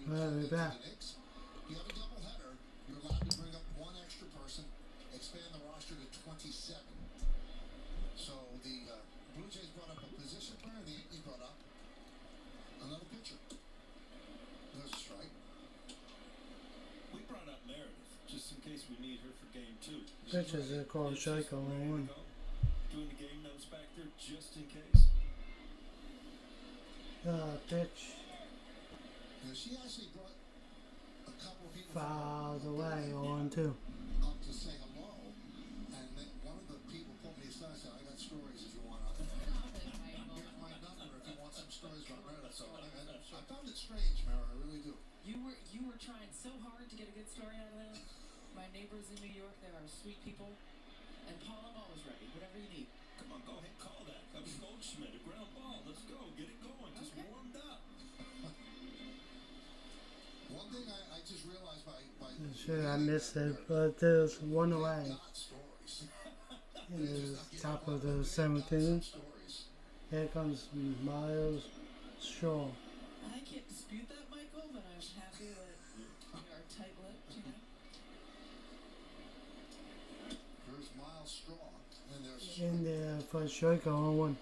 Alright, we're back. You have a doubleheader. You're allowed to bring up one extra person, expand the roster to 27. So the Blue Jays brought up a position player, the Yankees brought up another pitcher. There's a strike. We brought up Meredith just in case we need her for game 2. Pitches are called strike on 1. Doing the game notes back there just in case. Pitch. Now, she actually brought a couple of people Fouled away. 1-2. up to say hello, and then one of the people pulled me aside and said, "I got stories if you want. Here's my number if you want some stories about Meredith." So I found it strange, Mara. I really do. You were trying so hard to get a good story out of them. My neighbors in New York, they are sweet people. And Paul, I'm always ready. Whatever you need. Come on, go ahead, call that. That was Goldschmidt, a ground ball. Let's go, get it going. Just Okay. warmed up. One thing I just realized by Sure, I missed it, but there's one away. got stories. In the top of the 17th. Stories. Here comes Miles Straw. I can't dispute that, Michael, but I'm happy that we are tight-lipped, you know. Here's Miles Straw, and there's In there for strike on 1.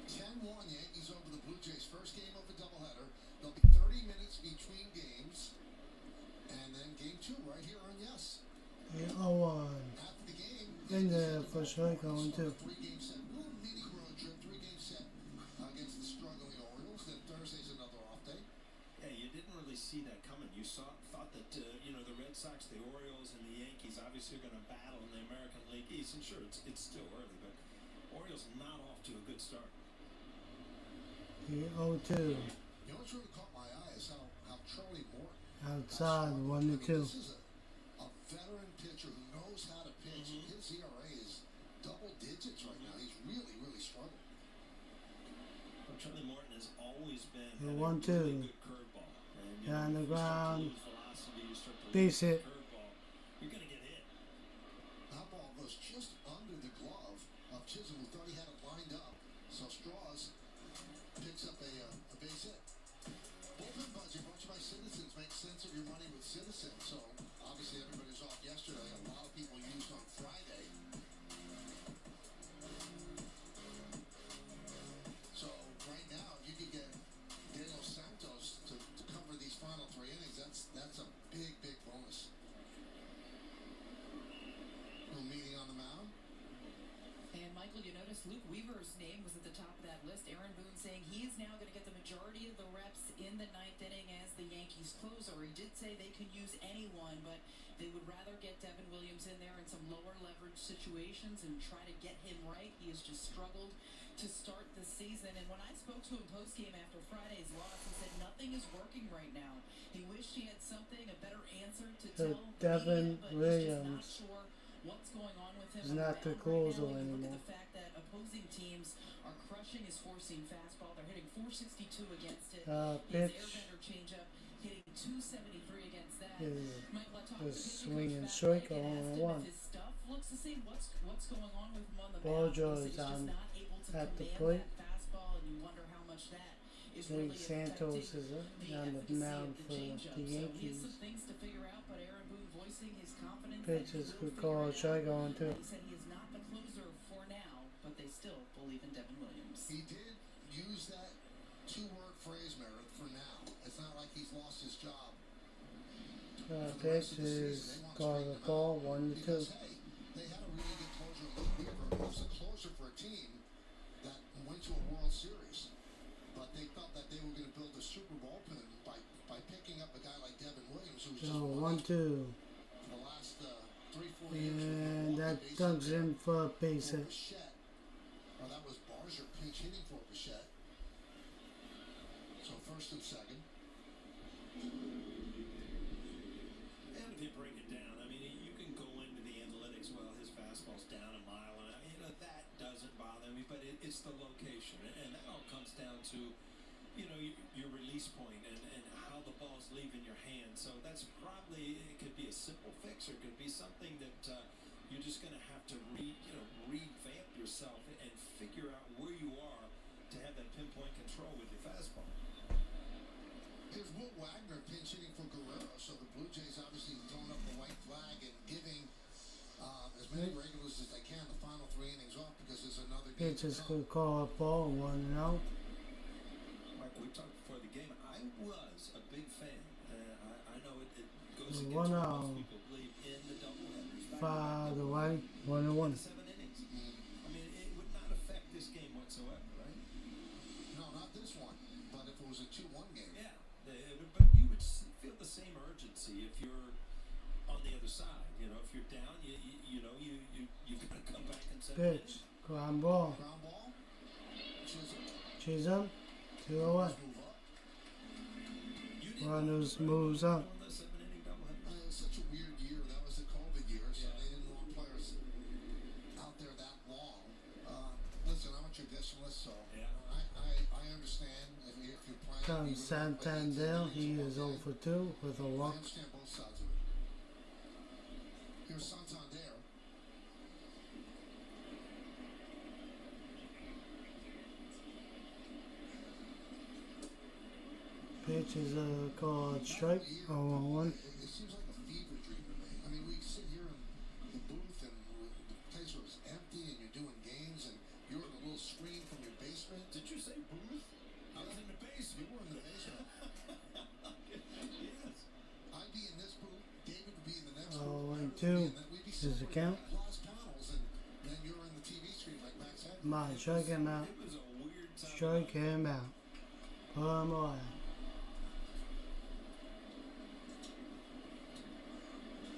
10-1 Yankees over the Blue Jays. First game of a doubleheader. There'll be 30 minutes between games, and then game 2 right here on Yes. 0-1. After the game, In there for strike on 2. 3-game set. Little mini road trip, 3-game set against the struggling Orioles. Then Thursday's another off day. Yeah, you didn't really see that coming. You thought that the Red Sox, the Orioles, and the Yankees obviously are going to battle in the American League East. And sure, it's still early, but Orioles not off to a good start. 0-2. You know what's really caught my eye is how Charlie Morton Outside 1-2. This is a veteran pitcher who knows how to pitch. His ERA is double digits. digits right now. He's really, really struggling. Well, Charlie Morton has always been The had a 1-2. really good curveball. And, you Down know, the if you start to ground. lose velocity, you start to Base lose hit. the curveball, you're going to get hit. That ball goes just under the glove of Chisholm, who thought he had it lined up. So Straws picks up a base hit. Bullpen budget brought to you by Citizens. Make sense of your money with Citizens. So obviously everybody's off yesterday. A lot of people used on Friday. So right now, if you could get De Los Santos to cover these final 3 innings, that's a big, big bonus. Little meeting on the mound. And Michael, you notice Luke Weaver's name was at the top of that list. Aaron Boone saying he is now going to get the majority of the reps in the 9th inning as the Yankees closer. He did say they could use anyone, but they would rather get Devin Williams in there in some lower leverage situations and try to get him right. He has just struggled to start the season. And when I spoke to him post-game after Friday's loss, he said nothing is working right now. He wished he had something, a better answer to tell the Devin media, but he's just not Williams sure what's going on with him. is on not the mound right closer now. You look anymore. at the fact that opposing teams are crushing his four-seam fastball. They're hitting 462 against it. His Pitch airbender changeup hitting 273 against that. is Michael, I talked the to the pitching swing coach and back strike and asked him 0-1. if his stuff looks the same. What's going on with him on the Ball mound? He draws said he's just on not able to at the command plate. that fastball, and you wonder how much that is Jake really Santos affecting is the on the efficacy mound of the for changeup. the So he has Yankees. some things to figure out, but Aaron Boone voicing his confidence Pitches that he will could figure call it strike out. on too. He said he is not the closer for now, but they still believe in Devin Williams. He did use that 2-word phrase, Meredith, for now. It's not like he's lost his job. Pitch is called a ball 1-2. Because, hey, they had a really good closer in Luke Weaver, who was a closer for a team that went to a World Series. But they felt that they were going to build a Super Bowl bullpen by picking up a guy like Devin Williams, who was just So one 1-2. for the last 3-4 years. And that ducks in for a base hit. Bichette. Well, that was Barger pinch hitting for Bichette. So first and second. And if you break it down, I mean, you can go into the analytics. Well, his fastball's down a mile, and you know that doesn't bother me. But it's the location, and that all comes down to, you know, your release point and how the ball's leaving your hand. So that's probably, it could be a simple fix, or it could be something that you're just going to have to revamp yourself and figure out where you are to have that pinpoint control with your fastball. Here's Will Wagner pinch hitting for Guerrero. So the Blue Jays obviously throwing up the white flag and giving as many regulars as they can the final 3 innings off, because there's another game to Pitches come. could call a ball 1-0. Mike, we talked before the game. I was a big fan. I know it goes The against 1-0. what most people believe in the doubleheaders. Far away, 1-1. 7 innings. I mean, it would not affect this game whatsoever, right? No, not this one. But if it was a 2-1 game. Yeah. But you would feel the same urgency if you're on the other side. You know, if you're down, you've got to come back and say. Pitch, ground ball. Ground ball. Chisholm, Chisholm. 2 away. Move up. Runners moves up. On the 7-inning doubleheader. It was such a weird year. That was the COVID year, so they didn't want players out there that long. Listen, I'm a traditionalist, so Yeah. I understand if you're playing. Comes Santander, he is 0 for 2 with a I walk. understand both sides of it. Here's Santander. Pitch is called strike, 0-1. It seems like a fever dream to me. I mean, we sit here in the booth and the place was empty, and you're doing games, and you're in a little screen from your basement. Did you say booth? I was in the You basement. were in the basement. Yes. I'd be in this booth. David would be in the next Oh, booth. and Everett would be two. in that. We'd be Is the separated count? by glass panels, and then you're in the TV screen like Max said. Come on, strike him out. It was a weird time. Strike him out. Put him away.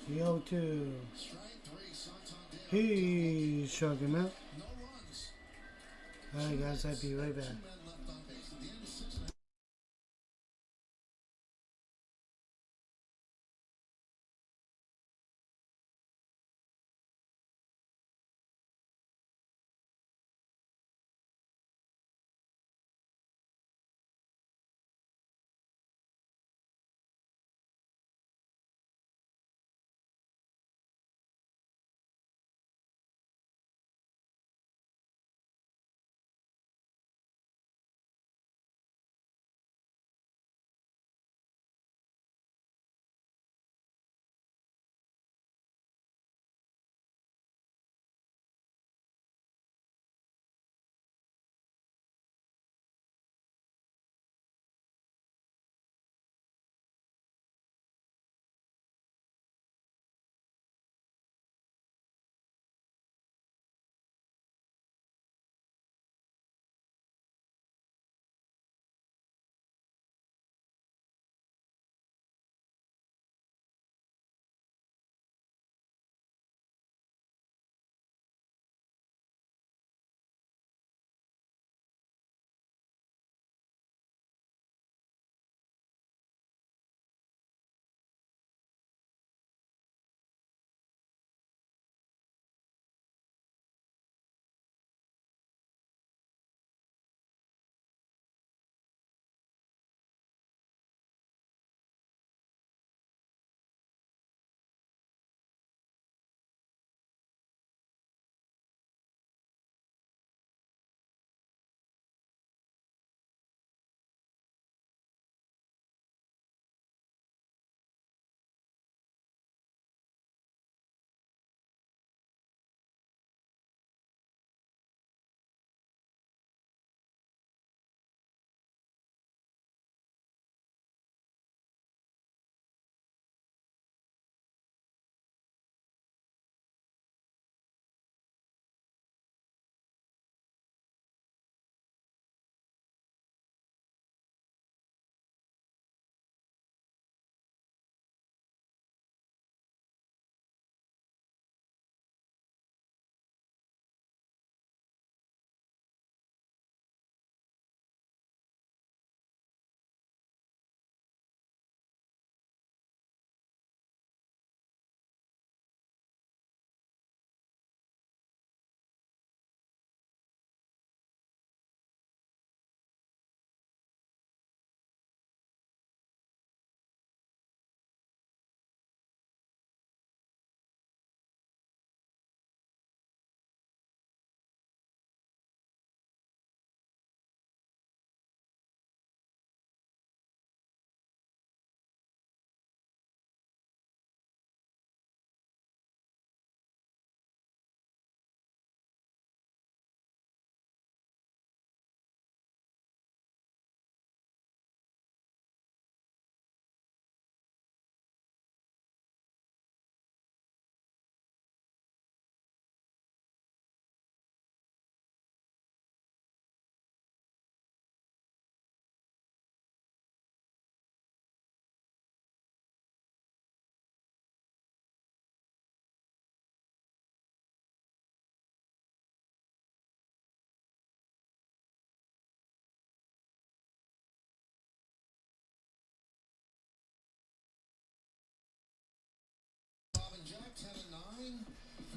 The 0-2. Strike 3, Santander. He struck him out. No runs. Alright guys, I'll be right back. 2 men left on base. At the end of 6 innings.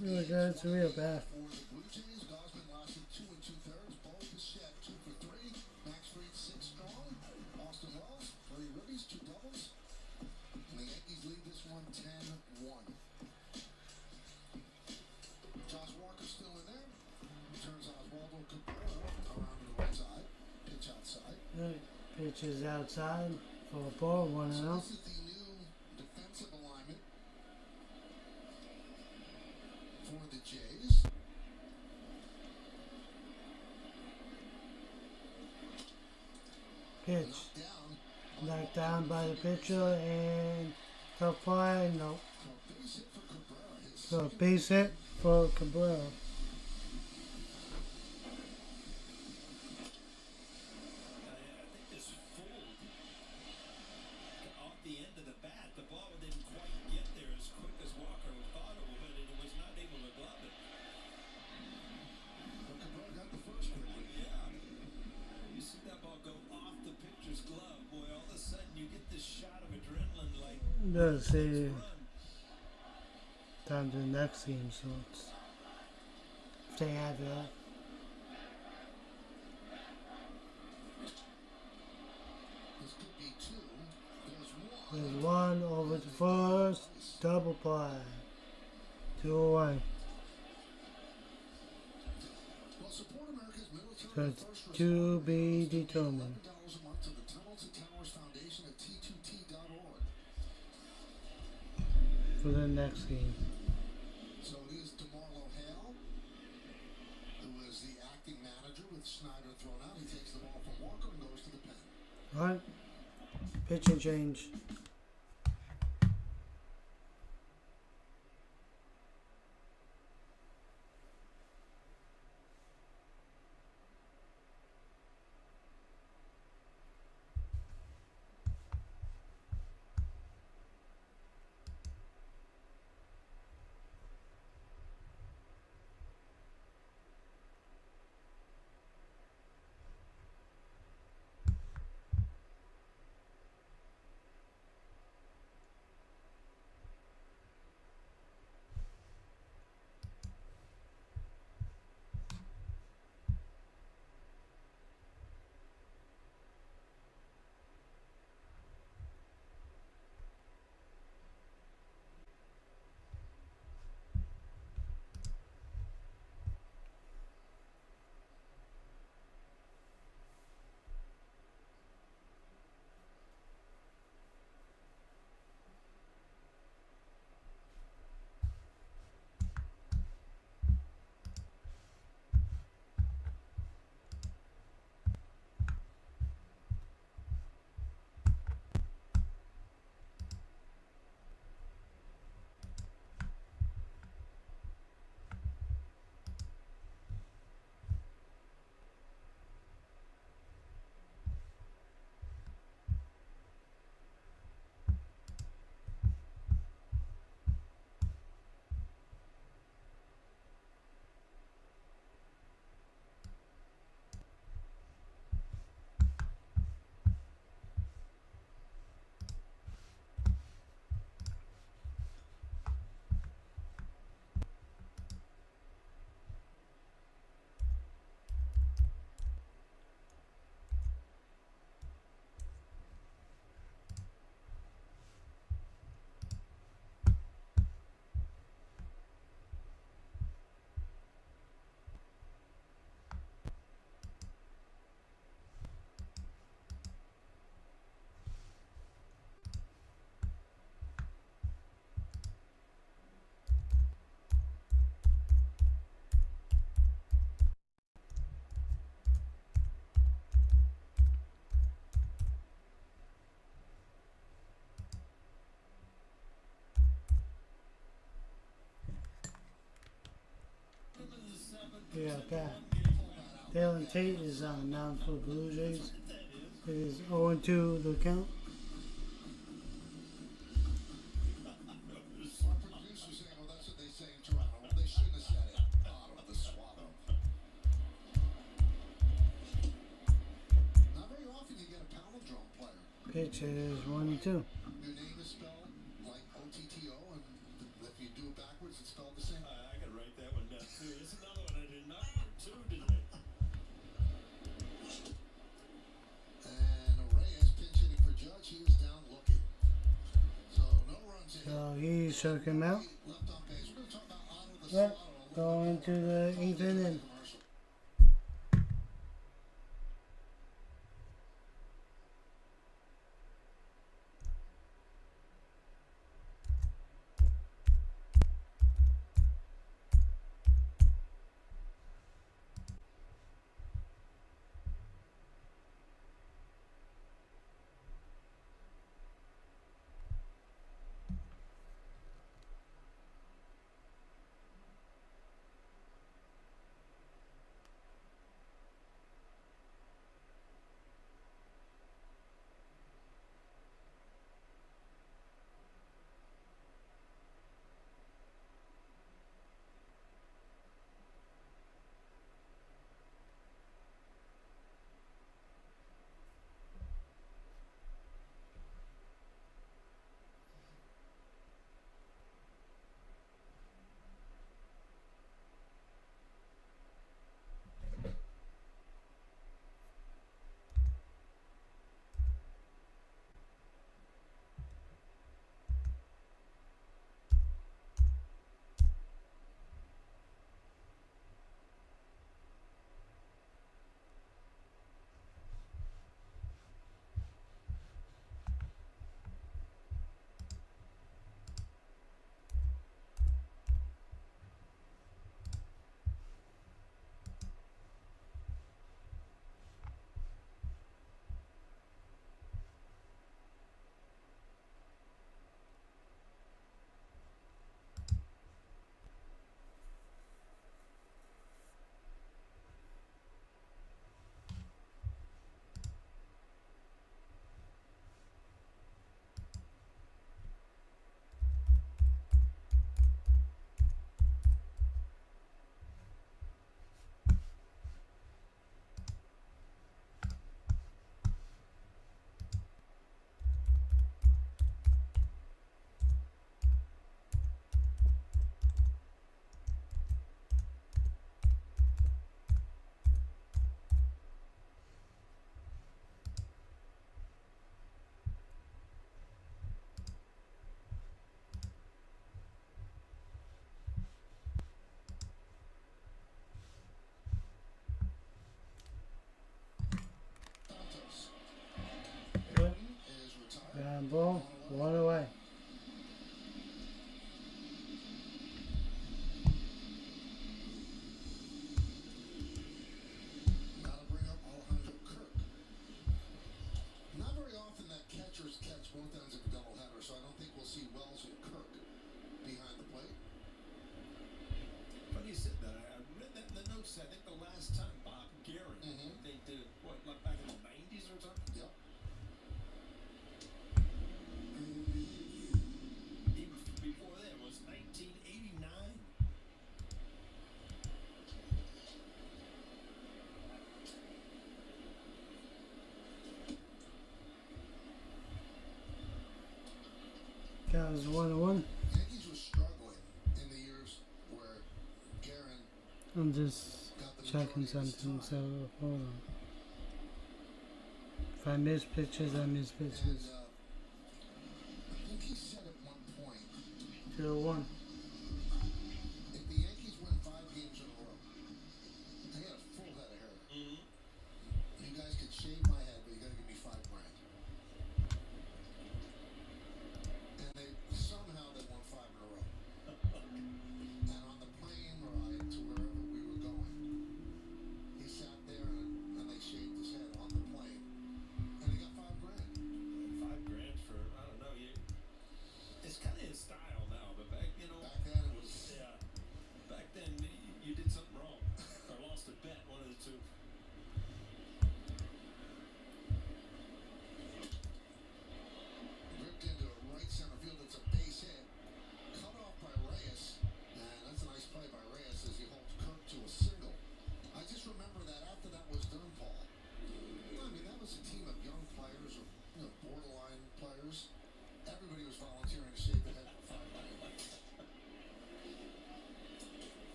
Really good. It's real bad. For the Blue Jays, Gosman lasted 2 2/3. Bo Bichette 2 for 3. Max Fried 6 strong. Austin Wells, 3 ribbies, 2 doubles. And the Yankees lead this one 10-1. Josh Walker still in there. Turns Oswaldo Cabrera around to the right side. Pitch outside. Right. Pitch is outside for a ball, 1 So 0. this is the new defensive alignment for the Jays. Pitch. Knocked down. Knocked down by the pitcher and tough fly. No. So a base hit for Cabrera. His So base hit for Cabrera. I think this fooled off the end of the bat. The ball didn't quite get there as quick as Walker thought it would, and he was not able to glove it. But Cabrera got the first quickly. Yeah. You see that ball go off the pitcher's glove, boy, all of a sudden you get this shot of adrenaline like Let's see. run. Time to the next game, so it's, if they have that. This could be 2. There's 1 over to first. Double play. 2 away. Well, support America's military So and it's first to responders. be Donate determined. $11 a month to the Tunnels to Towers Foundation at T2T.org. For the next game. So it is DeMarlo Hale, who is the acting manager with Snyder thrown out. He takes the ball from Walker and goes to the pen. Alright. Pitching change. Yeah, back. Dalen Tate is announced for Blue Jays. It is 0-2 the count. Our producer's saying, well, that's what they say in Toronto. Well, they shouldn't have said it. Otto, the Swallow. Not very often you get a palindrome player. Pitch is 1-2. Your name is spelled like O-T-T-O, and if you do it backwards, it's spelled the same. I got shook him out. Left on base. We're going to talk about Otto the But Swallow. going to the 8th inning. Commercial. Good. Is retired. Ground ball. 1 away. Now to bring up Alejandro Kirk. Not very often that catchers catch both ends of a doubleheader, so I don't think we'll see Wells and Kirk behind the plate. Funny you said that. I read that in the notes. I think the last time Bob Gehrig, they did what, like back in the 90s or something? Yep. Even before that was 1989. That was 1-1. Yankees were struggling in the years where Guerin I'm just got the checking majority of his something, so time. hold on. If I miss pitches, I miss And pitches. I think he said at one point, 2-1. if the Yankees win 5 games in a row, I got a full head of hair. You guys could shave my head, but you got to give me $5 grand. And they won 5 in a row. And on the plane ride to wherever we were going, he sat there and they shaved his head on the plane, and he got $5 grand. $5 grand for, I don't know, it's kind of his style now, but back,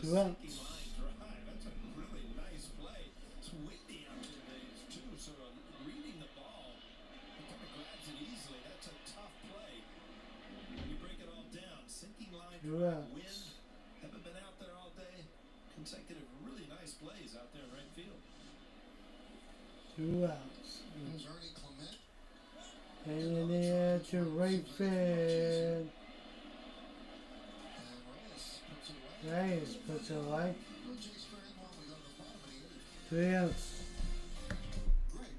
a Two outs. sinking line drive. That's a really nice play. It's windy out there today, too, so reading the ball, he kind of grabs it easily. That's a tough play. When you break it all down, sinking line Two drive, outs. wind, haven't been out there all day. Consecutive really nice plays out there in right field. 2 outs. Here's Ernie Clement. And in the air to right field. And Reyes puts it away. Nice, puts it away. Blue Jays straight one. We go to the bottom of the 8th. 3 outs. Great.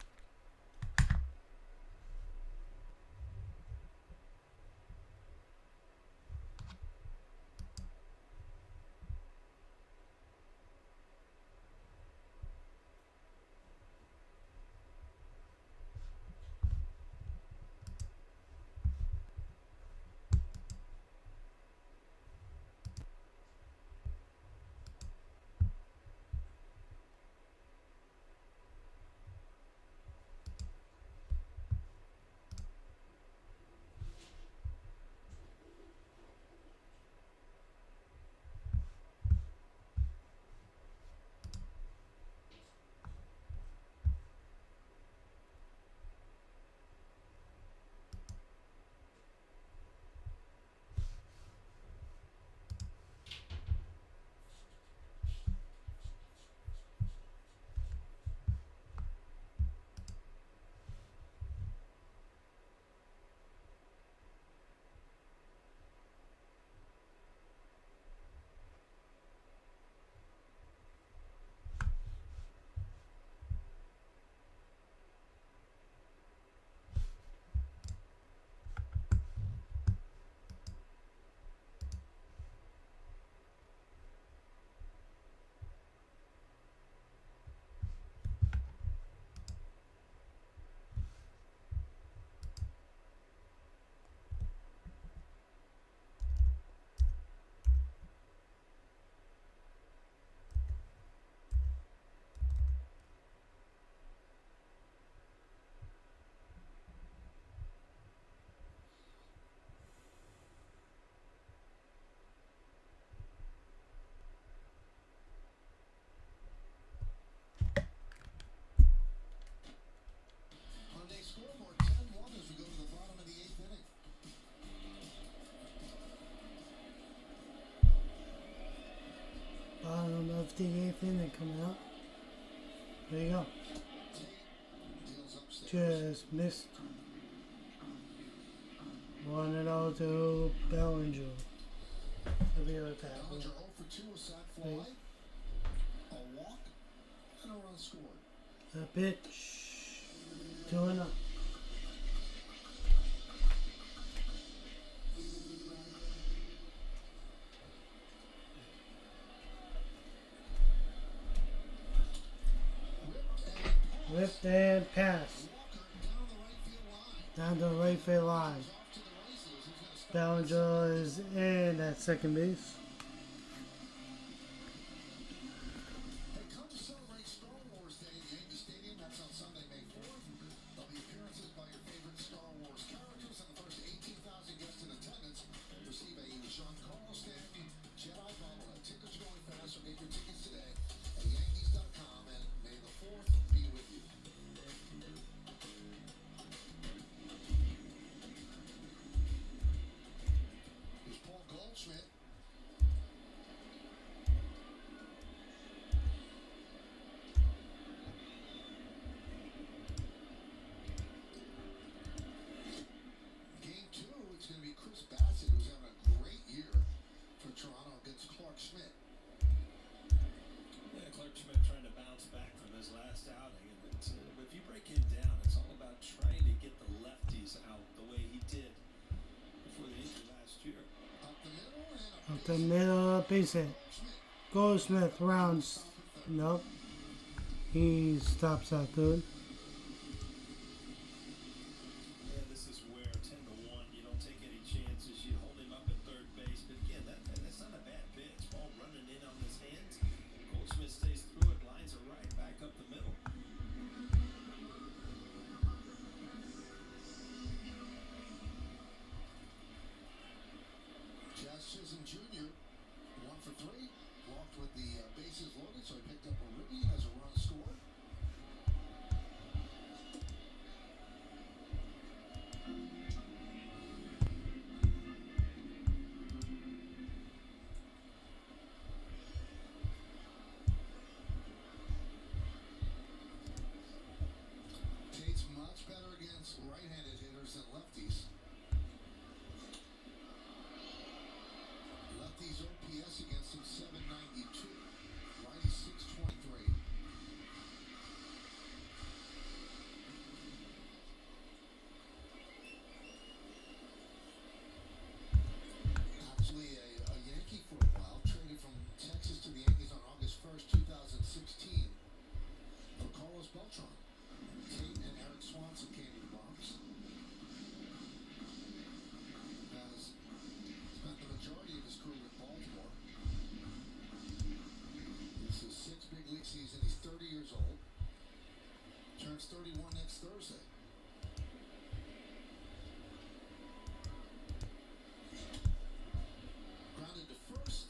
Hyundai scoreboard 10-1 as we go to the bottom of the 8th inning. Bottom of the 8th inning coming up. There you go. Deals upstairs. Just missed. 1-0 to Bellinger. I'll be right back. Bellinger 0 for 2, a sac fly, Wait. a walk, and a run scored. The pitch. 2-0. Whipped and pass. Walker down the right field line. Down the right field line. Off to the races. He's going to Bellinger is in at second base. Hey, come to celebrate Star Wars Day at Yankee Stadium. That's on Sunday, May 4th. There'll be appearances by your favorite Star Wars characters, and the first 18,000 guests in attendance receive a Sean Carl stamped Jedi bobblehead. Tickets are going fast, so get your tickets today at Yankees.com, and may the 4th be with you. Here's Paul Goldschmidt. Game 2, it's going to be Chris Bassett, who's having a great year for Toronto against Clark Schmidt. Yeah, Clark Schmidt trying to bounce back from his last outing. And if you break him down, it's all about trying to get the lefties out the way he did before the injury last year. Up the middle, and a Up the middle, base hit. Schmidt. Goldsmith rounds. Nope. He stops that dude. Yeah, this is where 10-1, you don't take any chances. You hold him up at third base. But again, that's not a bad pitch. Ball running in on his hands. Goldsmith stays through it, lines it right back up the middle. Jazz Chisholm Jr., 1 for 3, walked 31 next Thursday. Grounded to first.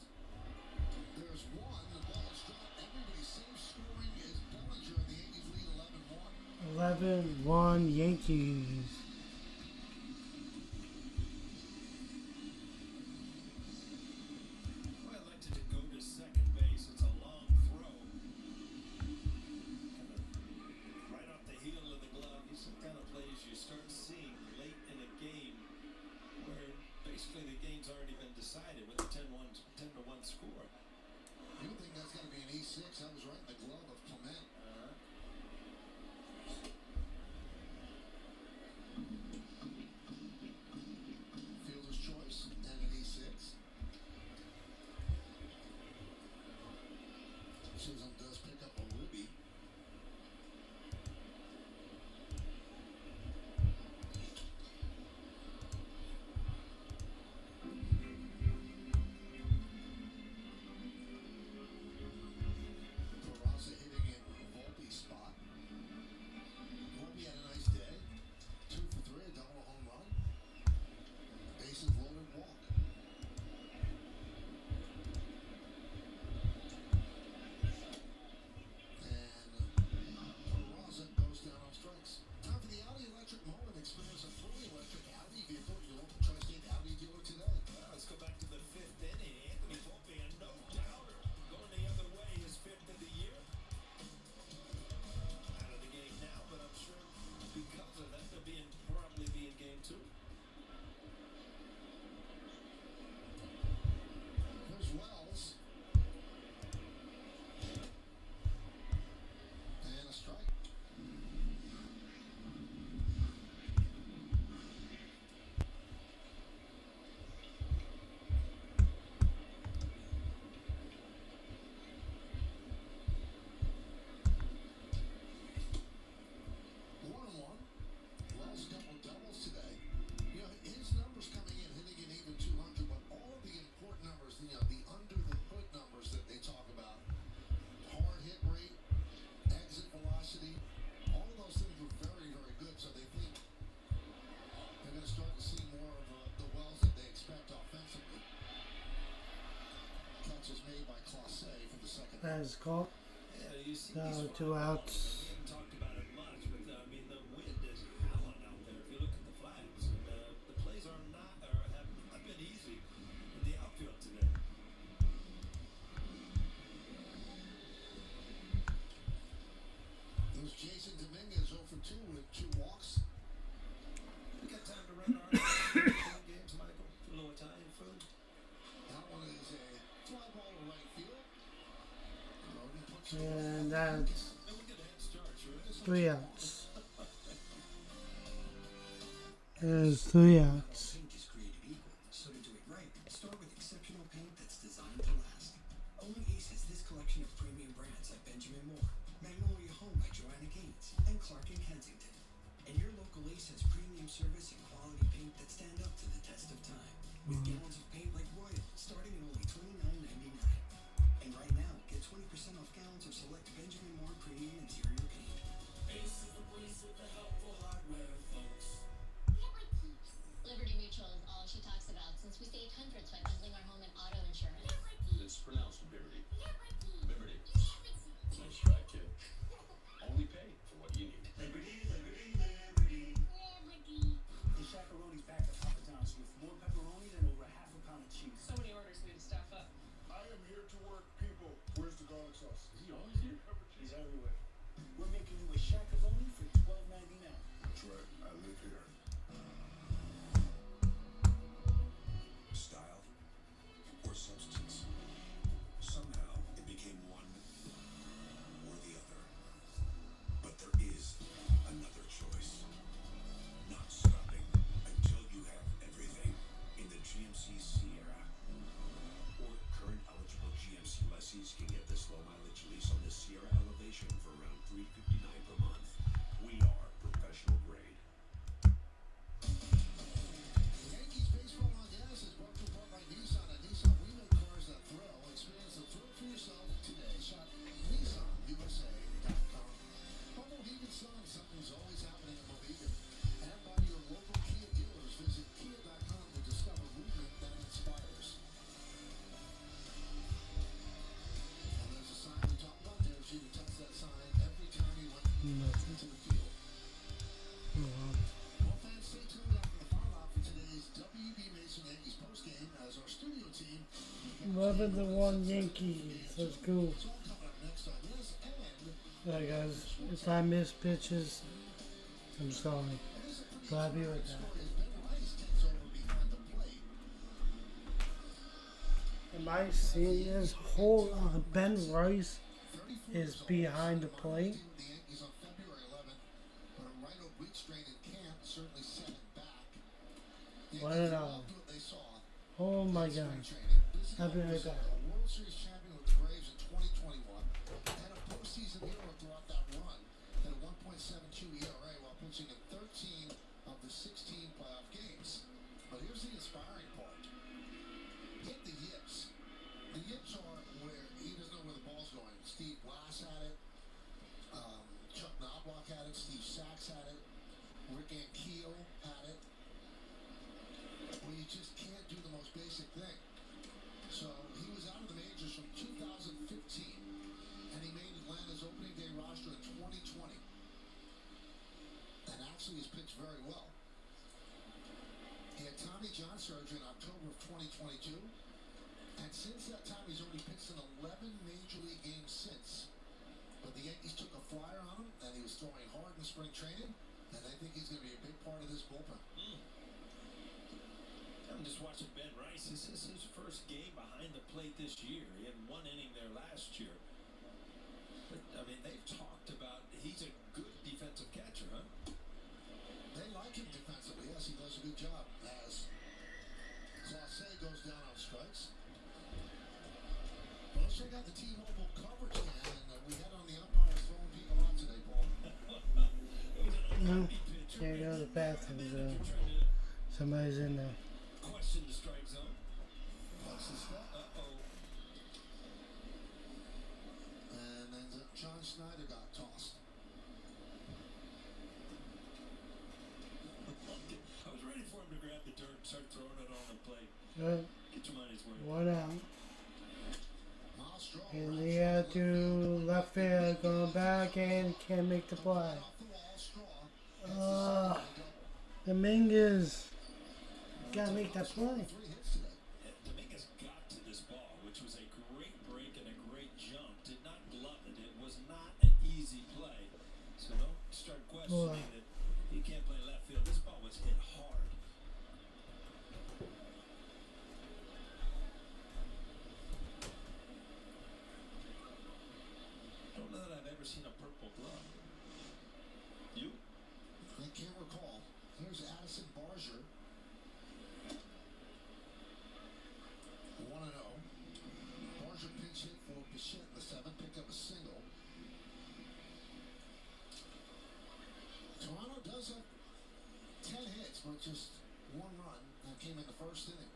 There's one. The ball is dropped. Everybody's safe. Scoring is Bellinger. The Yankees lead 11-1. 11-1 Yankees. Well, elected to go to second base. It's a long throw. Kind of right off the heel of the glove. These are the kind of plays you start seeing late in a game where basically the game's already been decided with a 10-1 score. You would think that's got to be an E6. That was right in the glove of Clement. Fielder's choice and an E6. Chisholm does pick up a ribby. Peraza hitting in Volpe's spot. Volpe had a nice day. 2 for 3, a double, a home run. Bases loaded, walk. And Peraza goes down on strikes. Time for the Audi electric moment. Experience a fully electric Audi vehicle at your local tri-state Audi dealer today. Well, let's go back to the fifth inning. Anthony Volpe, a no-doubter. Going the other way, his fifth of the year. Out of the game now, but I'm sure because of that, they'll probably be in game 2. Here's Wells. And a strike. One and one. Wells a couple doubles today. You know, his numbers coming in, hitting an even 200, but all of the important numbers, you know, the under the hood numbers that they talk about, hard hit rate, exit velocity, all of those things were very, very good. So they think they're going to start to see more of the Wells that they expect offensively. Catch is made by Clase for the second. That is called. Yeah, you see Now these 2 outs. We haven't talked about it much, but I mean the wind is howling out there. If you look at the flags, and, the plays have not been easy in the outfield today. There's Jason Dominguez 0 for 2 with 2 walks. We got time to run our games, Michael. A little Italian food. That one is a fly ball to right field. Roden puts it And that's And we get a head start, sure. 3 outs. There's 3 outs. Paint is created equal, so to do it right, start with exceptional paint that's designed to last. Only Ace has this collection of premium brands like Benjamin Moore, Magnolia Home by Joanna Gaines, and Clark and Kensington. And your local Ace has premium service and quality paint that stand up to the test of time. With gallons of paint like Royal, starting at only $29.99. And right now, get 20% off gallons of select Benjamin Moore premium interior paint. Ace is the place with the helpful hardware, folks. Liberty Mutual is all she talks about since we saved hundreds by bundling our home and auto insurance. It's pronounced Liberty. Liberty. Nice try, kid. Only pay for what you need. The Shakaroni's back at Papa John's with more pepperoni than over half a pound of cheese. So many orders, we have to staff up. I am here to work, people. Where's the garlic sauce? Is he always here? He's everywhere. We're making you a Shakaroni for $12.99. That's right. I live here. Style or substance. Somehow it became one or the other. But there is another choice. Not stopping until you have everything in the GMC Sierra. Or current eligible GMC lessees can get this low mileage lease on the Sierra Elevation for around $359 per month. We are professional grade. Yankees baseball on gas is brought to you by Nissan. And Nissan, we make cars 11-1 Yankees. Let's go. It's all coming up next on this and Alright guys, if I miss pitches, I'm sorry. it is a pretty But I'll be right exciting back. story as Ben Rice takes over behind the plate. Am I seeing this whole Ben Rice is behind the plate? The Yankees on February 11th, but a right oblique strain in camp certainly set him back. The What Yankees an loved what they saw. Oh my Spring god. training. Busy I'll be right offseason, back. a World Series champion with the Braves in 2021, and a postseason hero throughout that run. Had a 1.72 ERA while pitching in 13 of the 16 playoff games. But here's the inspiring part. Hit the yips. The yips are where he doesn't know where the ball's going. Steve Blass had it. Chuck Knobloch had it. Steve Sachs had it. Rick Ankiel had it. Where you just can't do the most basic thing. So he was out of the majors from 2015, and he made Atlanta's opening day roster in 2020. And actually has pitched very well. He had Tommy John surgery in October of 2022, and since that time he's already pitched in 11 major league games since. But the Yankees took a flyer on him, and he was throwing hard in spring training, and they think he's going to be a big part of this bullpen. I'm just watching Ben Rice. This is his first game behind the plate this year. He had one inning there last year. But, I mean, they've talked about he's a good defensive catcher, huh? They like him defensively. Yes, he does a good job. As Clase goes down on strikes. Well, let's check out the T-Mobile coverage cam, and we had on the umpires throwing people out today, Paul. No, can't go to the bathroom. Somebody's in there. Question the strike zone. What's the step? Uh-oh. And then John Schneider got tossed. I was ready for him to grab the dirt and start throwing it on the plate. Good. Get your money's worth. One out. Miles Straw And rides the on air the to left field, going back and can't make the play. off the wall. Straw. Dominguez. Gotta make that play. 3 hits today. Dominguez got to this ball, which was a great break and a great jump. Did not glove it. It was not an easy play. So don't start questioning that he can't play left field. This ball was hit hard. Don't know that I've ever seen a purple glove. You? I can't recall. Here's Addison Barger. 1-0. Barger pinch hit for Bichette in the 7th, picked up a single. Toronto does have 10 hits, but just 1 run that came in the first inning.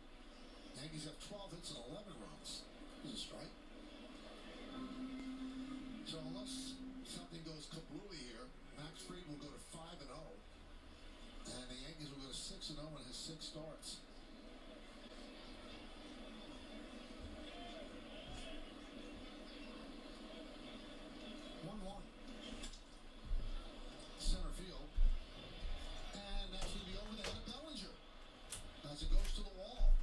Yankees have 12 hits and 11 runs. This is a strike. So unless something goes kablooey here, Max Fried will go to 5-0, and the Yankees will go to 6-0 in his 6 starts. Center field, and that's going to be over the head of Bellinger as it goes to the wall.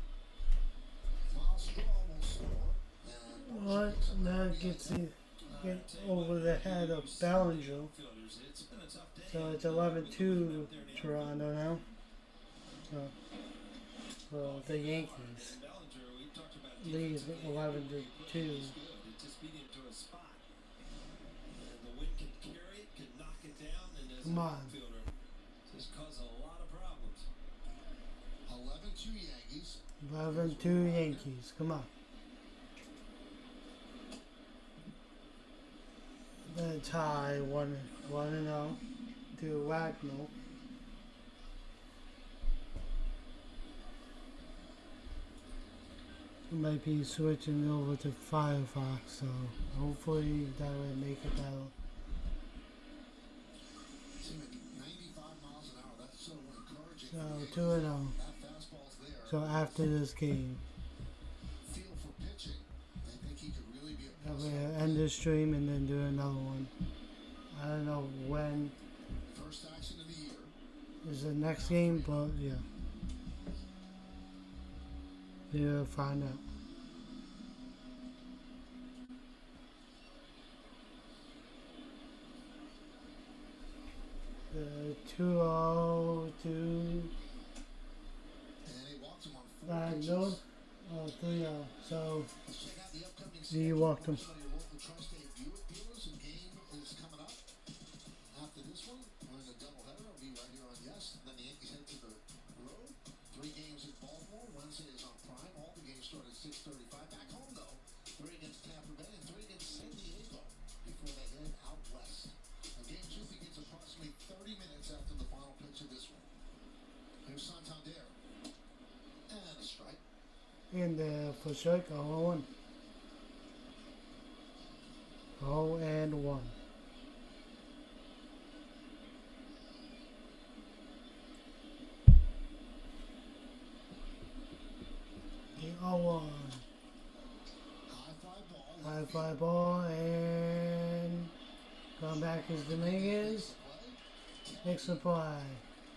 Miles Straw will score, and What? Now it gets over the head of Bellinger. It's been a tough day. So it's 11-2 Toronto now. So, for the Yankees. Bellinger, we talked about Lead defensive 11-2. It just beat him to a spot. And the wind can carry it, can knock it down, and as Come an on. outfielder, just cause a lot of problems. 11-2 Yankees. 11-2 Yankees. Come on. Then tie 1-0 to Wagner. Might be switching over to Firefox, so hopefully that will make it better. Seeing at 95 miles an hour, that's so encouraging. So 2-0. That fastball's there. So after this game, Feel for pitching. I think he could really be a I'm plus. gonna end this stream and then do another one. I don't know when First action of the year. is the next game, but yeah. You'll find out. 2-0 to And he walked him on 4 pitches. no, 3-0. So Let's check out the upcoming he schedule. walked him. Brought to you by your local tri-state dealers. A game is coming up. After this one, we're in a doubleheader. It'll be right here on Yes. And then the Yankees head to the road. 3 games in Baltimore. Wednesday is on Prime. All the games start at 6:35. Back home, though, 3 against Tampa Bay and 3 against San Diego before they head out west. Now, game 2 begins approximately 30 minutes after the final pitch of this one. Here's Santander. And a strike. And for sure, 0-1. 0-1. High fly ball and come back as the Dominguez. Extra play.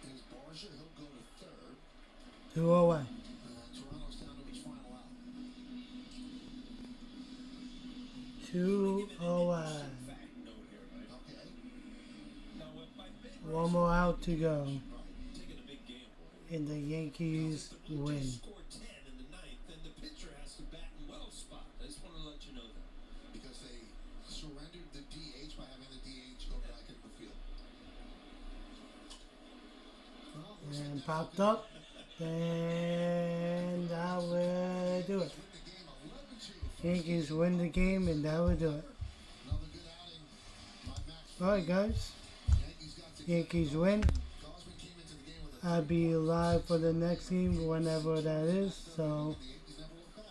Is Barcia. He'll go to third. 2-0. Toronto's down to its final out. 2-0. Okay. One more out to go. Right. Taking a big gamble. And the Yankees If the Blue win. Jays score 10 in the ninth, then the pitcher has to bat in well spot. I just want to let you know that. Because they surrendered the DH by having the DH go back into the field. Well, looks like And that popped will up. And that will do it. win the game 11-2. Yankees win the game, and that will do it. Another good outing by Max. Alright, guys. Yankees got together. Yankees win. Cosman came into the game with a I'll be live for the next game, whenever that is. So, the Yankees never looked back.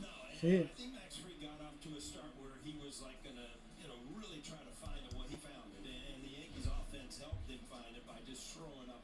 No, see and it. I think Max Fried got off to a start where he was like gonna, really try to find it. Well, he found it, and the Yankees offense helped him find it by just throwing up